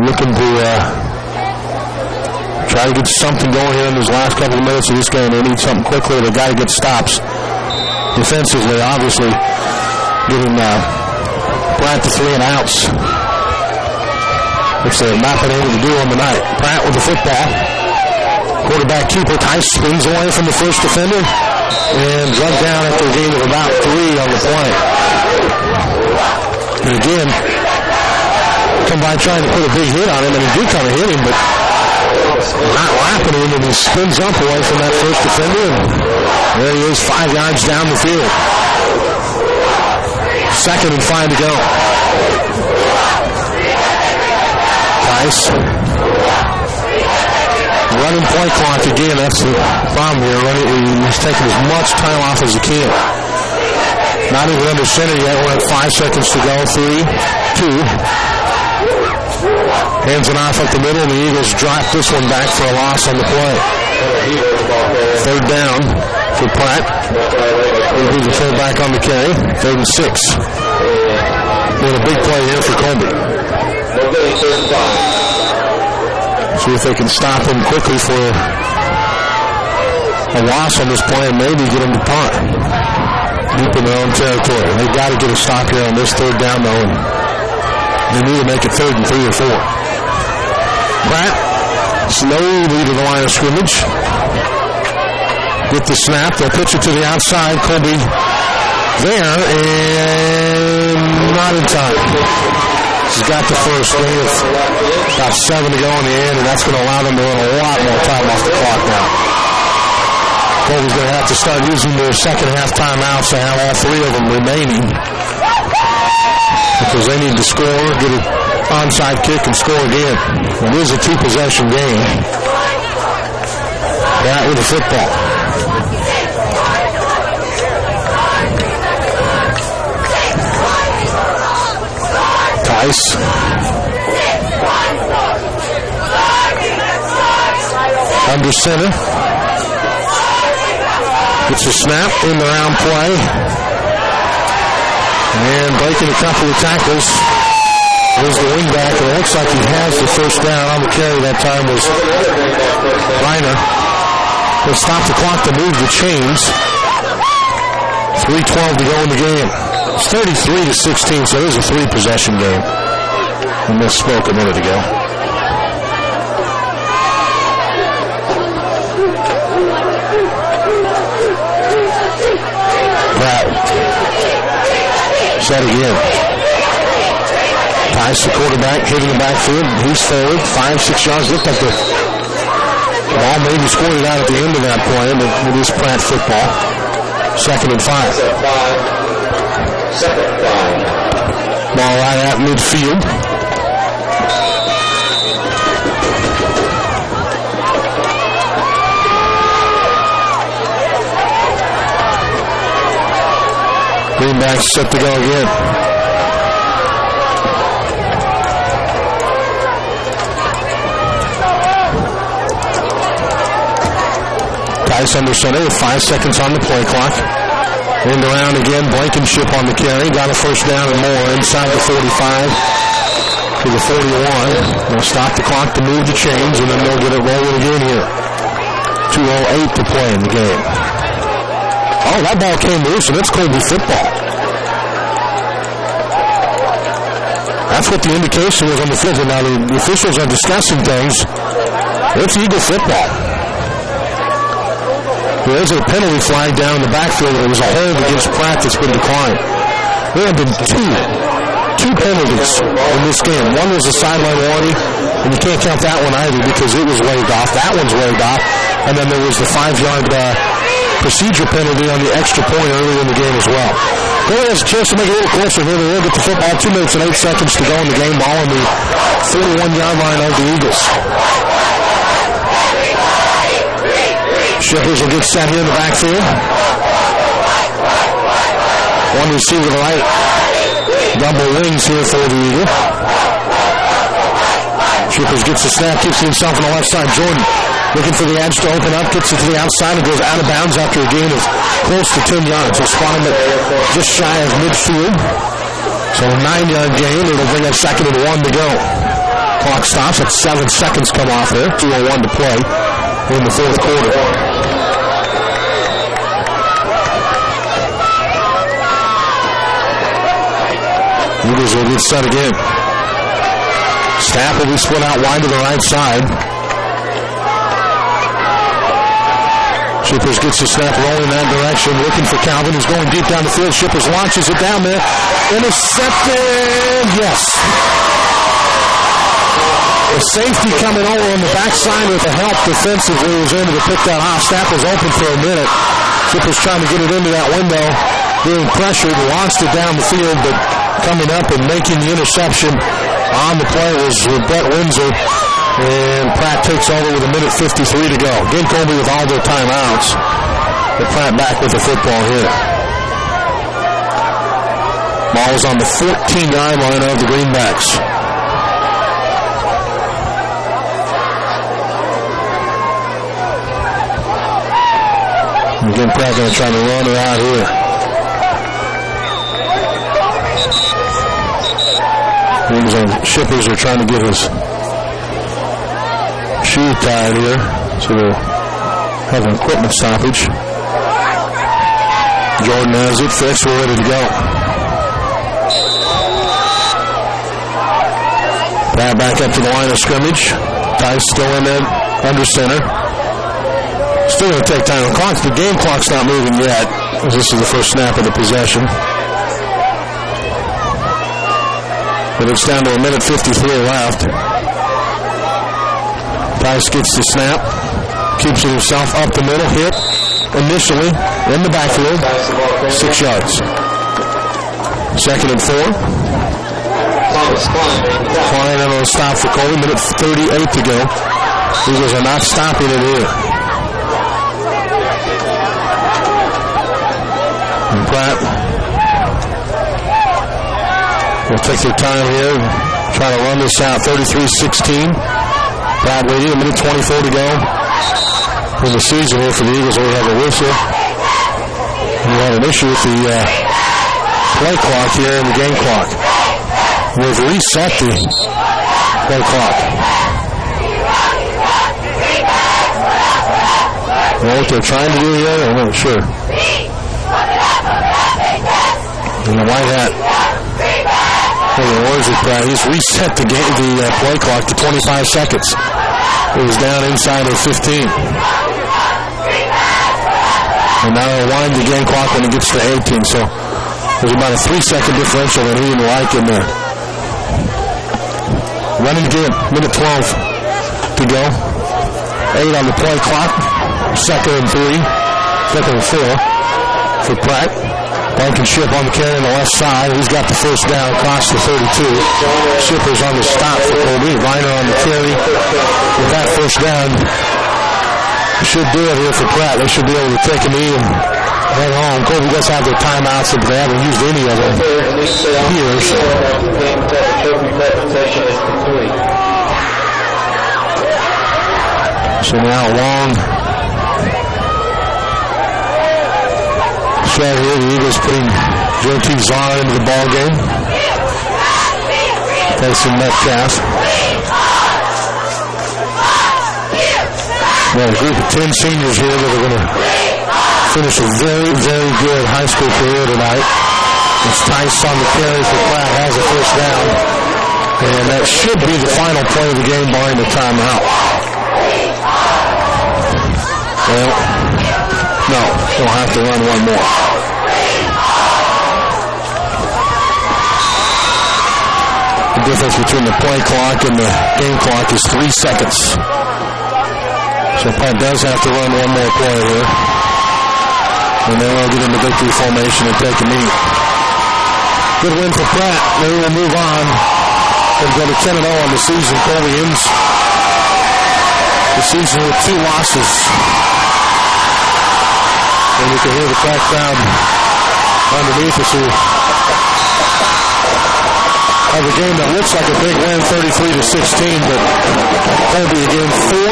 looking to try to get something going here in these last couple of minutes of this game. They need something quickly. They've got to get stops defensively, obviously, getting Pratt to 3 and outs, which they've not been able to do on the night. Pratt with the football. Quarterback keeper Tice spins away from the first defender and drugged down after a gain of about 3 on the play. And again, come by trying to put a big hit on him, and he did kind of hit him, but not lapping him, and he spins up away from that first defender, and there he is, 5 yards down the field. 2nd and 5 to go. Tice. Running play clock again, that's the problem here. He's taking as much time off as he can. Not even under center yet. We're at 5 seconds to go. 3, 2. Hands it off up the middle. The Eagles drop this one back for a loss on the play. 3rd down for Pratt. He'll be the fullback on the carry. 3rd and 6. Doing a big play here for Colby. See if they can stop him quickly for a loss on this play and maybe get him to punt. Deep in their own territory. They've got to get a stop here on this third down, though, and they need to make it 3rd and 3 or 4. Pratt slowly to the line of scrimmage. With the snap, they'll pitch it to the outside. Colby there, and not in time. He's got the first. They have about 7 to go in the end, and that's going to allow them to run a lot more time off the clock now. Colby's going to have to start using their second half timeouts to have all 3 of them remaining, because they need to score, get an onside kick, and score again. It is a 2-possession game. Pratt with the football. Tice. Under center. Gets a snap in the round play. And breaking a couple of tackles. There's the wingback, and it looks like he has the first down. On the carry that time was Reiner. They'll stop the clock to move the chains. 3:12 to go in the game. It's 33-16, so it is a 3-possession game. I misspoke a minute ago. Pratt. Set again. Tice the quarterback, hitting the backfield. He's forward, 5-6 yards. Looked like the ball maybe scored it out at the end of that play, but it is Pratt football. 2nd and 5. Ball right at midfield. Greenback's set to go again. Tice under center with 5 seconds on the play clock. End around again, Blankenship on the carry. Got a first down and more inside the 45 to the 41. They'll stop the clock to move the chains, and then they'll get it rolling again here. 2:08 to play in the game. Oh, that ball came loose, and it's Colby football. That's what the indication was on the field. Now the officials are discussing things. It's Eagle football. There's a penalty flag down in the backfield. There was a hold against Pratt that's been declined. There have been two penalties in this game. One was a sideline warning, and you can't count that one either because it was waved off. That one's waved off. And then there was the 5-yard procedure penalty on the extra point earlier in the game as well. Colby has a chance to make it a little closer here. They will get the football. 2 minutes and 8 seconds to go in the game. Ball on the 41-yard line of the Eagles. Shippers will get set here in the backfield. One receiver to the right. Double wings here for the Eagle. Shippers gets the snap, keeps himself on the left side. Jordan looking for the edge to open up, gets it to the outside and goes out of bounds after a gain of close to 10 yards. He'll spot him at just shy of midfield. So a 9-yard gain. It'll bring up 2nd and 1 to go. Clock stops at 7 seconds come off there. 2:01 to play in the 4th quarter. Eagles will get set again. Snap will be split out wide to the right side. Shippers gets the snap rolling that direction, looking for Calvin. He's going deep down the field. Shippers launches it down there. Intercepted. Yes. The safety coming over on the backside with the help defensively was able to pick that off. Snap was open for a minute. Shippers trying to get it into that window. Being pressured, launched it down the field, but coming up and making the interception on the play was Brett Windsor. And Pratt takes over with 1:53 to go. Again, Colby with all their timeouts. But Pratt back with the football here. Ball is on the 14-yard line of the Greenbacks. Again, Pratt going to try to run her out here. Eagles and Shippers are trying to get his shoe tied here, so they'll have an equipment stoppage. Jordan has it fixed. We're ready to go. Pratt back up to the line of scrimmage. Tice still in there under center. Still going to take time. The game clock's not moving yet, as this is the first snap of the possession. But it's down to a minute 53 left. Tice gets the snap. Keeps it himself up the middle. Hit initially in the backfield. 6 yards. 2nd and 4. Klein on a stop for Colby. Minute 38 to go. Eagles are not stopping it here. And Pratt will take their time here. Try to run this out. 33-16. Pratt waiting. A minute 24 to go in the season here for the Eagles. We have a whistle. We have an issue with the play clock here and the game clock. We've reset the play clock. Well, what they're trying to do here, I'm not sure. And the white hat, he's reset the play clock to 25 seconds. It was down inside of 15. And now they'll wind the game clock when it gets to 18. So there's about a 3-second differential that he didn't like in there. Running again, minute 12 to go. 8 on the play clock. 2nd and 3. 2nd and 4 for Pratt. Blankenship on the carry on the left side. He's got the first down across the 32. Shippers on the stop for Colby. Reiner on the carry. With that first down, should do it here for Pratt. They should be able to take a knee and head home. Colby does have their timeouts, but they haven't used any of them here. So now long start here. The Eagles putting J.T. Zahn into the ball game. Facing Metcalf. We have a group of 10 seniors here that are going to finish a very, very good high school career tonight. It's Tice on the carry for Pratt, has a first down. And that should be the final play of the game, barring the timeout. Well, no, they'll have to run one more. The difference between the play clock and the game clock is 3 seconds. So Pratt does have to run one more play here. And then we'll get into victory formation and take a knee. Good win for Pratt. They will move on and go to 10-0 on the season. Colby ends the season with 2 losses. And you can hear the Pratt crowd underneath us here. Of a game that looks like a big win, 33-16, but Colby again 4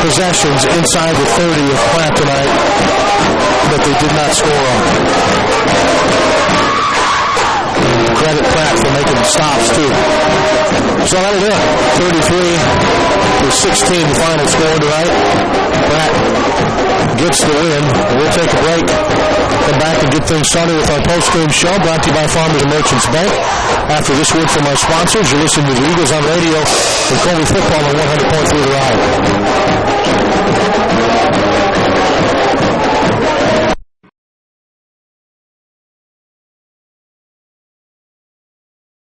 possessions inside the 30 of Pratt tonight, but they did not score on. Credit Pratt for making stops too. So that'll do it. 33-16, the final score tonight. Pratt gets the win. We'll take a break. Come back and get things started with our post-game show brought to you by Farmers and Merchants Bank. After this word from our sponsors, you're listening to the Eagles on radio and Colby football on 100.3 The Ride.